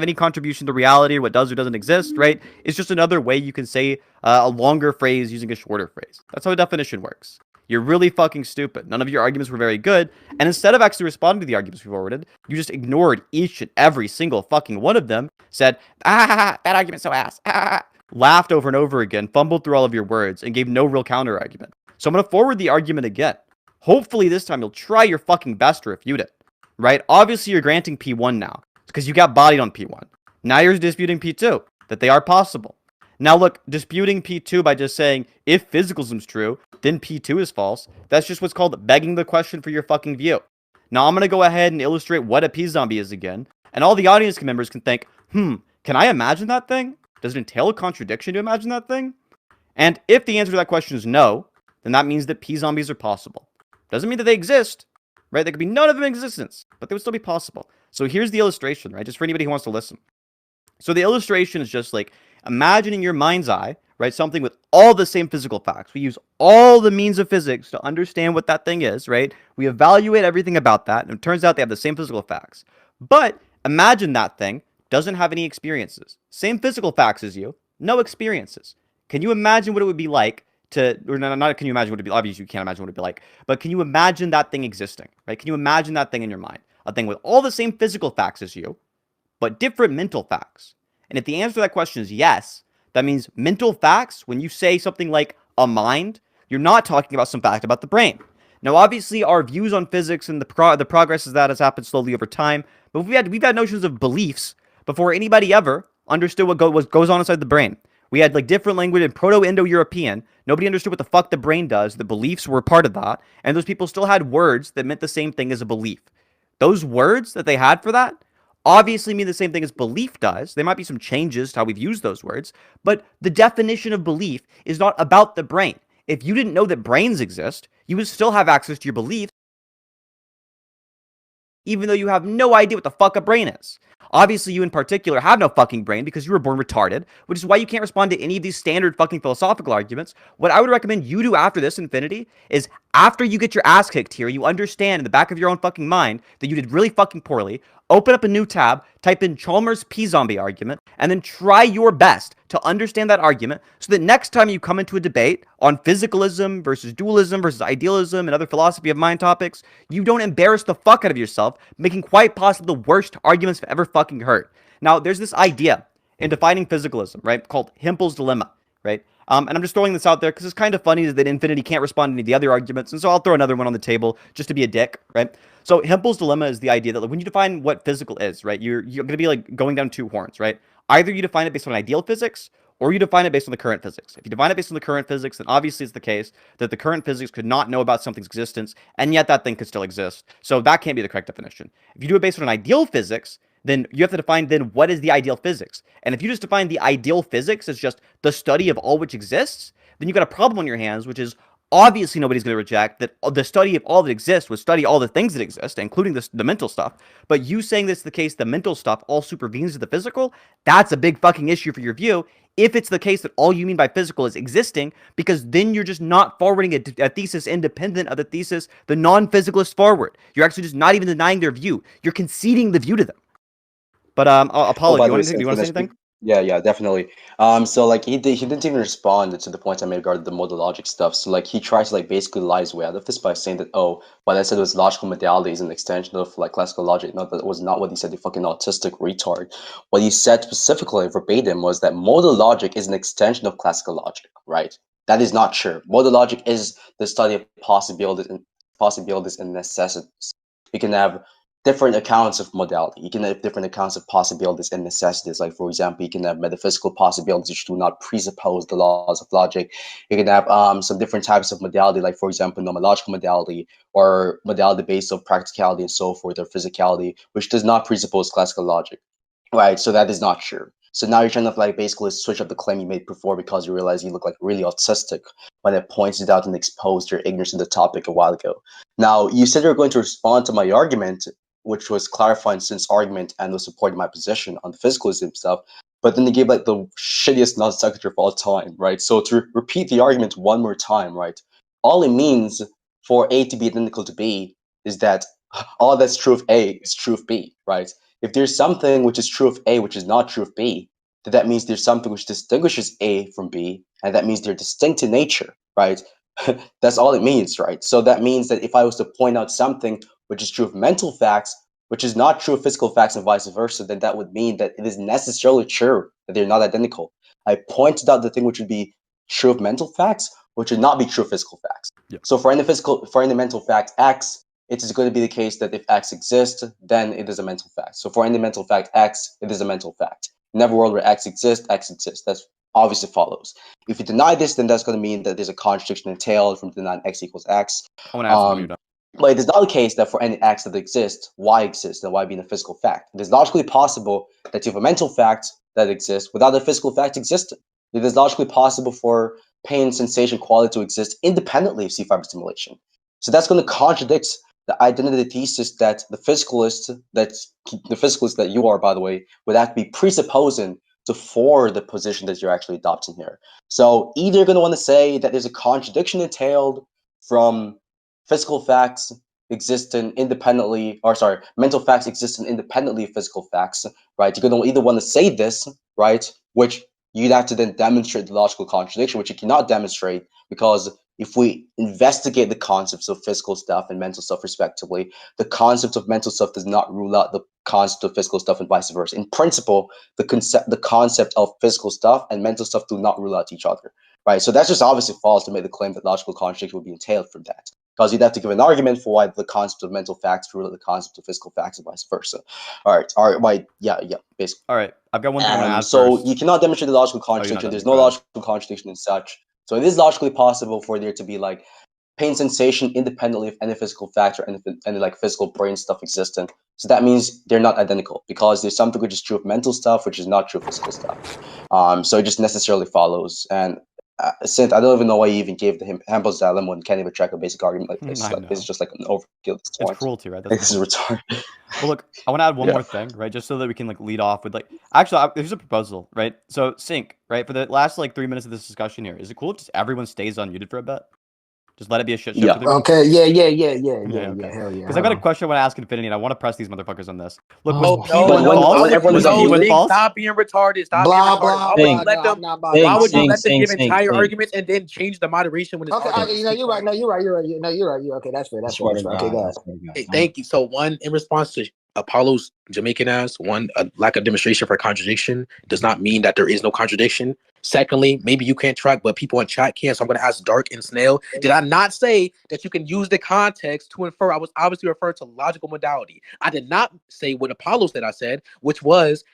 Speaker 2: any contribution to reality or what does or doesn't exist, right? It's just another way you can say a longer phrase using a shorter phrase. That's how a definition works. You're really fucking stupid. None of your arguments were very good. And instead of actually responding to the arguments we forwarded, you just ignored each and every single fucking one of them, said, that argument's so ass, laughed over and over again, fumbled through all of your words, and gave no real counter argument. So I'm going to forward the argument again. Hopefully this time you'll try your fucking best to refute it, right? Obviously you're granting P1 now, because you got bodied on P1. Now you're disputing P2, that they are possible. Now look, disputing P2 by just saying, if physicalism's true, then P2 is false, that's just what's called begging the question for your fucking view. Now I'm going to go ahead and illustrate what a P-zombie is again, and all the audience members can think, can I imagine that thing? Does it entail a contradiction to imagine that thing? And if the answer to that question is no, then that means that P-zombies are possible. Doesn't mean that they exist, right? There could be none of them in existence, but they would still be possible. So here's the illustration, right? Just for anybody who wants to listen. So the illustration is just like imagining your mind's eye, right? Something with all the same physical facts. We use all the means of physics to understand what that thing is, right? We evaluate everything about that, and it turns out they have the same physical facts. But imagine that thing doesn't have any experiences. Same physical facts as you, no experiences. Can you imagine what it would be like to, or not can you imagine what it would be, obviously you can't imagine what it would be like, but can you imagine that thing existing, right? Can you imagine that thing in your mind? A thing with all the same physical facts as you, but different mental facts. And if the answer to that question is yes, that means mental facts, when you say something like a mind, you're not talking about some fact about the brain. Now, obviously, our views on physics and the progress of that has happened slowly over time, but we've had notions of beliefs before anybody ever understood what goes on inside the brain. We had like different language in Proto-Indo-European. Nobody understood what the fuck the brain does. The beliefs were part of that, and those people still had words that meant the same thing as a belief. Those words that they had for that obviously mean the same thing as belief does. There might be some changes to how we've used those words, but the definition of belief is not about the brain. If you didn't know that brains exist, you would still have access to your beliefs, even though you have no idea what the fuck a brain is. Obviously, you in particular have no fucking brain because you were born retarded, which is why you can't respond to any of these standard fucking philosophical arguments. What I would recommend you do after this, Infinity, is after you get your ass kicked here, you understand in the back of your own fucking mind that you did really fucking poorly, open up a new tab, type in Chalmers P-zombie argument, and then try your best to understand that argument so that next time you come into a debate on physicalism versus dualism versus idealism and other philosophy of mind topics, you don't embarrass the fuck out of yourself, making quite possibly the worst arguments I've ever fucking heard. Now, there's this idea in defining physicalism, right, called Hempel's dilemma, right? And I'm just throwing this out there because it's kind of funny that Infinity can't respond to any of the other arguments, and so I'll throw another one on the table just to be a dick, right? So Hempel's dilemma is the idea that like, when you define what physical is, right, you're going to be like going down two horns, right? Either you define it based on ideal physics, or you define it based on the current physics. If you define it based on the current physics, then obviously it's the case that the current physics could not know about something's existence, and yet that thing could still exist. So that can't be the correct definition. If you do it based on ideal physics, then you have to define then what is the ideal physics. And if you just define the ideal physics as just the study of all which exists, then you've got a problem on your hands, which is obviously nobody's going to reject that the study of all that exists would study all the things that exist, including the mental stuff. But you saying this is the case, the mental stuff all supervenes to the physical, that's a big fucking issue for your view. If it's the case that all you mean by physical is existing, because then you're just not forwarding a thesis independent of the thesis the non-physicalists forward. You're actually just not even denying their view. You're conceding the view to them. But Apollo,
Speaker 3: by
Speaker 2: do
Speaker 3: the way,
Speaker 2: you want to say anything?
Speaker 3: Yeah, definitely. So like he didn't even respond to the points I made regarding the modal logic stuff. So like he tries to like basically lie his way out of this by saying that, oh, what I said was logical modality is an extension of like classical logic. No, that was not what he said, you fucking autistic retard. What he said specifically verbatim was that modal logic is an extension of classical logic, right? That is not true. Modal logic is the study of possibilities and necessities. You can have different accounts of modality. You can have different accounts of possibilities and necessities. Like, for example, you can have metaphysical possibilities which do not presuppose the laws of logic. You can have some different types of modality, like, for example, nomological modality or modality based on practicality and so forth, or physicality, which does not presuppose classical logic. Right, so that is not true. So now you're trying to like basically switch up the claim you made before because you realize you look like really autistic when it pointed out and exposed your ignorance in the topic a while ago. Now you said you're going to respond to my argument, which was clarifying Sin's argument and was supporting my position on the physicalism stuff. But then they gave like the shittiest non sequitur of all time, right? So to repeat the argument one more time, right? All it means for A to be identical to B is that all that's true of A is true of B, right? If there's something which is true of A which is not true of B, then that means there's something which distinguishes A from B, and that means they're distinct in nature, right? That's all it means, right? So that means that if I was to point out something which is true of mental facts, which is not true of physical facts and vice versa, then that would mean that it is necessarily true that they're not identical. I pointed out the thing which would be true of mental facts, which would not be true of physical facts.
Speaker 2: Yep.
Speaker 3: So for any mental fact X, it is going to be the case that if X exists, then it is a mental fact. So for any mental fact X, it is a mental fact. In every world where X exists, X exists. That's obviously follows. If you deny this, then that's going to mean that there's a contradiction entailed from denying X equals X.
Speaker 2: I want to ask you when you're done.
Speaker 3: But it is not the case that for any X that exists, Y exists, and Y being a physical fact. It is logically possible that you have a mental fact that exists without a physical fact existing. It is logically possible for pain, sensation, quality to exist independently of C5 stimulation. So that's going to contradict the identity thesis that the physicalist that you are, by the way, would have to be presupposing to for the position that you're actually adopting here. So either you're going to want to say that there's a contradiction entailed from physical facts existing independently, or sorry, mental facts existing independently of physical facts, right? You're going to either want to say this, right, which you'd have to then demonstrate the logical contradiction, which you cannot demonstrate because if we investigate the concepts of physical stuff and mental stuff respectively, the concept of mental stuff does not rule out the concept of physical stuff and vice versa. In principle, the concept of physical stuff and mental stuff do not rule out each other, right? So that's just obviously false to make the claim that logical contradiction would be entailed from that, because you'd have to give an argument for why the concept of mental facts rule out the concept of physical facts and vice versa. All right, why? Yeah, basically.
Speaker 2: All right, I've got one thing I want to ask
Speaker 3: So
Speaker 2: first.
Speaker 3: you cannot demonstrate the logical contradiction.
Speaker 2: done.
Speaker 3: There's
Speaker 2: Go
Speaker 3: no
Speaker 2: ahead.
Speaker 3: logical contradiction in such. So it is logically possible for there to be like pain sensation independently of any physical fact or any like physical brain stuff existing. So that means they're not identical because there's something which is true of mental stuff, which is not true of physical stuff. So it just necessarily follows. And Sinthe, I don't even know why you even gave the Hampel's dilemma and can't even track a basic argument like this.
Speaker 2: I
Speaker 3: Like,
Speaker 2: know.
Speaker 3: this is just like an overkill at this
Speaker 2: It's
Speaker 3: point.
Speaker 2: cruelty, right?
Speaker 3: Like,
Speaker 2: That's
Speaker 3: this
Speaker 2: the
Speaker 3: is
Speaker 2: point.
Speaker 3: retarded.
Speaker 2: Well, look, I want to add one
Speaker 3: Yeah.
Speaker 2: more thing, right? Just so that we can like lead off with like, actually, here's a proposal, right? So sync, right? For the last like 3 minutes of this discussion here, is it cool if just everyone stays unmuted for a bit? Just let it be a shit show.
Speaker 3: Yeah.
Speaker 2: for 3 minutes?
Speaker 5: Okay, yeah,
Speaker 2: okay.
Speaker 5: hell yeah.
Speaker 2: Because I got a question I want to ask Infinity, and I want to press these motherfuckers on this. Look,
Speaker 5: Oh,
Speaker 2: was P
Speaker 3: no,
Speaker 2: one
Speaker 3: when
Speaker 2: false?
Speaker 3: everyone
Speaker 2: Was
Speaker 3: is
Speaker 2: P one
Speaker 3: unmuted-
Speaker 2: false?
Speaker 1: Stop being retarded. Stop
Speaker 5: Blah
Speaker 1: being retarded.
Speaker 5: blah
Speaker 1: Why would
Speaker 5: blah.
Speaker 1: you let
Speaker 5: No,
Speaker 1: them?
Speaker 5: I'm not about
Speaker 6: Sing,
Speaker 1: Why
Speaker 5: that.
Speaker 1: would you
Speaker 6: sing,
Speaker 1: let them
Speaker 6: sing,
Speaker 1: give
Speaker 6: sing,
Speaker 1: entire
Speaker 6: sing.
Speaker 1: arguments and then change the moderation when it's
Speaker 5: Okay,
Speaker 1: arguments?
Speaker 5: you're right. No, you're right. No, you're right. Okay, that's fair. That's fair.
Speaker 6: Swear
Speaker 5: That's
Speaker 6: to
Speaker 5: fair. Okay,
Speaker 6: God,
Speaker 5: go
Speaker 6: I
Speaker 5: ahead.
Speaker 6: swear to God.
Speaker 1: Hey, thank you. So one, in response to Apollo's Jamaican ass, one, a lack of demonstration for contradiction does not mean that there is no contradiction. Secondly, maybe you can't track, but people in chat can. So I'm going to ask Dark and Snail. Did I not say that you can use the context to infer? I was obviously referring to logical modality. I did not say what Apollo said I said, which was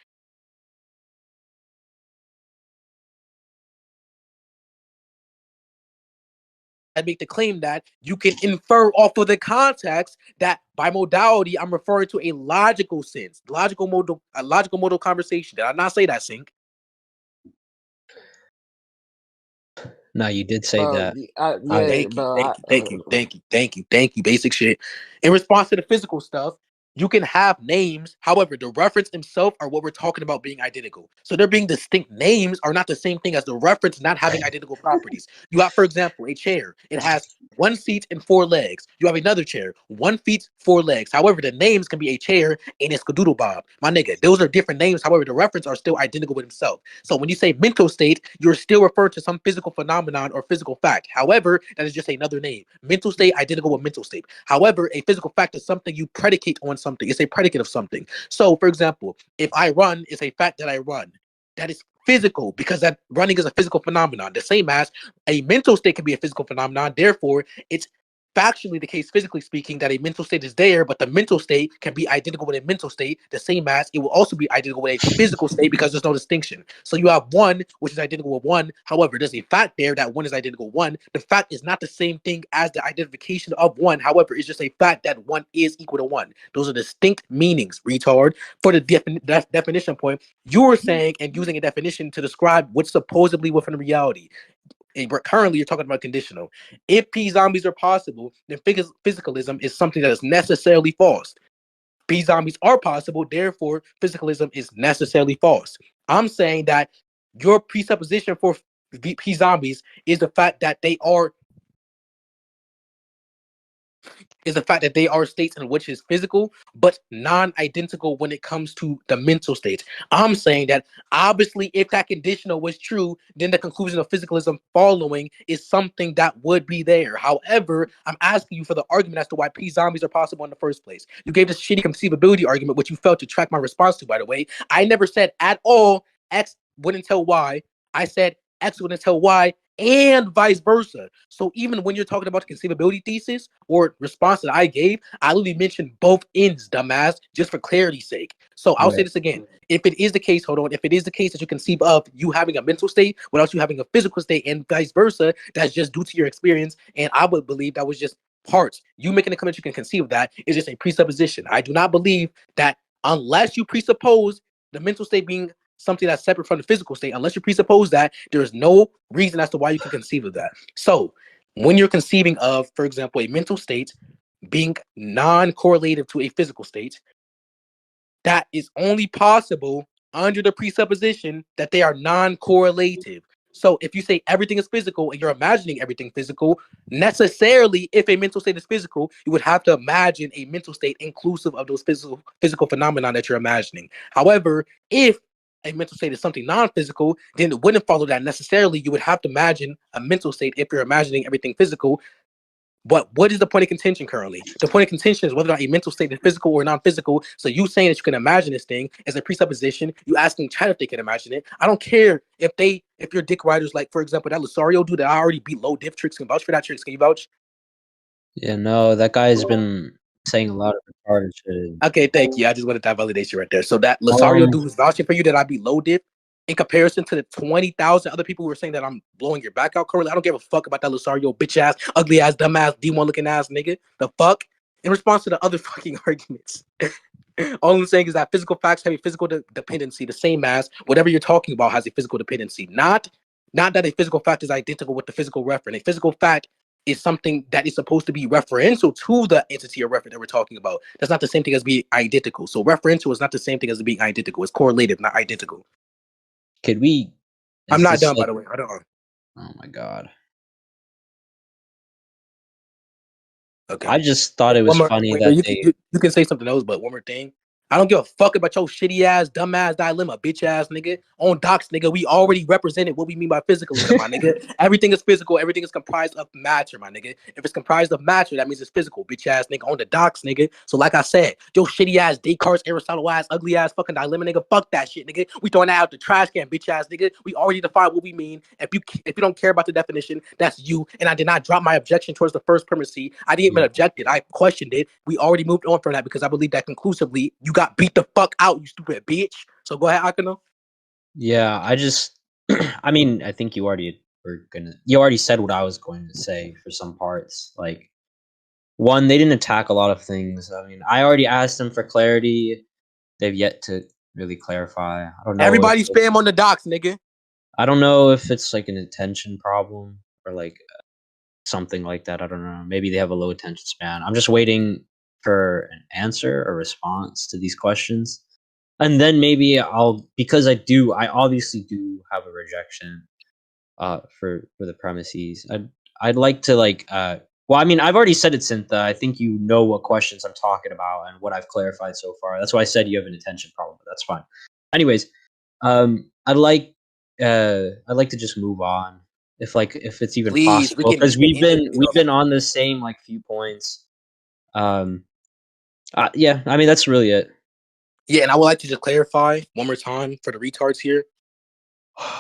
Speaker 1: I make the claim that you can infer off of the context that by modality, I'm referring to a logical sense, a logical modal conversation. Did I not say that, Sync?
Speaker 6: No, you did say that.
Speaker 5: Yeah,
Speaker 1: Thank you. Basic shit. In response to the physical stuff, you can have names. However, the reference themselves are what we're talking about being identical. So they're being distinct names are not the same thing as the reference not having identical properties. You have, for example, a chair. It has 1 seat and 4 legs. You have another chair, 1 feet, 4 legs. However, the names can be a chair and a skadoodle bob. My nigga, those are different names. However, the reference are still identical with himself. So when you say mental state, you're still referring to some physical phenomenon or physical fact. However, that is just another name. Mental state identical with mental state. However, a physical fact is something you predicate on something. It's a predicate of something. So, for example, if I run, it's a fact that I run. That is physical because that running is a physical phenomenon. The same as a mental state can be a physical phenomenon. Therefore, it's factually the case, physically speaking, that a mental state is there, but the mental state can be identical with a mental state, the same as it will also be identical with a physical state because there's no distinction. So you have one, which is identical with one. However, there's a fact there that one is identical with one. The fact is not the same thing as the identification of one. However, it's just a fact that one is equal to one. Those are distinct meanings, retard. For the definition point, you were saying and using a definition to describe what's supposedly within reality. Currently, you're talking about conditional. If P zombies are possible, then physicalism is something that is necessarily false. P zombies are possible, therefore, physicalism is necessarily false. I'm saying that your presupposition for P zombies is the fact that they are states in which is physical, but non-identical when it comes to the mental states. I'm saying that obviously, if that conditional was true, then the conclusion of physicalism following is something that would be there. However, I'm asking you for the argument as to why P zombies are possible in the first place. You gave this shitty conceivability argument, which you failed to track my response to, by the way. I never said at all X wouldn't tell Y. I said X wouldn't tell Y, and vice versa. So even when you're talking about the conceivability thesis or response that I gave, I literally mentioned both ends, dumbass, just for clarity's sake. So I'll say this again. If it is the case, hold on, if it is the case that you conceive of you having a mental state without you having a physical state and vice versa, that's just due to your experience. And I would believe that was just parts. You making the comment you can conceive of that is just a presupposition. I do not believe that unless you presuppose the mental state being something that's separate from the physical state, unless you presuppose that, there is no reason as to why you can conceive of that. So when you're conceiving of, for example, a mental state being non-correlative to a physical state, that is only possible under the presupposition that they are non-correlative. So if you say everything is physical and you're imagining everything physical, necessarily, if a mental state is physical, you would have to imagine a mental state inclusive of those physical phenomena that you're imagining. However, if a mental state is something non-physical, then it wouldn't follow that necessarily. You would have to imagine a mental state if you're imagining everything physical. But what is the point of contention currently? The point of contention is whether or not a mental state is physical or non-physical. So you saying that you can imagine this thing as a presupposition, you asking chat if they can imagine it. I don't care if your dick riders, like, for example, that Losario dude that I already beat low diff tricks, can vouch for that. Tricks, can you vouch?
Speaker 6: Yeah, no, that guy's been saying a lot of retarded shit.
Speaker 1: Okay, thank you. I just wanted that validation right there. So that Losario dude who's vouching for you that I beat low diff, in comparison to the 20,000 other people who were saying that I'm blowing your back out currently, I don't give a fuck about that Losario bitch ass, ugly ass, dumb ass, D1 looking ass nigga. The fuck? In response to the other fucking arguments. All I'm saying is that physical facts have a physical dependency, the same as whatever you're talking about has a physical dependency. Not that a physical fact is identical with the physical referent. A physical fact is something that is supposed to be referential to the entity or referent that we're talking about. That's not the same thing as being identical. So referential is not the same thing as being identical. It's correlative, not identical.
Speaker 6: Could we?
Speaker 1: I'm not done, by the way. I don't.
Speaker 6: Oh my god.
Speaker 1: Okay.
Speaker 6: I just thought it was funny that
Speaker 1: you can say something else, but one more thing. I don't give a fuck about your shitty ass, dumb ass dilemma, bitch ass nigga. On docs, nigga, we already represented what we mean by physicalism, my nigga. Everything is physical. Everything is comprised of matter, my nigga. If it's comprised of matter, that means it's physical, bitch ass nigga. On the docs, nigga. So like I said, your shitty ass Descartes, Aristotle ass, ugly ass fucking dilemma, nigga. Fuck that shit, nigga. We throwing that out the trash can, bitch ass nigga. We already defined what we mean. If you don't care about the definition, that's you. And I did not drop my objection towards the first primacy. I didn't even object it. I questioned it. We already moved on from that because I believe that conclusively you got beat the fuck out, you stupid bitch. So go ahead, Akeno.
Speaker 6: Yeah, I just, I mean, I think you already said what I was going to say for some parts. Like, one, they didn't attack a lot of things. I mean, I already asked them for clarity. They've yet to really clarify. I don't know.
Speaker 1: Everybody spam on the docs, nigga.
Speaker 6: I don't know if it's like an attention problem or like something like that. I don't know. Maybe they have a low attention span. I'm just waiting for an answer or response to these questions. And then maybe because I obviously do have a rejection for the premises. I'd like to well, I mean, I've already said it, Sinthe. I think you know what questions I'm talking about and what I've clarified so far. That's why I said you have an attention problem, but that's fine. Anyways, I'd like to just move on if it's even possible, because we've been on the same like few points. Yeah, I mean that's really it.
Speaker 1: Yeah, and I would like to just clarify one more time for the retards here.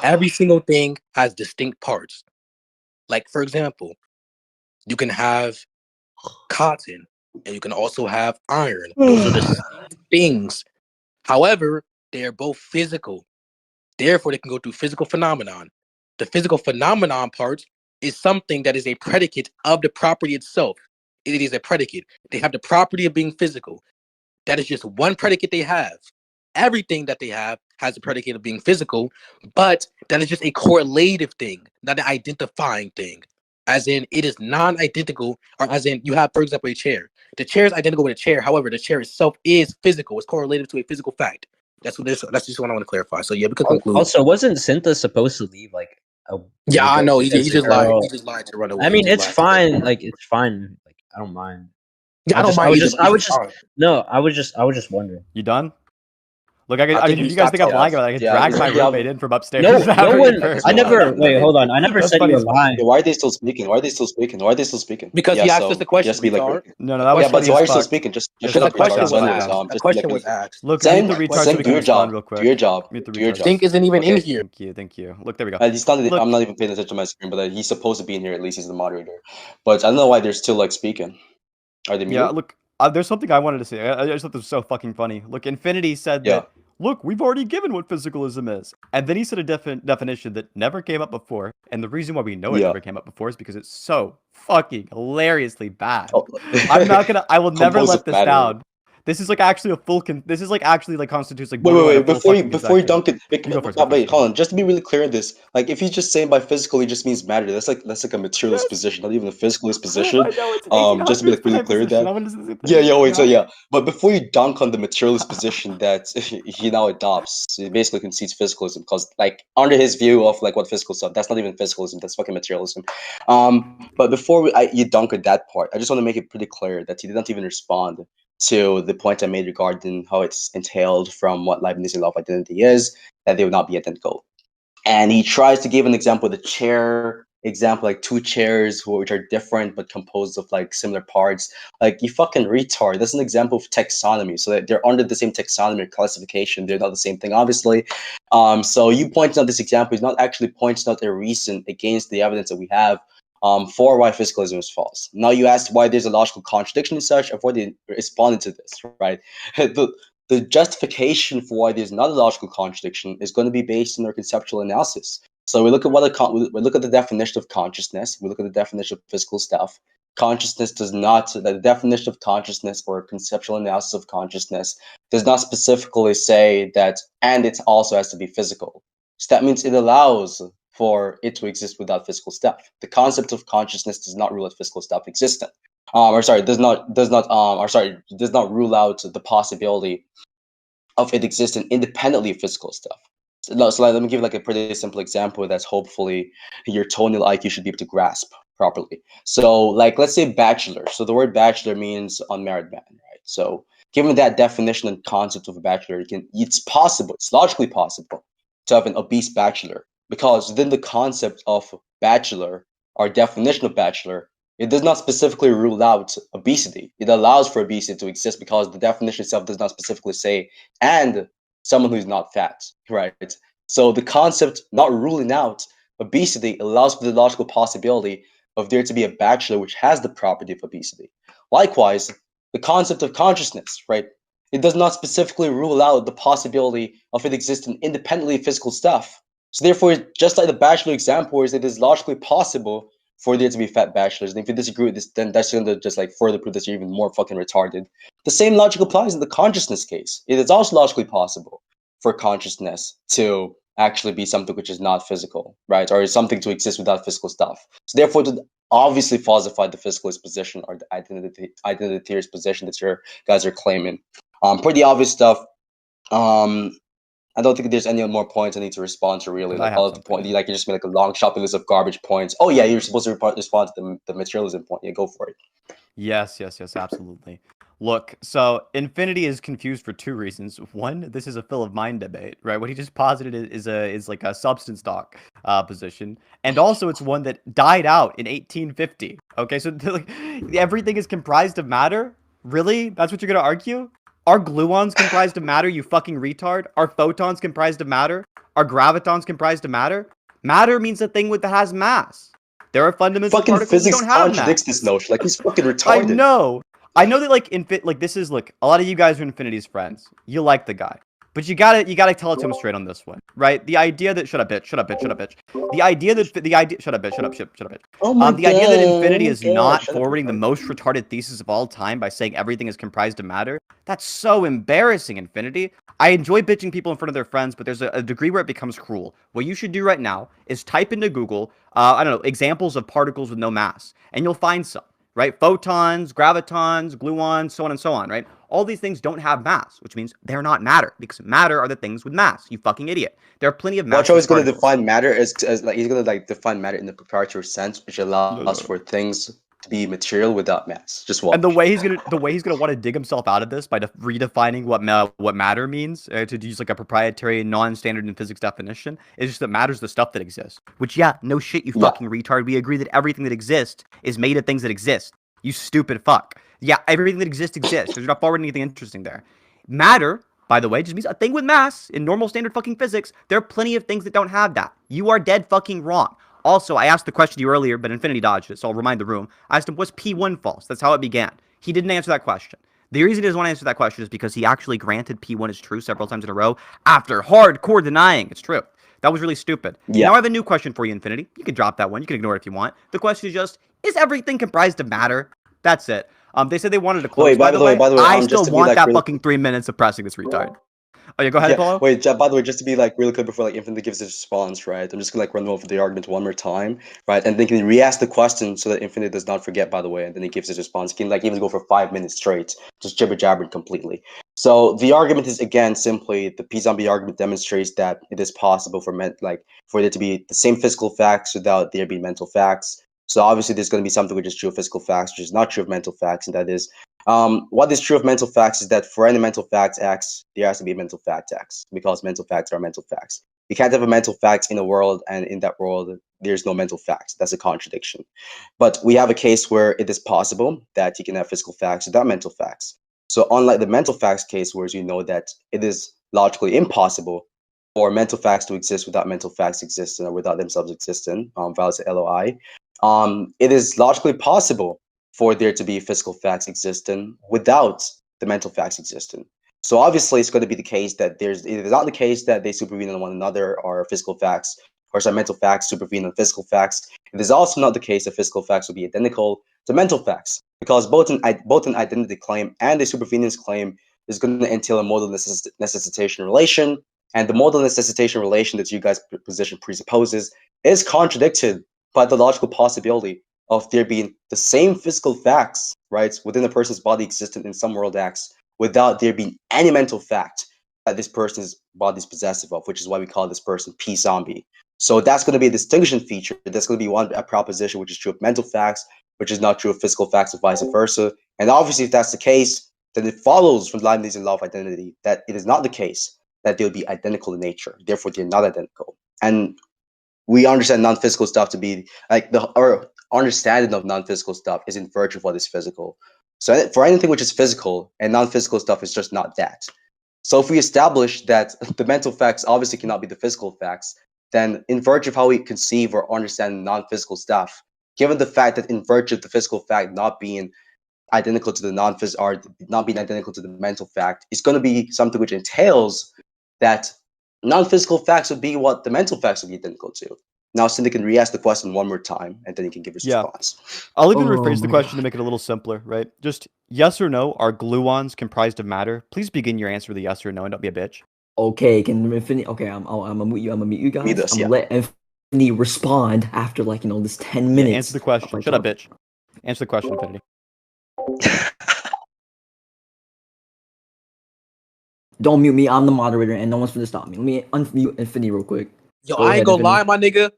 Speaker 1: Every single thing has distinct parts. Like, for example, you can have cotton, and you can also have iron. Those are the same things. However, they are both physical. Therefore, they can go through physical phenomenon. The physical phenomenon part is something that is a predicate of the property itself. It is a predicate. They have the property of being physical. That is just one predicate they have. Everything that they have has a predicate of being physical, but that is just a correlative thing, not an identifying thing. As in, it is non-identical, or as in, you have, for example, a chair. The chair is identical with a chair. However, the chair itself is physical. It's correlated to a physical fact. That's what this. That's just what I want to clarify. So yeah, we could conclude.
Speaker 6: Also, wasn't Sinthe supposed to leave like a
Speaker 1: Yeah, I know. He
Speaker 6: as a
Speaker 1: just lied.
Speaker 6: girl?
Speaker 1: He just lied to run away.
Speaker 6: I mean,
Speaker 1: He just
Speaker 6: it's
Speaker 1: lied.
Speaker 6: fine. Like, it's fine. Like, I don't mind.
Speaker 1: Yeah, I don't mind either.
Speaker 6: I was just wondering.
Speaker 2: You done? Look, I
Speaker 3: think
Speaker 2: mean,
Speaker 3: you
Speaker 2: if you guys
Speaker 3: stopped
Speaker 2: think I'm
Speaker 3: us.
Speaker 2: lying about it, I could
Speaker 3: Yeah,
Speaker 2: drag my
Speaker 3: yeah.
Speaker 2: roommate in from upstairs.
Speaker 6: No,
Speaker 2: and have
Speaker 6: no
Speaker 2: her
Speaker 6: one.
Speaker 2: eat first.
Speaker 6: I never. Wait, hold on. I never
Speaker 2: That's
Speaker 6: said
Speaker 2: funny
Speaker 6: you
Speaker 2: as
Speaker 6: were
Speaker 2: fuck.
Speaker 6: lying.
Speaker 3: Yeah, why are they still speaking? Why are they still speaking? Why are they still speaking?
Speaker 1: Because he asked us the question,
Speaker 3: just be like,
Speaker 1: retard.
Speaker 2: No, that was
Speaker 3: yeah, but
Speaker 2: funny
Speaker 3: so why are
Speaker 2: as
Speaker 3: you still
Speaker 2: fuck.
Speaker 3: speaking? Just
Speaker 2: Just
Speaker 3: shut
Speaker 1: The
Speaker 3: up,
Speaker 2: shut
Speaker 1: question
Speaker 2: up.
Speaker 1: was
Speaker 3: retard.
Speaker 1: asked. The
Speaker 3: Just
Speaker 1: question
Speaker 3: like,
Speaker 1: was asked.
Speaker 2: Look,
Speaker 3: Zeng,
Speaker 2: mute the retard so
Speaker 3: Zeng,
Speaker 2: we
Speaker 3: do
Speaker 2: can
Speaker 3: your job.
Speaker 2: respond real quick.
Speaker 3: Do your job.
Speaker 2: Mute the
Speaker 3: Do your
Speaker 2: retard.
Speaker 3: job.
Speaker 1: Zink isn't even in
Speaker 3: Okay.
Speaker 1: here.
Speaker 2: Thank you. Look, there we go.
Speaker 3: He's not.
Speaker 2: Look,
Speaker 3: I'm not even paying attention to my screen, but he's supposed to be in here. At least he's the moderator. But I don't know why they're still like speaking. Are they
Speaker 2: yeah,
Speaker 3: muted?
Speaker 2: look, there's something I wanted to say. I just thought this was so fucking funny. Look, Infinity said
Speaker 3: Yeah.
Speaker 2: that, look, we've already given what physicalism is. And then he said a definition that never came up before. And the reason why we know it
Speaker 3: Yeah.
Speaker 2: never came up before is because it's so fucking hilariously bad.
Speaker 3: Oh.
Speaker 2: I will never
Speaker 3: Composite
Speaker 2: let this
Speaker 3: matter.
Speaker 2: down. This is like actually a full this is like actually like constitutes like
Speaker 3: Wait.
Speaker 2: borderline a full
Speaker 3: Before you
Speaker 2: fucking
Speaker 3: dunk it,
Speaker 2: You go first,
Speaker 3: wait. Hold on. Just to be really clear on this, like if he's just saying by physical, he just means matter. That's like a materialist position, not even a physicalist position.
Speaker 2: I know it's an
Speaker 3: Just to be like really clear with that. Wait. So yeah, but before you dunk on the materialist position that he now adopts, he basically concedes physicalism because like under his view of like what physical stuff, that's not even physicalism. That's fucking materialism. But before you dunk at that part, I just want to make it pretty clear that he did not even respond to the point I made regarding how it's entailed from what Leibnizian law of identity is, that they would not be identical. And he tries to give an example, the chair example, like two chairs which are different but composed of like similar parts. Like you fucking retard. That's an example of taxonomy. So that they're under the same taxonomy or classification. They're not the same thing, obviously. So you pointing out this example is not actually pointing out a reason against the evidence that we have for why physicalism is false. Now you asked why there's a logical contradiction and such. I've already responded to this, right? The justification for why there's not a logical contradiction is going to be based on our conceptual analysis. So we look at we look at the definition of consciousness. We look at the definition of physical stuff. Consciousness does not. The definition of consciousness or conceptual analysis of consciousness does not specifically say that, and it also has to be physical. So that means it allows for it to exist without physical stuff. The concept of consciousness does not rule out physical stuff existent. Does not rule out the possibility of it existing independently of physical stuff. So let me give like a pretty simple example that's hopefully your tonal IQ should be able to grasp properly. So like let's say bachelor. So the word bachelor means unmarried man, right? So given that definition and concept of a bachelor, it's logically possible to have an obese bachelor, because within the concept of bachelor, our definition of bachelor, it does not specifically rule out obesity. It allows for obesity to exist because the definition itself does not specifically say, and someone who's not fat, right? So the concept not ruling out obesity allows for the logical possibility of there to be a bachelor which has the property of obesity. Likewise, the concept of consciousness, right? It does not specifically rule out the possibility of it existing independently of physical stuff. So therefore, just like the bachelor example, is it is logically possible for there to be fat bachelors. And if you disagree with this, then that's going to just like further prove that you're even more fucking retarded. The same logic applies in the consciousness case. It is also logically possible for consciousness to actually be something which is not physical, right? Or something to exist without physical stuff. So therefore, to obviously falsify the physicalist position or the identitarian position that you guys are claiming. Pretty obvious stuff. I don't think there's any more points I need to respond to really. Like all of the points, like you just made like a long shopping list of garbage points. Oh yeah, you're supposed to respond to the materialism point. Yeah, go for it.
Speaker 2: Yes, absolutely. Look, so Infinity is confused for two reasons. One, this is a Phil of Mind debate, right? What he just posited is like a substance talk position, and also it's one that died out in 1850. Okay, so like everything is comprised of matter. Really? That's what you're gonna argue? Are gluons comprised of matter, you fucking retard? Are photons comprised of matter? Are gravitons comprised of matter? Matter means a thing that has mass. There are fundamental
Speaker 3: Fucking
Speaker 2: particles that
Speaker 3: physics
Speaker 2: don't have
Speaker 3: contradicts
Speaker 2: mass.
Speaker 3: this notion. Like, he's fucking
Speaker 2: I
Speaker 3: retarded.
Speaker 2: know. I know that like this is look, a lot of you guys are Infinity's friends. You like the guy. But you gotta tell it to him straight on this one, right? The idea that shut up, bitch. The idea that shut up, bitch. Shut up, bitch.
Speaker 3: Oh my
Speaker 2: The idea that Infinity is
Speaker 3: God,
Speaker 2: not
Speaker 3: shut up,
Speaker 2: forwarding the
Speaker 3: retard.
Speaker 2: most retarded thesis of all time by saying everything is comprised of matter. That's so embarrassing, Infinity. I enjoy bitching people in front of their friends, but there's a degree where it becomes cruel. What you should do right now is type into Google, I don't know, examples of particles with no mass, and you'll find some. Right? Photons, gravitons, gluons, so on and so on, right? All these things don't have mass, which means they're not matter, because matter are the things with mass, you fucking idiot. There are plenty of
Speaker 3: Watch how
Speaker 2: massless
Speaker 3: he's gonna
Speaker 2: particles.
Speaker 3: define matter as like he's gonna like define matter in the preparatory sense, which allows for things to be material without mass. Just watch.
Speaker 2: And the way he's gonna want to dig himself out of this by redefining what matter means, to use like a proprietary, non-standard in physics definition, is just that matter's the stuff that exists. Which, yeah, no shit, you fucking retard. We agree that everything that exists is made of things that exist. You stupid fuck. Yeah, everything that exists exists. There's not forward anything interesting there. Matter, by the way, just means a thing with mass in normal standard fucking physics. There are plenty of things that don't have that. You are dead fucking wrong. Also, I asked the question to you earlier, but Infinity dodged it, so I'll remind the room. I asked him, was P1 false? That's how it began. He didn't answer that question. The reason he doesn't want to answer that question is because he actually granted P1 is true several times in a row after hardcore denying it's true. That was really stupid.
Speaker 3: Yeah.
Speaker 2: Now I have a new question for you, Infinity. You can drop that one. You can ignore it if you want. The question is just, is everything comprised of matter? That's it. They said they wanted to close.
Speaker 3: Wait, by the way,
Speaker 2: I
Speaker 3: just
Speaker 2: still
Speaker 3: to be
Speaker 2: want
Speaker 3: like
Speaker 2: that
Speaker 3: really
Speaker 2: fucking 3 minutes of pressing this retard. Oh yeah, go ahead, Apollo.
Speaker 3: Wait, by the way, just to be like really quick before like Infinity gives his response, right? I'm just gonna like run over the argument one more time, right? And then can he re-ask the question so that Infinity does not forget, by the way, and then he gives his response. He can like even go for 5 minutes straight, just jibber jabbering completely. So the argument is again simply the P-zombie argument demonstrates that it is possible for for there to be the same physical facts without there being mental facts. So obviously there's going to be something which is true of physical facts, which is not true of mental facts, and that is what is true of mental facts is that for any mental fact X, there has to be a mental fact X, because mental facts are mental facts. You can't have a mental fact in a world, and in that world, there's no mental facts. That's a contradiction. But we have a case where it is possible that you can have physical facts without mental facts. So unlike the mental facts case, where you know that it is logically impossible for mental facts to exist without mental facts existing or without themselves existing, valid to LOI, it is logically possible for there to be physical facts existing without the mental facts existing. So obviously it's going to be the case that it is not the case that they supervene on one another or physical facts or some mental facts supervene on physical facts. It is also not the case that physical facts will be identical to mental facts, because both an identity claim and a supervenience claim is going to entail a modal necessitation relation, and the modal necessitation relation that you guys' position presupposes is contradicted by the logical possibility of there being the same physical facts, right, within a person's body existent in some world X without there being any mental fact that this person's body is possessive of, which is why we call this person P-zombie. So that's going to be a distinction feature. That's going to be a proposition which is true of mental facts, which is not true of physical facts, and vice versa. And obviously, if that's the case, then it follows from Leibniz's law of identity that it is not the case that they'll be identical in nature. Therefore, they're not identical. And we understand non-physical stuff to be like our understanding of non-physical stuff is in virtue of what is physical. So for anything which is physical and non-physical stuff is just not that. So if we establish that the mental facts obviously cannot be the physical facts, then in virtue of how we conceive or understand non-physical stuff, given the fact that in virtue of the physical fact not being identical to the non-physical or not being identical to the mental fact, it's going to be something which entails that non-physical facts would be what the mental facts would be identical to. Now, Sinthe can re-ask the question one more time, and then he can give his response.
Speaker 2: I'll even rephrase the question to make it a little simpler, right? Just yes or no, are gluons comprised of matter? Please begin your answer with a yes or no, and don't be a bitch.
Speaker 8: Okay, can Infinity? Okay, I'm gonna mute you. I'm gonna mute you guys.
Speaker 3: Mute us,
Speaker 8: I'm gonna let Infinity respond after this 10 minutes.
Speaker 2: Yeah, answer the question. Shut up, bitch. Answer the question, Infinity.
Speaker 8: Don't mute me. I'm the moderator, and no one's gonna stop me. Let me unmute Infinity real quick.
Speaker 1: Yo, I ain't gonna lie, my nigga.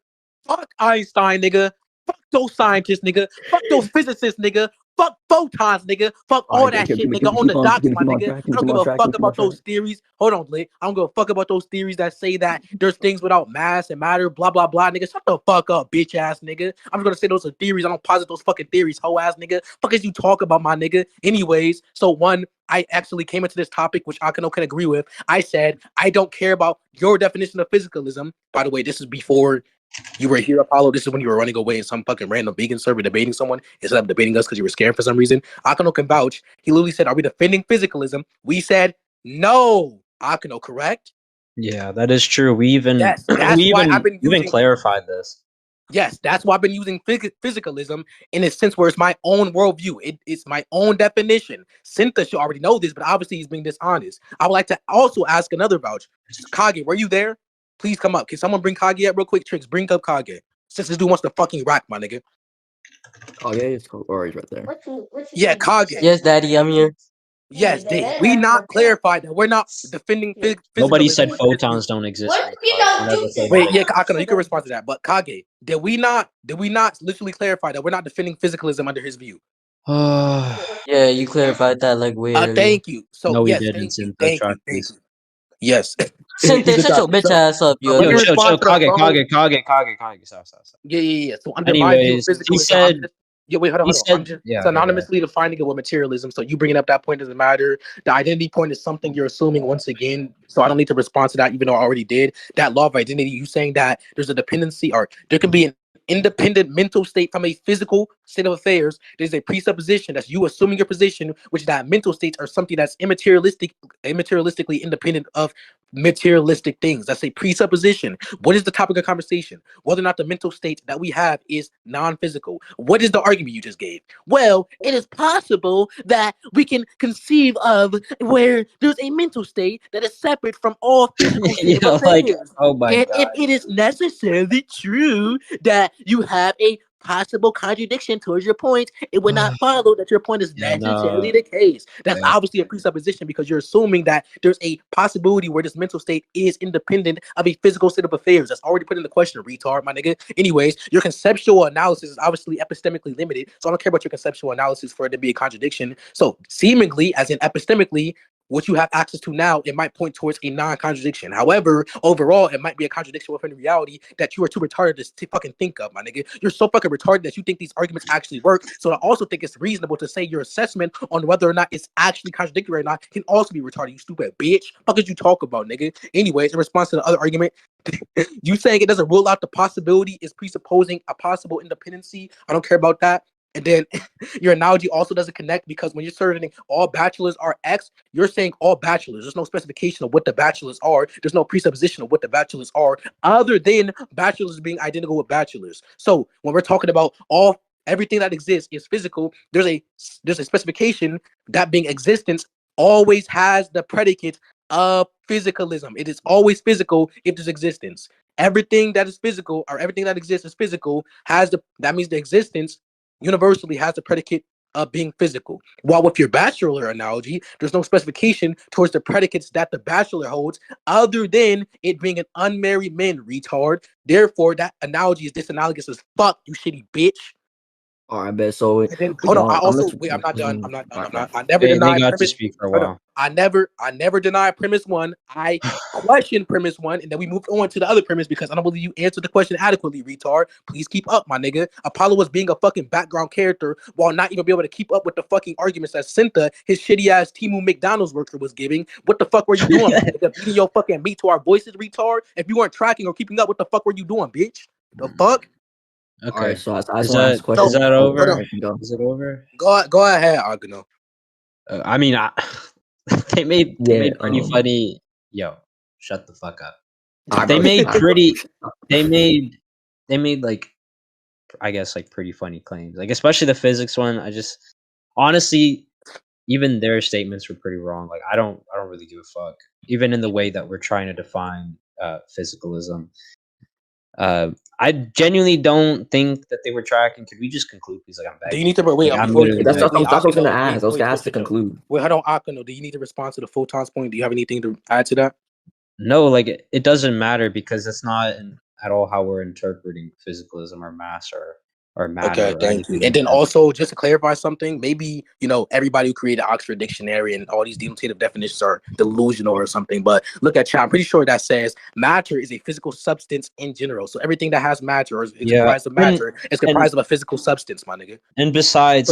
Speaker 1: Fuck Einstein, nigga. Fuck those scientists, nigga. Fuck those physicists, nigga. Fuck photons, nigga. Fuck all that shit, nigga. On the dots, my nigga. I don't give a fuck about those theories. Hold on, Lit. I don't give a fuck about those theories that say that there's things without mass and matter, blah, blah, blah, nigga. Shut the fuck up, bitch ass nigga. I'm just gonna say those are theories. I don't posit those fucking theories, hoe ass nigga. Fuck is you talk about, my nigga? Anyways, so one, I actually came into this topic, which Akeno can agree with. I said, I don't care about your definition of physicalism. By the way, this is before You were here, Apollo. This is when you were running away in some fucking random vegan server debating someone instead of debating us because you were scared for some reason. Akeno can vouch. He literally said, "Are we defending physicalism?" We said, "No." Akeno, correct?
Speaker 6: Yeah, that is true. We even
Speaker 1: Yes, that's why I've been
Speaker 6: even
Speaker 1: using.
Speaker 6: clarified this.
Speaker 1: Yes, that's why I've been using physicalism in a sense where it's my own worldview. It's my own definition. Sinthe should already know this, but obviously he's being dishonest. I would like to also ask another vouch. Kage, were you there? Please come up. Can someone bring Kage up real quick? Tricks, bring up Kage. Since this dude wants to fucking rap, my nigga.
Speaker 8: Oh yeah, it's cool. Or he's right there.
Speaker 1: Yeah, Kage.
Speaker 9: Yes, Daddy, I'm here.
Speaker 1: Yes, we not clarified that we're not defending
Speaker 6: Nobody said
Speaker 1: physicalism.
Speaker 6: photons don't exist. Never said
Speaker 1: Wait,
Speaker 6: that.
Speaker 1: yeah, Akano, you can respond to that. But Kage, did we not literally clarify that we're not defending physicalism under his view?
Speaker 9: Yeah, you clarified that like way earlier.
Speaker 1: Thank you. So
Speaker 6: No, we
Speaker 1: yes,
Speaker 6: didn't.
Speaker 1: thank you. Yes.
Speaker 9: Sinthe, shut your bitch ass up, you.
Speaker 1: let me
Speaker 6: Yo, chill,
Speaker 1: respond
Speaker 6: chill.
Speaker 1: to that,
Speaker 6: Kage. Stop.
Speaker 1: Yeah. So under my view of
Speaker 6: Anyways, he
Speaker 1: physicalism,
Speaker 6: said,
Speaker 1: wait, hold on. I'm
Speaker 6: yeah,
Speaker 1: just
Speaker 6: okay,
Speaker 1: synonymously defining it with materialism. So you bringing up that point doesn't matter. The identity point is something you're assuming once again. So I don't need to respond to that, even though I already did. That law of identity, you saying that there's a dependency or there can be an independent mental state from a physical state of affairs. There's a presupposition that's you assuming your position, which that mental states are something that's immaterialistically independent of materialistic things. That's a presupposition. What is the topic of conversation? Whether or not the mental state that we have is non-physical. What is the argument you just gave? Well, it is possible that we can conceive of where there's a mental state that is separate from all physical state of affairs.
Speaker 6: oh my
Speaker 1: And
Speaker 6: god.
Speaker 1: if it is necessarily true that you have a possible contradiction towards your point, it would not follow that your point is necessarily the case. That's obviously a presupposition because you're assuming that there's a possibility where this mental state is independent of a physical state of affairs. That's already put in the question, retard, my nigga. Anyways, your conceptual analysis is obviously epistemically limited, so I don't care about your conceptual analysis for it to be a contradiction. So seemingly, as in epistemically, what you have access to now, it might point towards a non-contradiction. However, overall, it might be a contradiction within reality that you are too retarded to fucking think of, my nigga. You're so fucking retarded that you think these arguments actually work. So I also think it's reasonable to say your assessment on whether or not it's actually contradictory or not can also be retarded, you stupid bitch. Fuck is you talk about, nigga? Anyways, in response to the other argument, you saying it doesn't rule out the possibility is presupposing a possible independency. I don't care about that. And then your analogy also doesn't connect because when you're asserting all bachelors are X, you're saying all bachelors. There's no specification of what the bachelors are. There's no presupposition of what the bachelors are other than bachelors being identical with bachelors. So when we're talking about everything that exists is physical, there's a specification that being existence always has the predicate of physicalism. It is always physical if there's existence. Everything that is physical or everything that exists is physical that means the existence universally has the predicate of being physical. While with your bachelor analogy, there's no specification towards the predicates that the bachelor holds other than it being an unmarried man, retard. Therefore, that analogy is disanalogous as fuck, you shitty bitch.
Speaker 8: All right, bet. So
Speaker 1: Hold on. I also wait. I'm not done. I never denied
Speaker 6: got to
Speaker 1: premise.
Speaker 6: speak for a while.
Speaker 1: I never denied premise one. I questioned premise one, and then we moved on to the other premise because I don't believe you answered the question adequately, retard. Please keep up, my nigga. Apollo was being a fucking background character while not even be able to keep up with the fucking arguments that Sinthe, his shitty ass Timu McDonald's worker, was giving. What the fuck were you doing, my nigga? Beating your fucking meat to our voices, retard. If you weren't tracking or keeping up, what the fuck were you doing, bitch? The fuck?
Speaker 8: Okay. All right, so I just want
Speaker 6: to ask a question. Is that over?
Speaker 8: Is it over?
Speaker 1: Go ahead, Akeno.
Speaker 6: I mean, they made pretty funny. Yo, shut the fuck up. They made like, I guess, like pretty funny claims. Like especially the physics one. I just honestly, even their statements were pretty wrong. Like I don't really give a fuck. Even in the way that we're trying to define physicalism. I genuinely don't think that they were tracking. Could we just conclude, please? Like, I'm begging.
Speaker 1: Do you need to wait?
Speaker 8: That's what I was gonna ask. I was gonna ask to conclude.
Speaker 1: Wait, hold on, Akeno. Do you need to respond to the photons point? Do you have anything to add to that?
Speaker 6: No, like it doesn't matter because that's not at all how we're interpreting physicalism or mass or matter.
Speaker 1: Okay, thank you. And then also, just to clarify something, maybe everybody who created Oxford Dictionary and all these denotative definitions are delusional or something. But look at chat. I'm pretty sure that says matter is a physical substance in general. So everything that has matter or is comprised of matter is comprised of a physical substance, my nigga.
Speaker 6: And besides,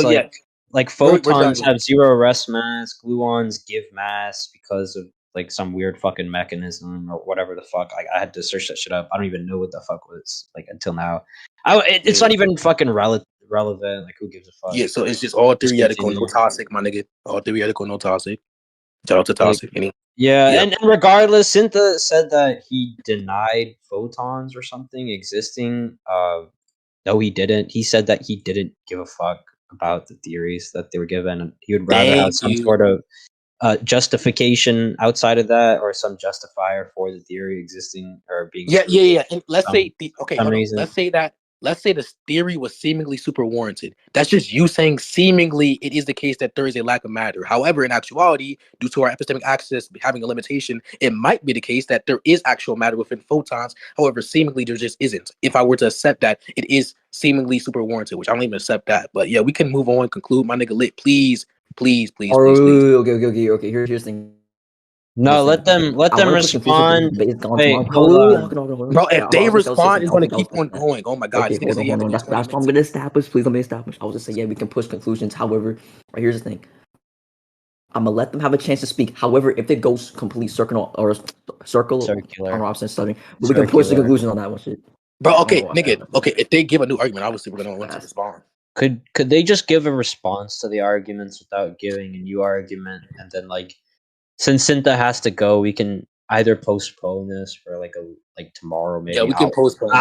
Speaker 6: like photons have zero rest mass, gluons give mass because of like some weird fucking mechanism or whatever the fuck. I had to search that shit up. I don't even know what the fuck was like until now. It's not even fucking relevant. Like, who gives a fuck?
Speaker 1: Yeah, so it's just all
Speaker 6: Just
Speaker 1: theoretical, no
Speaker 6: continue.
Speaker 1: toxic, my nigga. All theoretical, no toxic. Shout out to
Speaker 6: Like,
Speaker 1: toxic.
Speaker 6: yeah,
Speaker 1: Yep.
Speaker 6: and regardless, Sinthe said that he denied photons or something existing. No, he didn't. He said that he didn't give a fuck about the theories that they were given, and he would rather have
Speaker 1: Thank
Speaker 6: some
Speaker 1: you.
Speaker 6: sort of justification outside of that, or some justifier for the theory existing or being.
Speaker 1: Yeah. And let's say
Speaker 6: some
Speaker 1: hold on. Let's say the theory was seemingly super warranted. That's just you saying seemingly it is the case that there is a lack of matter. However, in actuality, due to our epistemic access having a limitation, it might be the case that there is actual matter within photons. However, seemingly there just isn't. If I were to accept that it is seemingly super warranted, which I don't even accept that. But yeah, we can move on, conclude. My nigga lit, please.
Speaker 8: Okay. Here's the thing.
Speaker 6: No, let them respond. Wait, hold on.
Speaker 1: Bro, if they respond, it's gonna keep on going. Oh my god,
Speaker 8: Okay, hold on. That's what I'm gonna establish. Please let me establish. I was just saying, yeah, we can push conclusions. However, right, here's the thing. I'm gonna let them have a chance to speak. However, if it goes complete circular, I don't know, I'm stuttering, but we can push the conclusion on that one. Shit.
Speaker 1: Bro, okay, nigga. Okay, if they give a new argument, obviously we're gonna want to respond.
Speaker 6: Could they just give a response to the arguments without giving a new argument, and then like, since Sinthe has to go, we can either postpone this for like tomorrow maybe.
Speaker 1: Yeah, we can postpone.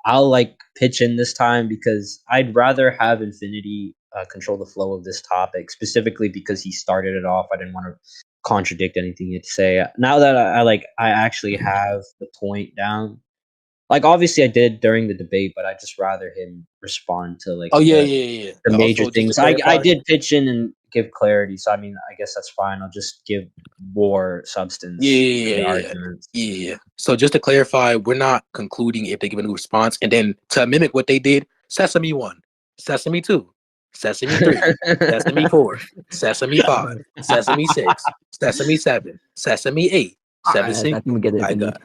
Speaker 6: I'll like pitch in this time because I'd rather have Infinity control the flow of this topic, specifically because he started it off. I didn't want to contradict anything he'd say. Now that I actually have the point down. Like, obviously I did during the debate, but I'd just rather him respond to like
Speaker 1: the
Speaker 6: major things. I did pitch in and give clarity, so I mean, I guess that's fine. I'll just give more substance.
Speaker 1: Yeah. So just to clarify, we're not concluding if they give a new response, and then to mimic what they did: Sesame 1, Sesame 2, Sesame 3, Sesame 4, Sesame 5, Sesame 6, Sesame 7, Sesame 8, Sesame.
Speaker 8: I think we get it.
Speaker 1: I got.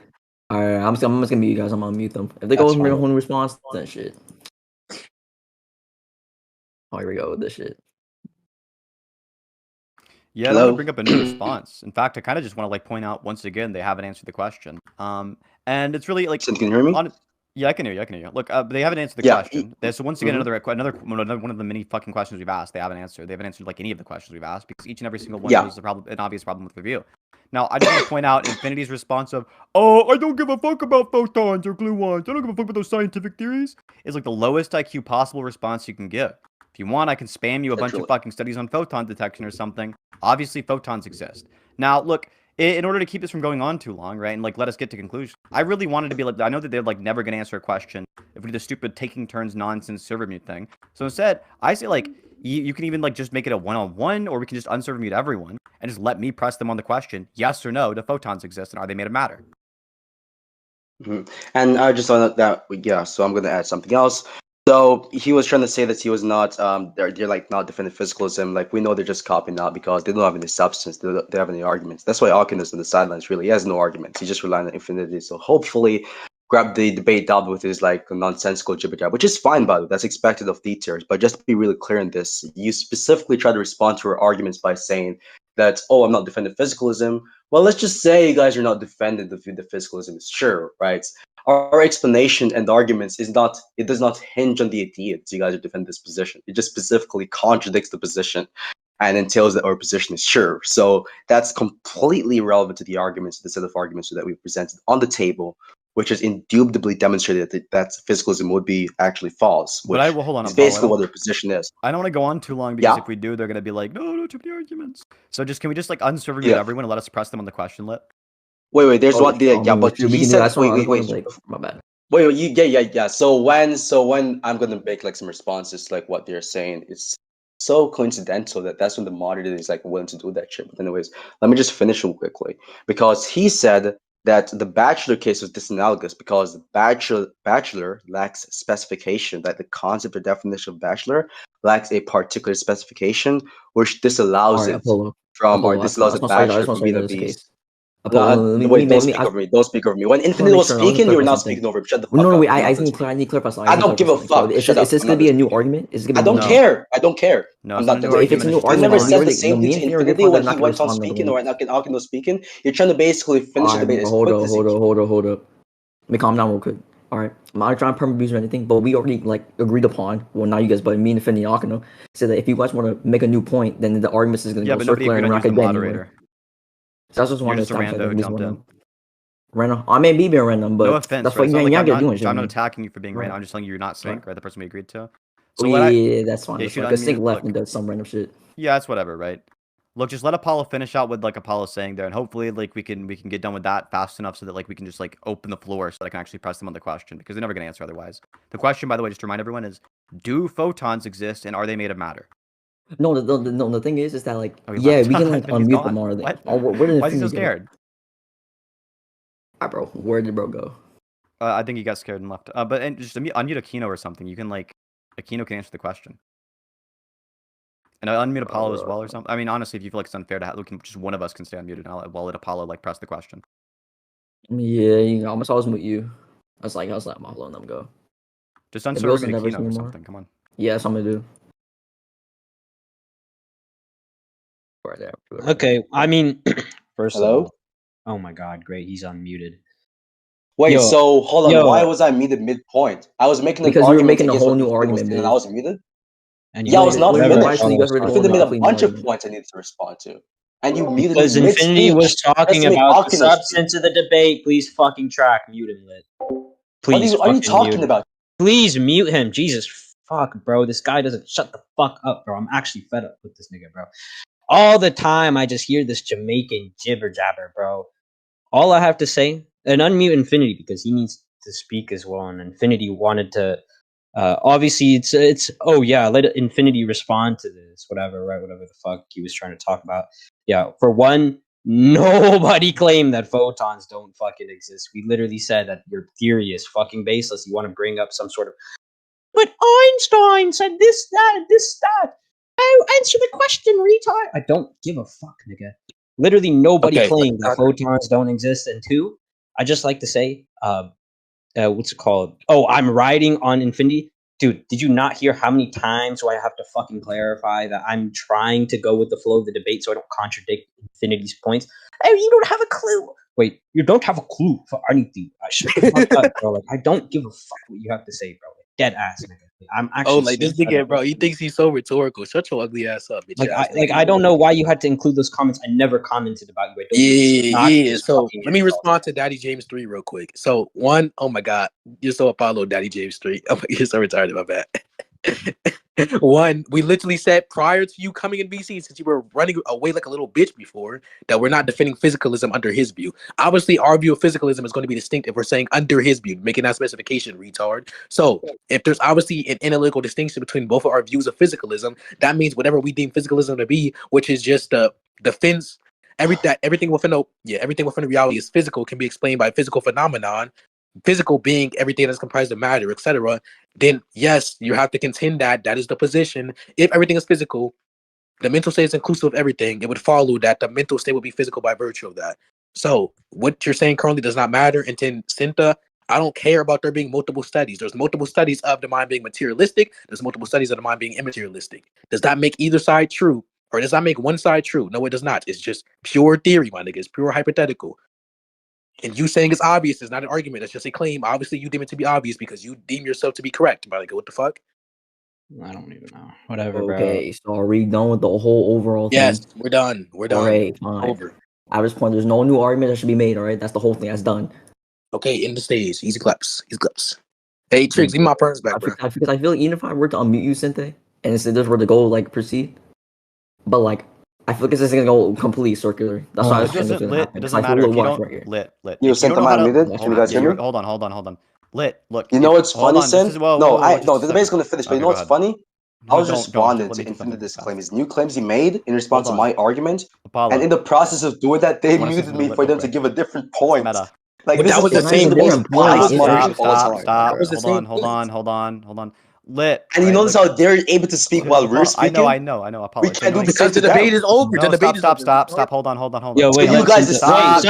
Speaker 8: All right, I'm just gonna mute you guys. I'm gonna mute them. If they go with a response, then shit. Oh, here we go with this shit.
Speaker 2: Yeah, I don't want to bring up a new response. In fact, I kind of just want to like point out once again they haven't answered the question. And it's really like.
Speaker 3: Can you hear me?
Speaker 2: Yeah, I can hear you. Look, they haven't answered the question. So once again, another one of the many fucking questions we've asked. They haven't answered. They haven't answered like any of the questions we've asked because each and every single one is an obvious problem with review. Now, I just want to point out Infinity's response of, "Oh, I don't give a fuck about photons or gluons. I don't give a fuck about those scientific theories." Is like the lowest IQ possible response you can give. If you want, I can spam you a bunch of fucking studies on photon detection or something. Obviously, photons exist. Now, look, in order to keep this from going on too long, right, and like let us get to conclusion, I really wanted to be like, I know that they're like never gonna answer a question if we do the stupid taking turns nonsense server mute thing. So instead, I say like you can even like just make it a one-on-one, or we can just unserver mute everyone and just let me press them on the question, yes or no, do photons exist and are they made of matter?
Speaker 3: And I just thought that so I'm gonna add something else. So he was trying to say that he was not they're like not defending physicalism. Like, we know they're just copying out because they don't have any substance. They don't have any arguments. That's why Akenos on the sidelines really has no arguments. He's just relying on Infinity. So hopefully grab the debate out with his like nonsensical jibber jab, which is fine, by the way. That's expected of D-tiers. But just to be really clear in this, you specifically try to respond to her arguments by saying that, oh, I'm not defending physicalism. Well, let's just say you guys are not defending the physicalism. Sure, right? Our explanation and arguments does not hinge on the idea that you guys are defending this position. It just specifically contradicts the position and entails that our position is sure. So that's completely irrelevant to the arguments, the set of arguments that we presented on the table, which has indubitably demonstrated that physicalism would be actually false. Which
Speaker 2: hold on,
Speaker 3: is basically what their position is.
Speaker 2: I don't want to go on too long because if we do, they're going to be like, no, too many arguments. So can we just like unserver mute everyone and let us press them on the question lit?
Speaker 3: Wait, there's one. But he said, wait.
Speaker 8: My bad.
Speaker 3: Wait, So when I'm gonna make like some responses to like what they're saying, it's so coincidental that's when the moderator is like willing to do that shit. But anyways, let me just finish him quickly, because he said that the bachelor case was disanalogous because the bachelor lacks specification, that the concept or definition of bachelor lacks a particular specification, which disallows it from, or disallows the bachelor from being a beast.
Speaker 8: Apollo,
Speaker 3: Wait, don't speak over me. Don't speak over me. When Infinity was speaking, you were not speaking over him. Shut the fuck
Speaker 8: No,
Speaker 3: up.
Speaker 8: wait.
Speaker 3: You're
Speaker 8: I
Speaker 3: not
Speaker 8: need
Speaker 3: listening.
Speaker 8: to I need to clarify something.
Speaker 3: I don't give a
Speaker 8: So
Speaker 3: fuck.
Speaker 8: is
Speaker 3: Shut up.
Speaker 8: this
Speaker 3: I'm
Speaker 8: gonna
Speaker 3: not
Speaker 8: be a new
Speaker 3: listening.
Speaker 8: argument? Is it gonna
Speaker 3: I
Speaker 8: be
Speaker 3: don't
Speaker 2: No.
Speaker 3: care. I don't care.
Speaker 2: No,
Speaker 3: I'm
Speaker 2: it's
Speaker 3: not
Speaker 2: not a new
Speaker 3: doing it.
Speaker 8: If it's a
Speaker 2: argument.
Speaker 8: new
Speaker 2: It's just
Speaker 3: You
Speaker 8: argument,
Speaker 3: never
Speaker 8: then
Speaker 2: respond.
Speaker 3: said
Speaker 8: we
Speaker 3: the
Speaker 8: already
Speaker 3: same thing
Speaker 8: me
Speaker 3: to
Speaker 8: and Finn already
Speaker 3: Infinity
Speaker 8: defined
Speaker 3: when
Speaker 8: that
Speaker 3: he
Speaker 8: not gonna
Speaker 3: went on
Speaker 8: respond to
Speaker 3: speaking
Speaker 8: the
Speaker 3: or Akeno speaking. You're trying to basically finish the
Speaker 8: Alright,
Speaker 3: debate as
Speaker 8: hold
Speaker 3: quick
Speaker 8: up,
Speaker 3: as you can.
Speaker 8: hold up. Let me calm down real quick. Alright. I'm not trying to permit abuse or anything, but we already like agreed upon. Well, not you guys, but me and Finn and Akeno said that if you guys want to make a new point, then the argument is gonna
Speaker 2: Yeah,
Speaker 8: go
Speaker 2: but nobody
Speaker 8: circular
Speaker 2: agreed
Speaker 8: and
Speaker 2: on
Speaker 8: we're not
Speaker 2: using the
Speaker 8: gonna get anywhere.
Speaker 2: moderator.
Speaker 8: So that's just
Speaker 2: You're
Speaker 8: one
Speaker 2: just a rando who jumped in.
Speaker 8: Random. I may be being random, but
Speaker 2: No offense,
Speaker 8: that's
Speaker 2: right?
Speaker 8: what
Speaker 2: It's not
Speaker 8: you're
Speaker 2: like
Speaker 8: not
Speaker 2: I'm
Speaker 8: gonna
Speaker 2: not,
Speaker 8: do shit.
Speaker 2: I'm not attacking you for being random.
Speaker 8: Right.
Speaker 2: I'm just telling you you're not sync, right? The person we agreed to.
Speaker 8: So
Speaker 2: So what
Speaker 8: yeah, that's fine.
Speaker 2: Yeah, you
Speaker 8: That's
Speaker 2: should
Speaker 8: fine. Because Sync
Speaker 2: unmute.
Speaker 8: left
Speaker 2: Look,
Speaker 8: and does some random shit.
Speaker 2: yeah, it's whatever, right? Look, just let Apollo finish out what like Apollo's saying there, and hopefully like we can get done with that fast enough so that like we can just like open the floor so that I can actually press them on the question because they're never gonna answer otherwise. The question, by the way, just to remind everyone, is do photons exist and are they made of matter?
Speaker 8: No, the thing is that like
Speaker 2: Oh, he
Speaker 8: yeah,
Speaker 2: left.
Speaker 8: we can like
Speaker 2: Then he's
Speaker 8: unmute
Speaker 2: gone.
Speaker 8: them or
Speaker 2: What?
Speaker 8: where did
Speaker 2: Why is he so
Speaker 8: Infinity go?
Speaker 2: scared?
Speaker 8: Alright, bro. Where did bro go?
Speaker 2: I think he got scared and left. But just unmute Akeno or something. You can like Akeno can answer the question. And I unmute Apollo as well or something. I mean, honestly, if you feel like it's unfair to have, just one of us can stay unmuted, and I'll let Apollo like press the question.
Speaker 8: Yeah, you know, I must always mute you. I was like, I'm letting them go.
Speaker 2: Just
Speaker 8: If
Speaker 2: unsubmit
Speaker 8: Wilson
Speaker 2: Akeno
Speaker 8: never
Speaker 2: or
Speaker 8: anymore.
Speaker 2: something. Come on.
Speaker 8: Yeah, that's what I'm gonna do. Right there.
Speaker 6: Okay, I mean, first
Speaker 3: Hello?
Speaker 6: of all, oh my god, great, he's unmuted.
Speaker 3: Wait,
Speaker 6: Yo,
Speaker 3: so hold on.
Speaker 6: yo.
Speaker 3: Why was I muted midpoint? I was making an
Speaker 8: Because you were
Speaker 3: argument
Speaker 8: making a
Speaker 3: against
Speaker 8: whole
Speaker 3: what
Speaker 8: new
Speaker 3: Infinity was
Speaker 8: argument,
Speaker 3: saying, and
Speaker 8: man.
Speaker 3: I was muted.
Speaker 6: And
Speaker 3: Yeah, I was not
Speaker 6: whatever
Speaker 3: finished.
Speaker 8: Actually, you guys
Speaker 6: Apollo's
Speaker 8: heard the
Speaker 6: talking
Speaker 8: whole
Speaker 3: Infinity made
Speaker 6: about.
Speaker 3: a
Speaker 8: complete
Speaker 3: bunch of
Speaker 8: argument.
Speaker 3: points I needed to respond to, and you muted
Speaker 6: Because
Speaker 3: me
Speaker 6: Infinity
Speaker 3: mid-speech.
Speaker 6: was talking
Speaker 3: Let's make
Speaker 6: about the
Speaker 3: Akeno speak.
Speaker 6: substance of the debate. Please fucking track, mute him, lit. Please
Speaker 3: What are you
Speaker 6: fucking
Speaker 3: talking
Speaker 6: mute him.
Speaker 3: about?
Speaker 6: Please mute him. Jesus fuck, bro. This guy doesn't shut the fuck up, bro. I'm actually fed up with this nigga, bro. All the time I just hear this Jamaican jibber jabber, bro. All I have to say, and unmute Infinity because he needs to speak as well, and Infinity wanted to. Obviously, it's oh yeah, let Infinity respond to this, whatever, right? Whatever the fuck he was trying to talk about. Yeah, for one, nobody claimed that photons don't fucking exist. We literally said that your theory is fucking baseless. You want to bring up some sort of, but Einstein said this, that. Oh, answer the question, retard. I don't give a fuck, nigga. Literally nobody
Speaker 1: Okay,
Speaker 6: claimed that photons don't exist. And two, I just like to say, what's it called? Oh, I'm riding on Infinity. Dude, did you not hear how many times do I have to fucking clarify that I'm trying to go with the flow of the debate so I don't contradict Infinity's points? Oh, you don't have a clue. Wait, you don't have a clue for anything. I should bro. Like, I don't give a fuck what you have to say, bro. Like, dead ass, nigga. I'm actually
Speaker 1: Oh, like this nigga, bro. He thinks he's so rhetorical. Shut your ugly ass up, bitch.
Speaker 6: I don't know why you had to include those comments. I never commented about you.
Speaker 1: Yeah. So let me respond to Daddy James 3 real quick. So one, oh my god, you're so Apollo, Daddy James 3. Oh my, you're so retarded, my bad. One, we literally said prior to you coming in BC, since you were running away like a little bitch before, that we're not defending physicalism under his view. Obviously, our view of physicalism is going to be distinct if we're saying under his view, making that specification, retard. So if there's obviously an analytical distinction between both of our views of physicalism, that means whatever we deem physicalism to be, which is just the defense, everything within the reality is physical, can be explained by a physical phenomenon. Physical being everything that's comprised of matter, etc., then yes, you have to contend that that is the position. If everything is physical, the mental state is inclusive of everything. It would follow that the mental state would be physical by virtue of that. So what you're saying currently does not matter. And then Sinthe, I don't care about there being multiple studies. There's multiple studies of the mind being materialistic. There's multiple studies of the mind being immaterialistic. Does that make either side true? Or does that make one side true? No, it does not. It's just pure theory, my nigga. It's pure hypothetical. And you saying it's obvious is not an argument. It's just a claim. Obviously, you deem it to be obvious because you deem yourself to be correct. But like, what the fuck?
Speaker 6: I don't even know. Whatever,
Speaker 8: Okay, so are we done with the whole overall thing?
Speaker 1: Yes, we're done. We're done.
Speaker 8: Alright, fine.
Speaker 1: Over.
Speaker 8: At this point, there's no new argument that should be made, alright? That's the whole thing. That's done.
Speaker 1: Okay, in the stage. Easy claps. Easy claps. Hey, Trix, give me my perms back, bro.
Speaker 8: Because I feel like even if I were to unmute you, Sinthe, and instead just were to go like proceed, but like I feel like this is gonna go completely circular. That's why I was
Speaker 2: It
Speaker 8: trying
Speaker 2: doesn't
Speaker 8: to
Speaker 2: lit.
Speaker 8: happen.
Speaker 2: It
Speaker 8: 'Cause
Speaker 2: doesn't
Speaker 8: I feel a
Speaker 2: matter if
Speaker 8: little
Speaker 2: you
Speaker 8: watch
Speaker 2: don't
Speaker 8: right here.
Speaker 2: lit.
Speaker 3: Yo,
Speaker 2: If you
Speaker 3: Sinthe,
Speaker 2: don't know
Speaker 3: am
Speaker 2: how
Speaker 3: I
Speaker 2: to
Speaker 3: muted? Can you guys hear me?
Speaker 2: hold on. Lit. Look.
Speaker 3: You know what's funny, Sin?
Speaker 2: This is,
Speaker 3: No, the debate's gonna finish, but you know what's funny? I was
Speaker 2: Don't
Speaker 3: responding
Speaker 2: let
Speaker 3: to
Speaker 2: me do something
Speaker 3: Infinity's
Speaker 2: fast.
Speaker 3: claim, his new claims he made in response to
Speaker 2: Hold on.
Speaker 3: my argument.
Speaker 2: Apollo.
Speaker 3: And in the process of doing that, they
Speaker 2: I wanna say
Speaker 3: muted
Speaker 2: something
Speaker 3: me
Speaker 2: lit
Speaker 3: for
Speaker 2: real
Speaker 3: them to
Speaker 2: quick.
Speaker 3: give a different point.
Speaker 2: Meta.
Speaker 3: Like
Speaker 1: But
Speaker 3: this
Speaker 1: that was
Speaker 3: is
Speaker 1: the same
Speaker 3: the
Speaker 1: point.
Speaker 3: most biased
Speaker 1: Stop,
Speaker 3: moderation of all time.
Speaker 2: Stop.
Speaker 1: That was the
Speaker 2: Hold
Speaker 1: same
Speaker 2: on. Lit.
Speaker 3: And you notice how they're able to speak while we're speaking?
Speaker 2: I know. Apollo.
Speaker 3: We can't do the
Speaker 1: Because
Speaker 3: same
Speaker 1: the
Speaker 3: to
Speaker 1: debate
Speaker 3: them.
Speaker 1: is over.
Speaker 2: No,
Speaker 1: The debate is over.
Speaker 2: stop. Hold on.
Speaker 6: Yo, wait,
Speaker 3: So you guys
Speaker 2: stop.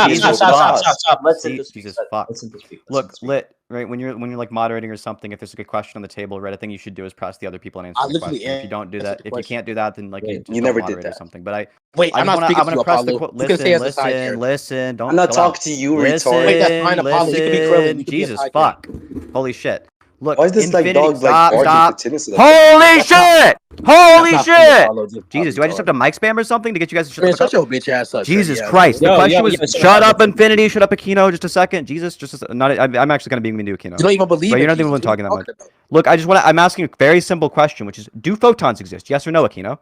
Speaker 6: stop. Let's
Speaker 2: Jesus,
Speaker 6: speak.
Speaker 2: fuck.
Speaker 6: Let's speak.
Speaker 2: Look, Lit, right? When you're like moderating or something, if there's like a question on the table, right? I think you should do is press the other people and answer
Speaker 1: I
Speaker 2: the
Speaker 1: literally
Speaker 2: question. If you don't do
Speaker 1: answered
Speaker 2: that,
Speaker 1: the
Speaker 2: if you can't do that, then like
Speaker 6: Wait,
Speaker 2: you just
Speaker 3: you
Speaker 2: don't
Speaker 3: never did
Speaker 2: moderate or
Speaker 3: that.
Speaker 2: something. But
Speaker 1: Wait, I'm not speaking
Speaker 2: I'm
Speaker 1: to
Speaker 2: gonna
Speaker 1: you,
Speaker 2: press the
Speaker 1: Apollo. You can stay as a side character.
Speaker 2: listen. Don't
Speaker 3: I'm not
Speaker 2: chill
Speaker 3: talking
Speaker 2: out.
Speaker 3: to you,
Speaker 2: Listen,
Speaker 3: retard.
Speaker 1: Wait, that's fine, Apollo. You can be Krillin. You can be a
Speaker 2: Jesus
Speaker 1: side
Speaker 2: fuck. Holy shit. Look,
Speaker 3: Why is this like
Speaker 2: Infinity,
Speaker 3: dog like barking
Speaker 2: stop.
Speaker 3: continuously?
Speaker 2: Holy
Speaker 1: That's not-
Speaker 2: shit!
Speaker 1: That's
Speaker 2: Holy
Speaker 1: not fair,
Speaker 2: shit!
Speaker 1: Apollo. Just
Speaker 2: Jesus, do I just have to mic spam or something to get you guys to shut
Speaker 1: Man,
Speaker 2: the fuck
Speaker 1: shut
Speaker 2: up?
Speaker 1: your bitch ass up.
Speaker 2: Jesus
Speaker 1: yeah.
Speaker 2: Christ! The
Speaker 6: Yo,
Speaker 2: question was,
Speaker 6: shut
Speaker 2: shut
Speaker 6: up.
Speaker 2: up, Infinity. Shut up, Akeno. Just a second. Jesus, I'm actually gonna be mean to Akeno.
Speaker 1: You don't even believe
Speaker 2: But
Speaker 1: in
Speaker 2: you're not
Speaker 1: Jesus.
Speaker 2: even
Speaker 1: What are you
Speaker 2: talking that much.
Speaker 1: talking about?
Speaker 2: Look, I'm asking a very simple question, which is, do photons exist? Yes or no, Akeno?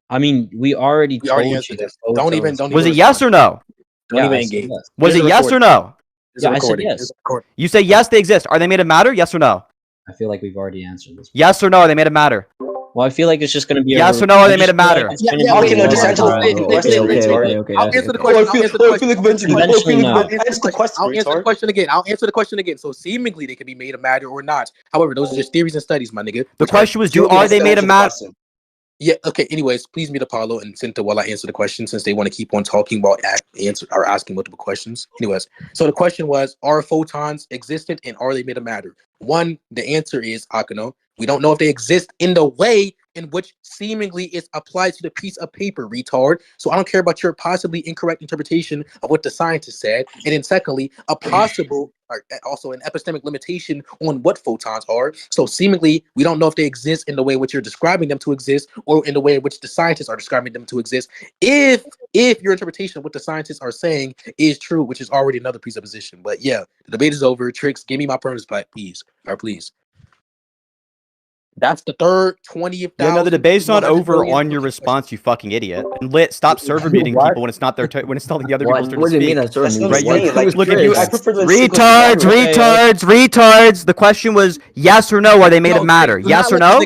Speaker 6: I mean, we already
Speaker 1: We
Speaker 6: told
Speaker 1: already
Speaker 6: you
Speaker 1: answered
Speaker 6: that
Speaker 1: this. Don't even
Speaker 2: Was it
Speaker 1: respond.
Speaker 2: yes or no?
Speaker 1: Don't even
Speaker 6: I said
Speaker 1: engage.
Speaker 6: yes.
Speaker 2: Was
Speaker 1: Here's
Speaker 2: it
Speaker 1: a
Speaker 2: yes or
Speaker 1: recording.
Speaker 2: no?
Speaker 1: Here's a
Speaker 6: Yeah, I said
Speaker 1: recording.
Speaker 6: yes.
Speaker 1: Here's a recording.
Speaker 2: You say yes, they exist. Are they made of matter? Yes or no?
Speaker 6: I feel like we've already answered this.
Speaker 2: Yes or no? Are they made of matter?
Speaker 6: Well, I feel like it's just gonna be
Speaker 2: Yes or no? Are they made of matter?
Speaker 3: Okay, no, just answer the
Speaker 8: Okay.
Speaker 1: I'll answer the
Speaker 3: Oh, I
Speaker 1: question.
Speaker 3: feel like venting.
Speaker 6: I'll
Speaker 3: I
Speaker 6: answer
Speaker 3: feel
Speaker 6: the
Speaker 3: like
Speaker 6: question.
Speaker 3: answer the question,
Speaker 1: I'll answer the
Speaker 3: retard.
Speaker 1: question again. I'll answer the question again. So seemingly they can be made of matter or not. However, those are just theories and studies, my nigga.
Speaker 2: The question was,
Speaker 3: You
Speaker 2: are
Speaker 3: have
Speaker 2: they
Speaker 3: to
Speaker 2: made of
Speaker 3: answer the
Speaker 2: matter?
Speaker 3: question.
Speaker 1: Yeah. Okay. Anyways, please mute Apollo and Sinthe while I answer the question, since they want to keep on talking while asking multiple questions. Anyways, so the question was: are photons existent and are they made of matter? One, the answer is Akeno. We don't know if they exist in the way in which seemingly it's applied to the piece of paper, retard. So I don't care about your possibly incorrect interpretation of what the scientist said. And then secondly, a possible or also an epistemic limitation on what photons are. So seemingly we don't know if they exist in the way in which you're describing them to exist or in the way in which the scientists are describing them to exist. If your interpretation of what the scientists are saying is true, which is already another presupposition. But yeah, the debate is over. Trix, give me my perms back, please. Or please. That's the third 20th.
Speaker 2: Yeah, no, the debate's not over on your response, you fucking idiot. And Lit, stop server muting
Speaker 6: What?
Speaker 2: people when it's not their when it's telling the other people's turn to
Speaker 8: What do you mean
Speaker 2: speak.
Speaker 8: that's server
Speaker 3: That's what I'm
Speaker 8: muting?
Speaker 2: Right,
Speaker 3: saying. Like,
Speaker 2: look, if you
Speaker 3: I prefer the
Speaker 2: retards. The question was yes or no, are they made of matter? Yes or no?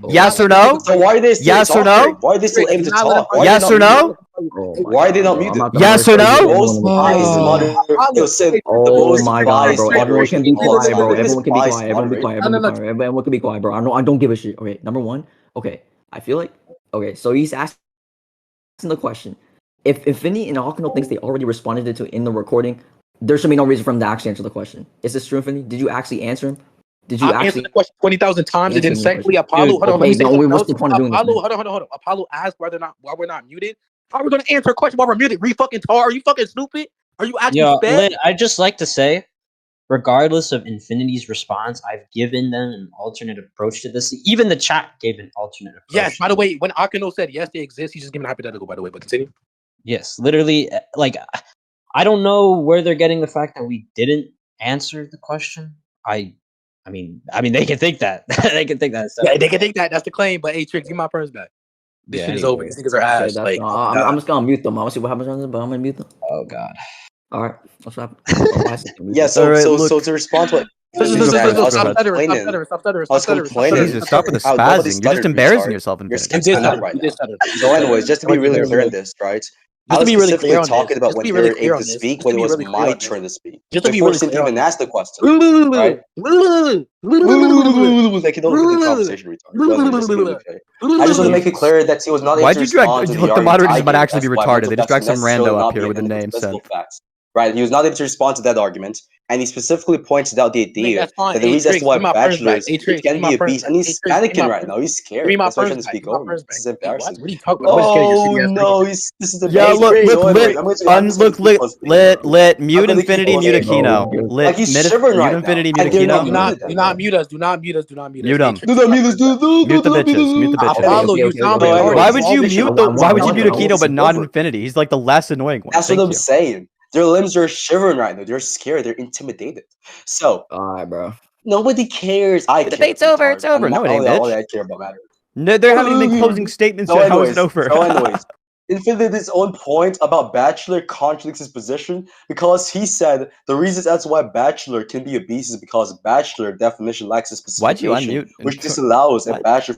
Speaker 2: Yes or no?
Speaker 3: So why are they still
Speaker 2: Yes or
Speaker 3: talking?
Speaker 2: no?
Speaker 3: Why are they still able to talk? Why are
Speaker 2: Yes
Speaker 3: they
Speaker 2: or
Speaker 3: not
Speaker 2: no?
Speaker 3: muted?
Speaker 8: Oh my
Speaker 3: Why are they not
Speaker 8: God, bro. I'm
Speaker 3: muted?
Speaker 8: not gonna
Speaker 2: Yes or
Speaker 8: let
Speaker 2: no?
Speaker 8: everyone
Speaker 3: Most
Speaker 8: in the
Speaker 3: biased
Speaker 8: table.
Speaker 3: moderator. Yo, Sim, the
Speaker 8: Oh
Speaker 3: most
Speaker 8: my God,
Speaker 3: biased
Speaker 8: bro. Everyone can be
Speaker 3: moderator.
Speaker 8: quiet, bro.
Speaker 3: The
Speaker 8: Everyone can be
Speaker 3: biased
Speaker 8: quiet. Everyone be
Speaker 3: moderator.
Speaker 8: quiet. Everyone can be quiet, bro. I don't give a shit. Okay, number one. Okay, I feel like. Okay, so he's asking the question. If Infinity and Akeno thinks they already responded to in the recording, there should be no reason for him to actually answer the question. Is this true, Infinity? Did you actually answer him? Did you
Speaker 1: I've answered
Speaker 8: actually
Speaker 1: the question 20,000 times, and then
Speaker 8: answer the
Speaker 1: secondly,
Speaker 8: question?
Speaker 1: Apollo.
Speaker 6: Dude,
Speaker 1: Hold on, let me say
Speaker 8: Okay,
Speaker 1: something
Speaker 8: what's
Speaker 1: else.
Speaker 8: the point of doing this?
Speaker 1: Apollo, hold on. Apollo asked why we're not muted. How are we gonna answer a question while we're muted? Fucking tar? Are you fucking stupid? Are you actually
Speaker 6: Yeah,
Speaker 1: sped?
Speaker 6: Lit, I'd just like to say, regardless of Infinity's response, I've given them an alternate approach to this. Even the chat gave an alternate approach.
Speaker 1: Yes. By the way, when Akeno said yes, they exist, he's just giving a hypothetical. By the way, but continue.
Speaker 6: Yes, literally, like, I don't know where they're getting the fact that we didn't answer the question. I mean, they can think that. They can think that. So.
Speaker 1: Yeah, they can think that. That's the claim. But hey, Trix, give my perms back. This shit is over. These niggas are ass.
Speaker 8: Okay, that's
Speaker 1: Like,
Speaker 8: I'm just gonna mute them. I'll see what happens on this, but I'm gonna mute them.
Speaker 6: Oh God.
Speaker 8: All right, what's happening? Oh, why is it muted?
Speaker 3: Yeah, so
Speaker 2: Alright,
Speaker 3: so
Speaker 2: look.
Speaker 3: so to respond to what
Speaker 1: Stop stuttering.
Speaker 3: I was complaining.
Speaker 2: Jesus, stop with the
Speaker 3: how nobody
Speaker 2: spazzing. You're just
Speaker 3: stuttered,
Speaker 2: embarrassing
Speaker 3: retard.
Speaker 2: yourself,
Speaker 3: You're
Speaker 2: Infinity.
Speaker 3: stuttering right now. So, anyways, just to be really clear on this, right? I was specifically talking about when they're able to speak, when it was my turn to speak. Before Sinthe even asked the question, right? Like, you don't look at the conversation, retard. Just to be really clear. I just want to make it clear that he was not able
Speaker 2: Why'd
Speaker 3: to
Speaker 2: you drag?
Speaker 3: respond to the
Speaker 2: Look, the
Speaker 3: arguments
Speaker 2: moderators
Speaker 3: I
Speaker 2: might
Speaker 3: gave.
Speaker 2: actually be
Speaker 3: That's why
Speaker 2: retarded.
Speaker 3: mental
Speaker 2: They just
Speaker 3: facts
Speaker 2: dragged some
Speaker 3: necessarily
Speaker 2: rando up
Speaker 3: not be
Speaker 2: here with a
Speaker 3: identical
Speaker 2: name
Speaker 3: to physical
Speaker 2: said.
Speaker 3: facts. Right, he was not able to respond to that argument, and he specifically pointed out the idea
Speaker 1: that's fine.
Speaker 3: that the
Speaker 1: Hey,
Speaker 3: reason as
Speaker 1: Trix,
Speaker 3: to why
Speaker 1: give my perms back.
Speaker 3: bachelors
Speaker 1: Hey, Trix,
Speaker 3: can
Speaker 1: give
Speaker 3: be
Speaker 1: my
Speaker 3: a
Speaker 1: perms
Speaker 3: beast,
Speaker 1: back.
Speaker 3: and
Speaker 1: Hey,
Speaker 3: he's
Speaker 1: Trix, give
Speaker 3: panicking
Speaker 1: my
Speaker 3: right
Speaker 1: perms
Speaker 3: now. He's
Speaker 1: Give me
Speaker 3: scared.
Speaker 1: my
Speaker 3: That's why he's
Speaker 1: perms
Speaker 3: trying to
Speaker 1: back.
Speaker 3: speak
Speaker 1: Give me my
Speaker 3: over me.
Speaker 1: perms
Speaker 3: This
Speaker 1: back.
Speaker 3: is
Speaker 1: Hey, what?
Speaker 3: embarrassing.
Speaker 1: What are you talking about?
Speaker 3: Oh no, this is
Speaker 2: Yeah,
Speaker 3: embarrassing.
Speaker 2: look, lit, mute
Speaker 3: I'm gonna keep
Speaker 2: Infinity,
Speaker 3: on
Speaker 2: mute
Speaker 3: speaking.
Speaker 2: Akeno.
Speaker 3: Like he's shivering right now.
Speaker 2: Infinity, mute
Speaker 3: And they're not
Speaker 2: Akeno.
Speaker 1: Do not mute us. Do not mute us. Do not mute us.
Speaker 2: Mute
Speaker 1: Hey,
Speaker 2: him.
Speaker 1: Trix,
Speaker 3: Do not mute us.
Speaker 2: Mute the bitches. Mute the bitches.
Speaker 1: Apollo, you sound
Speaker 3: okay.
Speaker 1: retarded.
Speaker 2: Why would you
Speaker 1: All this shit-
Speaker 2: mute the? Why would you mute
Speaker 8: I want
Speaker 2: Akeno but not
Speaker 3: over.
Speaker 2: Infinity? He's like the less annoying one.
Speaker 3: That's
Speaker 2: Thank
Speaker 3: what I'm
Speaker 2: you.
Speaker 3: saying. Their limbs are shivering right now. They're scared. They're intimidated. So
Speaker 8: All right, bro.
Speaker 3: nobody cares. I
Speaker 2: The
Speaker 3: care.
Speaker 2: debate's over.
Speaker 3: retard.
Speaker 2: It's over.
Speaker 3: And
Speaker 2: No, it ain't,
Speaker 3: all
Speaker 2: bitch.
Speaker 3: I care about matters.
Speaker 2: No, there haven't even been closing statements
Speaker 3: So
Speaker 2: yet. How is it
Speaker 3: anyways,
Speaker 2: over?
Speaker 3: Infinity's own point about Bachelor contradicts his position because he said the reason that's why Bachelor can be a beast is because Bachelor definition lacks a
Speaker 2: Why'd you
Speaker 3: specification
Speaker 2: unmute?
Speaker 3: which disallows a
Speaker 2: What?
Speaker 3: Bachelor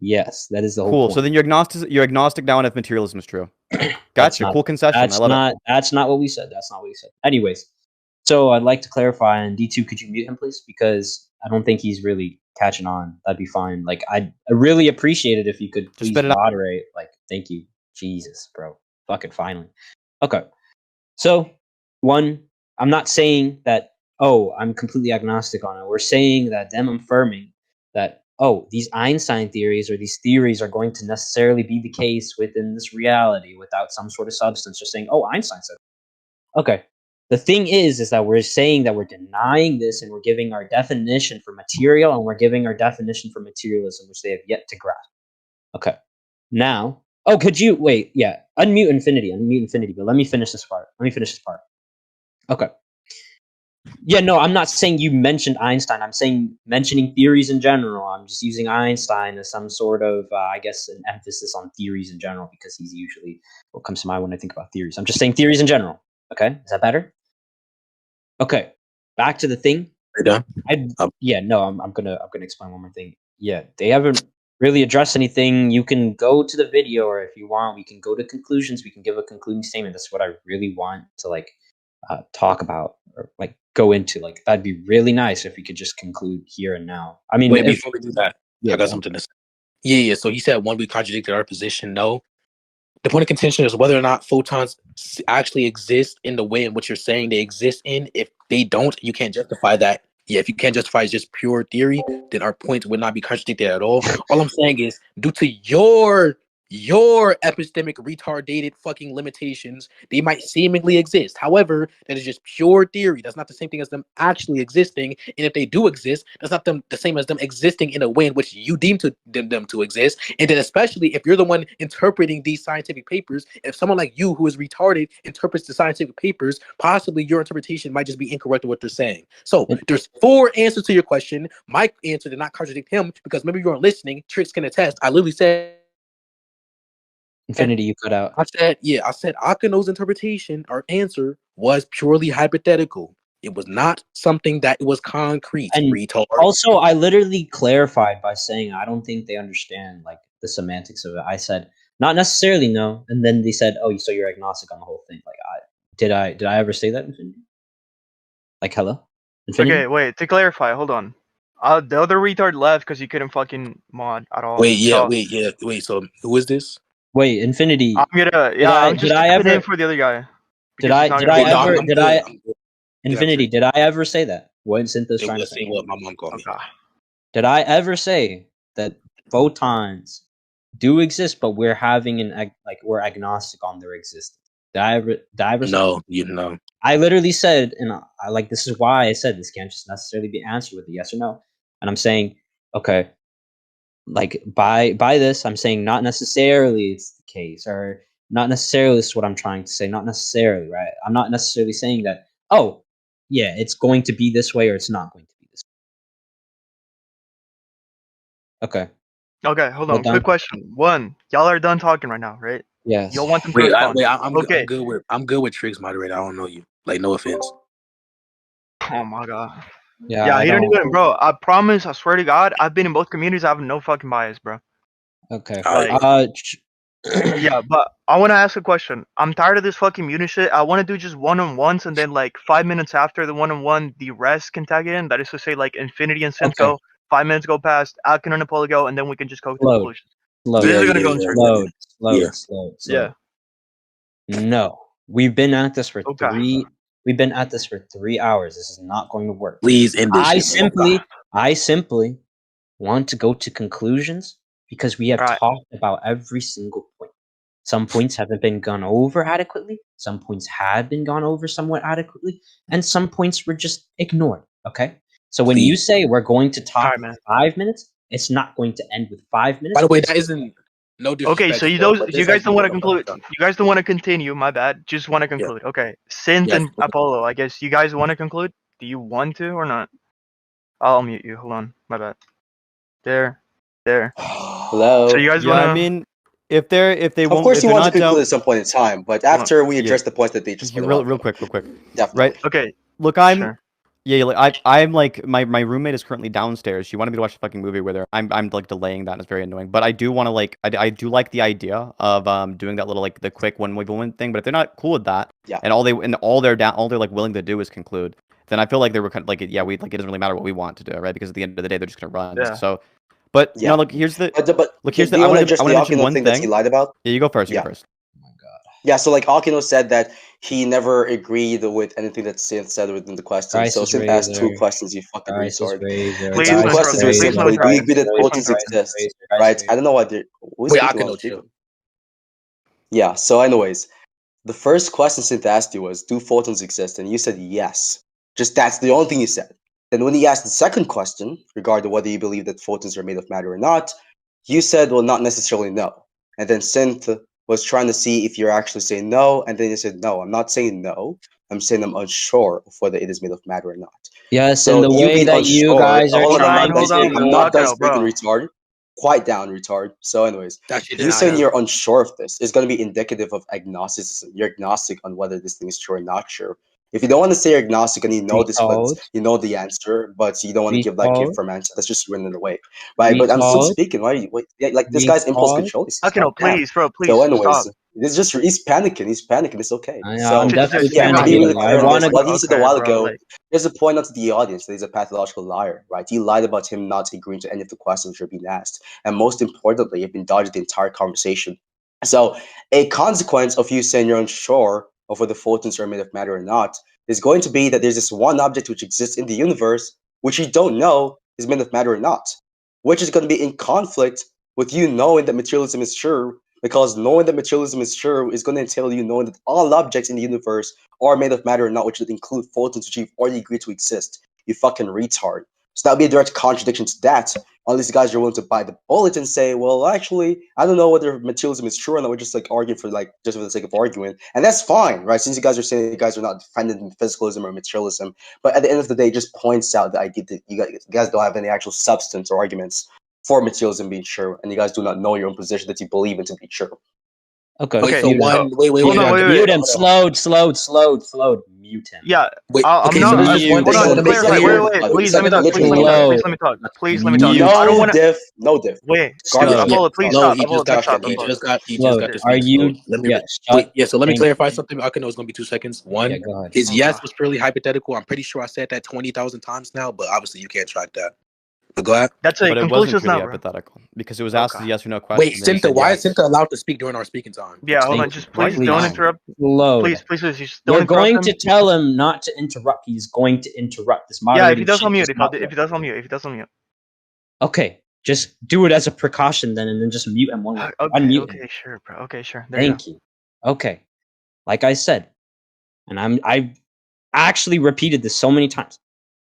Speaker 6: Yes, that is the whole
Speaker 2: Cool.
Speaker 6: point.
Speaker 2: So then you're agnostic now, and if materialism is true.
Speaker 6: That's
Speaker 2: Gotcha.
Speaker 6: not-
Speaker 2: Cool concession. I love it.
Speaker 6: That's not what we said. That's not what we said. Anyways, so I'd like to clarify, and D2, could you mute him, please? Because I don't think he's really catching on. That'd be fine. Like, I really appreciate it if you could please
Speaker 2: spit it out.
Speaker 6: moderate. Like, thank you. Jesus, bro. Fucking finally. Okay. So, one, I'm not saying that, oh, I'm completely agnostic on it. We're saying that them affirming that, oh, these Einstein theories or these theories are going to necessarily be the case within this reality without some sort of substance. Just saying, oh, Einstein said it. Okay. The thing is that we're saying that we're denying this and we're giving our definition for material and we're giving our definition for materialism, which they have yet to grasp. Okay. Now, oh, could you wait? Yeah, unmute infinity, but let me finish this part. Okay. Yeah, no, I'm not saying you mentioned Einstein. I'm saying mentioning theories in general. I'm just using Einstein as some sort of, I guess, an emphasis on theories in general because he's usually what comes to mind when I think about theories. I'm just saying theories in general. Okay, is that better? Okay, back to the thing.
Speaker 1: Are you done?
Speaker 6: I'm gonna explain one more thing. Yeah, they haven't really addressed anything. You can go to the video, or if you want, we can go to conclusions. We can give a concluding statement. That's what I really want to like talk about or like go into. Like that'd be really nice if we could just conclude here and now. I mean,
Speaker 1: Wait, before we do that,
Speaker 6: Yeah,
Speaker 1: I got something to say. Yeah. So he said one, we contradicted our position. No. The point of contention is whether or not photons actually exist in the way in which you're saying they exist in. If they don't, you can't justify that. Yeah, if you can't justify it's just pure theory, then our point would not be contradicted at all. All I'm saying is, due to your epistemic retardated fucking limitations, they might seemingly exist. However, that is just pure theory. That's not the same thing as them actually existing. And if they do exist, that's not the same as them existing in a way in which you deem them to exist. And then especially if you're the one interpreting these scientific papers, if someone like you who is retarded interprets the scientific papers, possibly your interpretation might just be incorrect to what they're saying. So there's 4 answers to your question. My answer did not contradict him because maybe you weren't listening. Trix can attest. I literally said
Speaker 6: Infinity, you cut out.
Speaker 1: I said Akeno's interpretation or answer was purely hypothetical. It was not something that was concrete.
Speaker 6: And
Speaker 1: retard.
Speaker 6: also, I literally clarified by saying I don't think they understand like the semantics of it. I said not necessarily no, and then they said, "Oh, so you're agnostic on the whole thing." Like, did I ever say that, Infinity? Like, hello, Infinity?
Speaker 10: Okay, wait. To clarify, hold on. The other retard left because he couldn't fucking mod at all.
Speaker 1: Wait.
Speaker 10: So
Speaker 1: So who is this?
Speaker 6: Wait, Infinity.
Speaker 10: I'm just stepping in for the other guy.
Speaker 6: Infinity, did I ever say that? What Sinthe's trying to say?
Speaker 1: What my mom called me.
Speaker 6: Did I ever say that photons do exist, but we're having we're agnostic on their existence? Did I ever say
Speaker 1: No,
Speaker 6: that?
Speaker 1: you know.
Speaker 6: I literally said, and I like this is why I said this can't just necessarily be answered with a yes or no. And I'm saying, okay, like by this, I'm saying not necessarily it's the case, or not necessarily is what I'm trying to say. Not necessarily, right? I'm not necessarily saying that, oh, yeah, it's going to be this way or it's not going to be this way. Okay.
Speaker 10: Okay, hold on. Quick question. 1, y'all are done talking right now, right?
Speaker 6: Yes.
Speaker 10: Y'all want them to respond.
Speaker 1: I'm good with Trix, moderator. I don't know you. Like, no offense.
Speaker 10: Oh my god.
Speaker 6: Yeah,
Speaker 10: he don't even, bro. I promise. I swear to God, I've been in both communities. I have no fucking bias, bro.
Speaker 6: Okay.
Speaker 10: Yeah, but I want to ask a question. I'm tired of this fucking unit shit. I want to do just one-on-ones, and then like 5 minutes after the one-on-one, the rest can tag in. That is to say, like Infinity and Sinthe go. 5 minutes go past. Akeno and Apollo go, and then we can just go to conclusions. This is gonna go in circles.
Speaker 6: Slow.
Speaker 10: Yeah.
Speaker 6: No, we've been at this for 3 hours. This is not going to work.
Speaker 1: Please end this.
Speaker 6: I simply want to go to conclusions because we have talked about every single point. Some points haven't been gone over adequately. Some points have been gone over somewhat adequately, and some points were just ignored. Okay. So when you say we're going to talk for 5 minutes, it's not going to end with 5 minutes.
Speaker 1: By the way, that isn't no disrespect.
Speaker 10: Okay, so you guys don't want to conclude. You guys don't want to continue. My bad. Just want to conclude. Yeah. Okay, Sinthe and Apollo. I guess you guys want to conclude. Do you want to or not? I'll mute you. Hold on. My bad. There.
Speaker 3: Hello.
Speaker 10: So you guys want to?
Speaker 2: I mean, if they
Speaker 3: of course you want to conclude at some point in time, but after we address the points that they just
Speaker 2: real quick.
Speaker 3: Definitely.
Speaker 2: Right.
Speaker 10: Okay.
Speaker 2: Look, I'm like my roommate is currently downstairs. She wanted me to watch the fucking movie with her. I'm like delaying that, and it's very annoying. But I do want to like I do like the idea of doing that little like the quick one thing. But if they're not cool with that, and all they're like willing to do is conclude, then I feel like they were kind of like it doesn't really matter what we want to do, right? Because at the end of the day, they're just gonna run.
Speaker 10: Yeah.
Speaker 2: So, but no, look, here's the I want to mention one thing
Speaker 3: that he lied about.
Speaker 2: Yeah, you go first. You go first.
Speaker 3: Yeah, so like Akeno said that he never agreed with anything that Sinthe said within the question. So Sinthe asked 2 questions, you fucking retard. The 2 questions were simply, do you agree that photons exist? Right? I don't know why they're...
Speaker 1: Wait, Akeno, chill.
Speaker 3: Yeah, so anyways, the first question Sinthe asked you was, do photons exist? And you said yes. Just that's the only thing you said. Then when he asked the second question, regarding whether you believe that photons are made of matter or not, you said, well, not necessarily no. And then Sinthe was trying to see if you're actually saying no, and then you said, no, I'm not saying no. I'm saying I'm unsure of whether it is made of matter or not.
Speaker 6: Yes,
Speaker 3: So
Speaker 6: and the
Speaker 3: you
Speaker 6: way
Speaker 3: being
Speaker 6: that you
Speaker 3: unsure.
Speaker 6: guys are
Speaker 3: Hold on,
Speaker 6: trying
Speaker 3: I'm
Speaker 6: to
Speaker 3: not done.
Speaker 6: make
Speaker 3: I'm not done
Speaker 10: Akeno,
Speaker 3: speaking,
Speaker 10: bro.
Speaker 3: retard. Quiet down, retard. So, anyways,
Speaker 1: That shit
Speaker 3: you
Speaker 1: did not
Speaker 3: saying
Speaker 1: happen.
Speaker 3: you're unsure of this is going to be indicative of agnosticism. You're agnostic on whether this thing is true or not true. If you don't want to say you're agnostic and you know this, but
Speaker 6: retard,
Speaker 3: you know the answer, but you don't want to give like a
Speaker 6: retard,
Speaker 3: firm answer, that's just running away, right? But I'm still
Speaker 6: retard,
Speaker 3: speaking. Why? Yeah, like this guy's impulse
Speaker 6: retard.
Speaker 3: control is
Speaker 10: Akeno,
Speaker 3: goddamn.
Speaker 10: please, bro, please
Speaker 3: So, anyways,
Speaker 10: stop.
Speaker 3: it's just he's panicking. He's panicking. It's okay.
Speaker 6: I'm
Speaker 3: So,
Speaker 6: definitely
Speaker 10: Just hear me
Speaker 3: yeah,
Speaker 10: out.
Speaker 3: to be really
Speaker 6: panicking. I
Speaker 3: clear on
Speaker 6: want
Speaker 3: this,
Speaker 6: to
Speaker 3: what he said a
Speaker 10: Okay,
Speaker 3: while
Speaker 10: bro.
Speaker 3: ago.
Speaker 10: Like,
Speaker 3: There's a point out to the audience that he's a pathological liar, right? He lied about him not agreeing to any of the questions which are being asked. And most importantly, you've been dodging the entire conversation. So, a consequence of you saying you're unsure of whether photons are made of matter or not is going to be that there's this one object which exists in the universe which you don't know is made of matter or not, which is going to be in conflict with you knowing that materialism is true, because knowing that materialism is true is going to entail you knowing that all objects in the universe are made of matter or not, which would include photons which you've already agreed to exist. You fucking retard. So that would be a direct contradiction to that. All these guys are willing to bite the bullet and say, well, actually, I don't know whether materialism is true or not. We're just like arguing for like just for the sake of arguing. And that's fine, right? Since you guys are saying you guys are not defending physicalism or materialism. But at the end of the day, it just points out the idea that you guys don't have any actual substance or arguments for materialism being true, and you guys do not know your own position that you believe in to be true.
Speaker 6: Okay,
Speaker 10: Okay,
Speaker 1: So
Speaker 6: mute him.
Speaker 1: one, wait,
Speaker 10: hold on, wait,
Speaker 6: Mute
Speaker 10: wait.
Speaker 6: him. Slowed. Mute him.
Speaker 10: Yeah,
Speaker 1: wait.
Speaker 10: I'm
Speaker 1: Okay,
Speaker 10: not.
Speaker 1: so this is one
Speaker 10: Hold
Speaker 1: thing I
Speaker 10: on,
Speaker 1: want to make
Speaker 10: clarify.
Speaker 1: clear.
Speaker 10: Wait.
Speaker 3: Wait a
Speaker 10: Please let me
Speaker 3: second,
Speaker 10: talk. Please let me talk. Please let me talk. Please let me talk.
Speaker 6: Mute.
Speaker 10: I don't want to.
Speaker 3: No diff.
Speaker 10: Wait,
Speaker 3: Garbage.
Speaker 1: Yeah,
Speaker 10: Apollo, please
Speaker 1: no,
Speaker 10: stop.
Speaker 1: he
Speaker 10: Apollo,
Speaker 1: just got
Speaker 10: please stop.
Speaker 1: he
Speaker 10: Apollo.
Speaker 1: just got he just
Speaker 6: Slowed.
Speaker 1: got this
Speaker 6: Are
Speaker 1: thing. So
Speaker 6: you?
Speaker 1: let me
Speaker 6: Yeah,
Speaker 1: wait.
Speaker 6: shut.
Speaker 1: Yeah, so let me
Speaker 6: Thank
Speaker 1: clarify
Speaker 6: you.
Speaker 1: something. I know it's gonna be 2 seconds.
Speaker 6: Yeah,
Speaker 1: One,
Speaker 6: go ahead.
Speaker 1: his
Speaker 10: Oh
Speaker 1: yes
Speaker 10: god.
Speaker 1: was purely hypothetical. I'm pretty sure I said that 20,000 times now, but obviously you can't track that. But go ahead.
Speaker 10: That's a
Speaker 2: But it wasn't
Speaker 10: conclusions
Speaker 2: purely
Speaker 10: now, bro.
Speaker 2: hypothetical because it was asked as a
Speaker 10: Okay.
Speaker 2: yes or no question.
Speaker 1: Wait,
Speaker 2: and then you
Speaker 1: Sinthe,
Speaker 2: said
Speaker 1: why
Speaker 2: yes.
Speaker 1: is Sinthe allowed to speak during our speaking time?
Speaker 10: Yeah, hold on.
Speaker 6: Thank
Speaker 10: Just
Speaker 6: you.
Speaker 10: please
Speaker 6: Please.
Speaker 10: don't interrupt.
Speaker 6: Load.
Speaker 10: Please, just
Speaker 6: You're
Speaker 10: don't interrupt
Speaker 6: going
Speaker 10: him.
Speaker 6: to tell him not to interrupt. He's going to interrupt. This
Speaker 10: Yeah, if
Speaker 6: moderating
Speaker 10: he does
Speaker 6: shit
Speaker 10: on mute,
Speaker 6: does
Speaker 10: if
Speaker 6: not work.
Speaker 10: he does on mute, if he does on mute.
Speaker 6: Okay, just do it as a precaution then, and then just mute him one way. Unmute him.
Speaker 10: Okay, sure, bro. Okay, sure. There you go.
Speaker 6: Thank you. Okay, like I said, and I've actually repeated this so many times.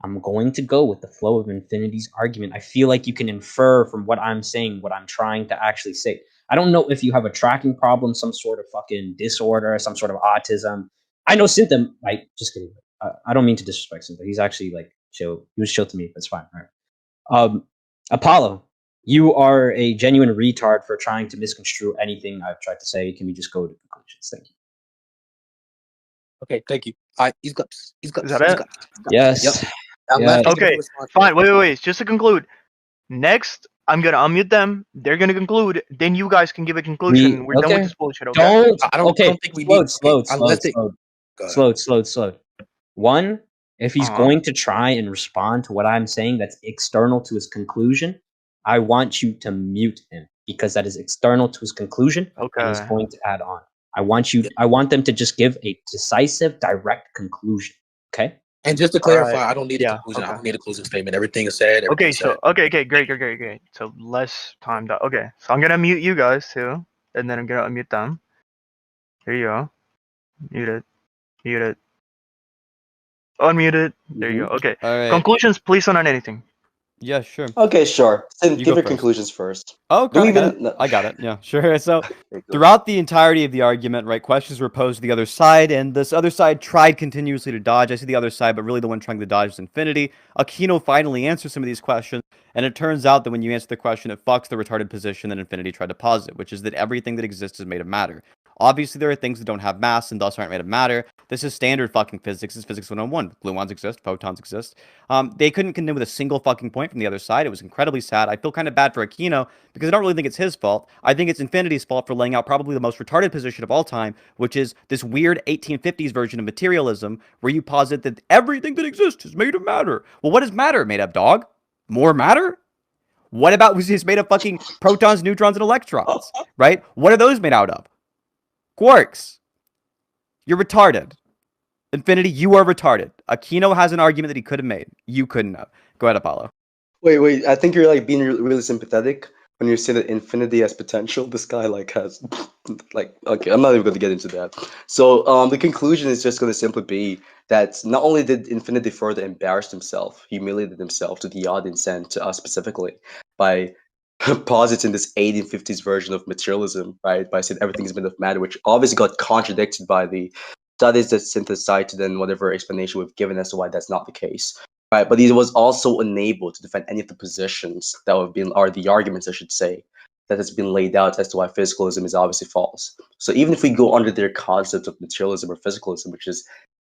Speaker 6: I'm going to go with the flow of infinity's argument. I feel like you can infer from what I'm saying what I'm trying to actually say. I don't know if you have a tracking problem, some sort of fucking disorder, some sort of autism. I know Sinthe, like, just kidding. I don't mean to disrespect Sinthe. He's actually like chill. He was chill to me. That's fine. All right. Apollo, you are a genuine retard for trying to misconstrue anything I've tried to say. Can we just go to conclusions? Thank you.
Speaker 1: Okay, thank you. All right, he's got.
Speaker 10: Is that it?
Speaker 6: Yes.
Speaker 1: Yep.
Speaker 6: Yes.
Speaker 1: Unless
Speaker 10: Okay,
Speaker 1: anybody responds.
Speaker 10: fine. Wait. Just to conclude, next I'm gonna unmute them. They're gonna conclude. Then you guys can give a conclusion. We're done with
Speaker 6: Okay.
Speaker 10: this bullshit. Okay.
Speaker 6: Don't.
Speaker 1: I don't
Speaker 6: Okay.
Speaker 1: think we need. Unless they.
Speaker 6: Slowed. One, if he's
Speaker 10: Uh-huh.
Speaker 6: going to try and respond to what I'm saying that's external to his conclusion, I want you to mute him because that is external to his conclusion and he's
Speaker 10: Okay.
Speaker 6: going to add on. I want them to just give a decisive, direct conclusion. Okay?
Speaker 1: And just to clarify, I don't need a
Speaker 10: Yeah,
Speaker 1: conclusion. I
Speaker 10: okay.
Speaker 1: don't need a closing statement. Everything is said.
Speaker 10: Okay,
Speaker 1: Everything
Speaker 10: so
Speaker 1: said.
Speaker 10: great. So less time. Okay, so I'm gonna mute you guys too, and then I'm gonna unmute them. Here you go. Mute it. Unmute it. There you go. Okay.
Speaker 2: All right.
Speaker 10: Conclusions, please, on anything.
Speaker 2: Yeah, sure.
Speaker 3: Okay, sure. Then
Speaker 2: You
Speaker 3: give
Speaker 2: go
Speaker 3: your
Speaker 2: first.
Speaker 3: conclusions first.
Speaker 2: Okay,
Speaker 3: Do we
Speaker 2: I got
Speaker 3: even?
Speaker 2: it. I got it. Yeah, sure. So
Speaker 3: There you go.
Speaker 2: throughout the entirety of the argument, right, questions were posed to the other side, and this other side tried continuously to dodge. I see the other side, but really the one trying to dodge is Infinity. Akeno finally answers some of these questions, and it turns out that when you answer the question, it fucks the retarded position that Infinity tried to posit, which is that everything that exists is made of matter. Obviously, there are things that don't have mass and thus aren't made of matter. This is standard fucking physics. It's physics 101. Gluons exist. Photons exist. They couldn't contend with a single fucking point from the other side. It was incredibly sad. I feel kind of bad for Akeno because I don't really think it's his fault. I think it's Infinity's fault for laying out probably the most retarded position of all time, which is this weird 1850s version of materialism where you posit that everything that exists is made of matter. Well, what is matter made of, dog? More matter? What about was it's made of fucking protons, neutrons, and electrons, right? What are those made out of? Quarks. You're retarded. Infinity, you are retarded. Akeno has an argument that he could have made. You couldn't have. Go ahead, Apollo.
Speaker 3: Wait. I think you're like being really sympathetic when you say that Infinity has potential. This guy like has like okay. I'm not even going to get into that. So the conclusion is just going to simply be that not only did Infinity further embarrass himself, humiliated himself to the audience and to us specifically by positing this 1850s version of materialism, right? By saying everything is made of matter, which obviously got contradicted by the That is the synthesized then whatever explanation we've given as to why that's not the case. Right, but he was also unable to defend any of the positions that have been, or the arguments, I should say, that has been laid out as to why physicalism is obviously false. So even if we go under their concept of materialism or physicalism, which is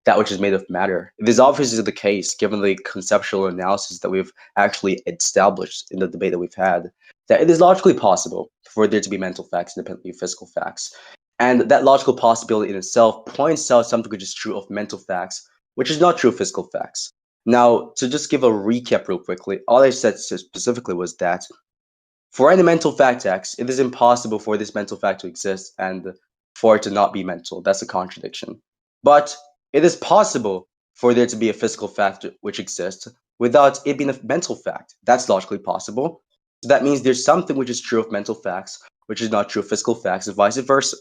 Speaker 3: that which is made of matter, it is obviously the case, given the conceptual analysis that we've actually established in the debate that we've had, that it is logically possible for there to be mental facts independently of physical facts. And that logical possibility in itself points out something which is true of mental facts, which is not true of physical facts. Now, to just give a recap real quickly, all I said specifically was that for any mental fact X, it is impossible for this mental fact to exist and for it to not be mental. That's a contradiction. But it is possible for there to be a physical fact which exists without it being a mental fact. That's logically possible. So that means there's something which is true of mental facts, which is not true of physical facts, and vice versa.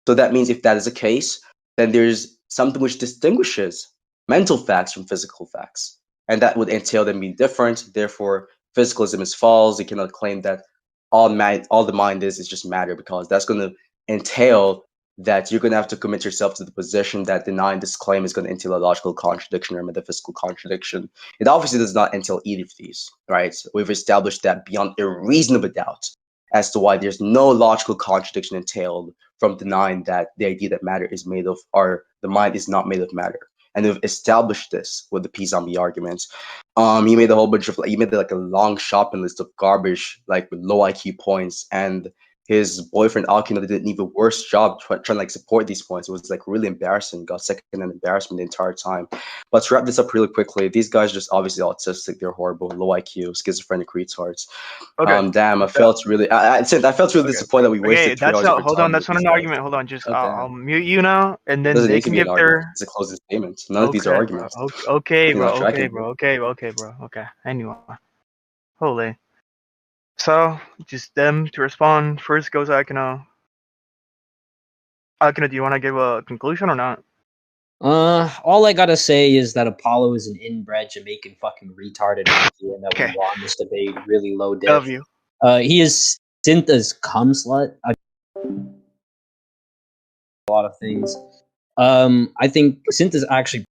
Speaker 3: So that means if that is the case, then there's something which distinguishes mental facts from physical facts. And that would entail them being different. Therefore, physicalism is false. You cannot claim that all the mind is just matter, because that's going to entail that you're going to have to commit yourself to the position that denying this claim is going to entail a logical contradiction or a metaphysical contradiction. It obviously does not entail either of these, right? We've established that beyond a reasonable doubt as to why there's no logical contradiction entailed from denying that the idea that matter is made of, or the mind is not made of matter. And we've established this with the P-zombie arguments. He made a whole bunch of, he made like a long shopping list of garbage, like with low IQ points, and his boyfriend Akeno did an even worse job trying to like support these points. It was like really embarrassing. Got second and embarrassment the entire time. But to wrap this up really quickly, these guys just obviously autistic. They're horrible, low IQ, schizophrenic retards.
Speaker 10: Okay.
Speaker 3: Damn, I felt really, I felt really disappointed that we wasted 3 hours of our
Speaker 10: Hold on,
Speaker 3: time
Speaker 10: that's
Speaker 3: with
Speaker 10: not
Speaker 3: these
Speaker 10: an
Speaker 3: guys.
Speaker 10: argument. Hold on, just
Speaker 3: Oh,
Speaker 10: I'll
Speaker 3: damn.
Speaker 10: mute you now, and then
Speaker 3: Doesn't
Speaker 10: they
Speaker 3: need to
Speaker 10: can
Speaker 3: be an
Speaker 10: give
Speaker 3: argument.
Speaker 10: their.
Speaker 3: It's a closing statement. None of these are
Speaker 10: Okay,
Speaker 3: arguments.
Speaker 10: bro. Okay,
Speaker 3: You're not
Speaker 10: bro.
Speaker 3: tracking,
Speaker 10: Okay, bro. Okay, bro. Okay. Anyway, holy. So just them to respond. First goes Akeno. Akeno, do you want to give a conclusion or not?
Speaker 6: All I gotta say is that Apollo is an inbred Jamaican fucking retarded monkey, and that we
Speaker 10: Okay.
Speaker 6: won this debate really low diff.
Speaker 10: Love you.
Speaker 6: He is Sinthe's cum slut. A lot of things. I think Sinthe's actually.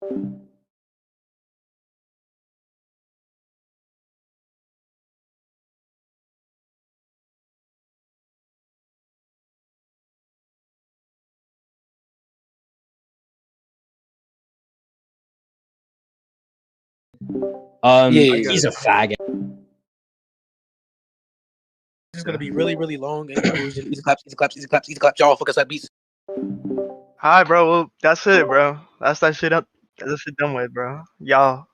Speaker 6: He's a faggot.
Speaker 1: This is gonna be really, really long. In conclusion, easy claps, easy claps, easy claps, easy claps. Y'all focus that beats.
Speaker 10: Hi, bro. Well, that's it, bro. That's that shit up. That's shit done with, bro. Y'all.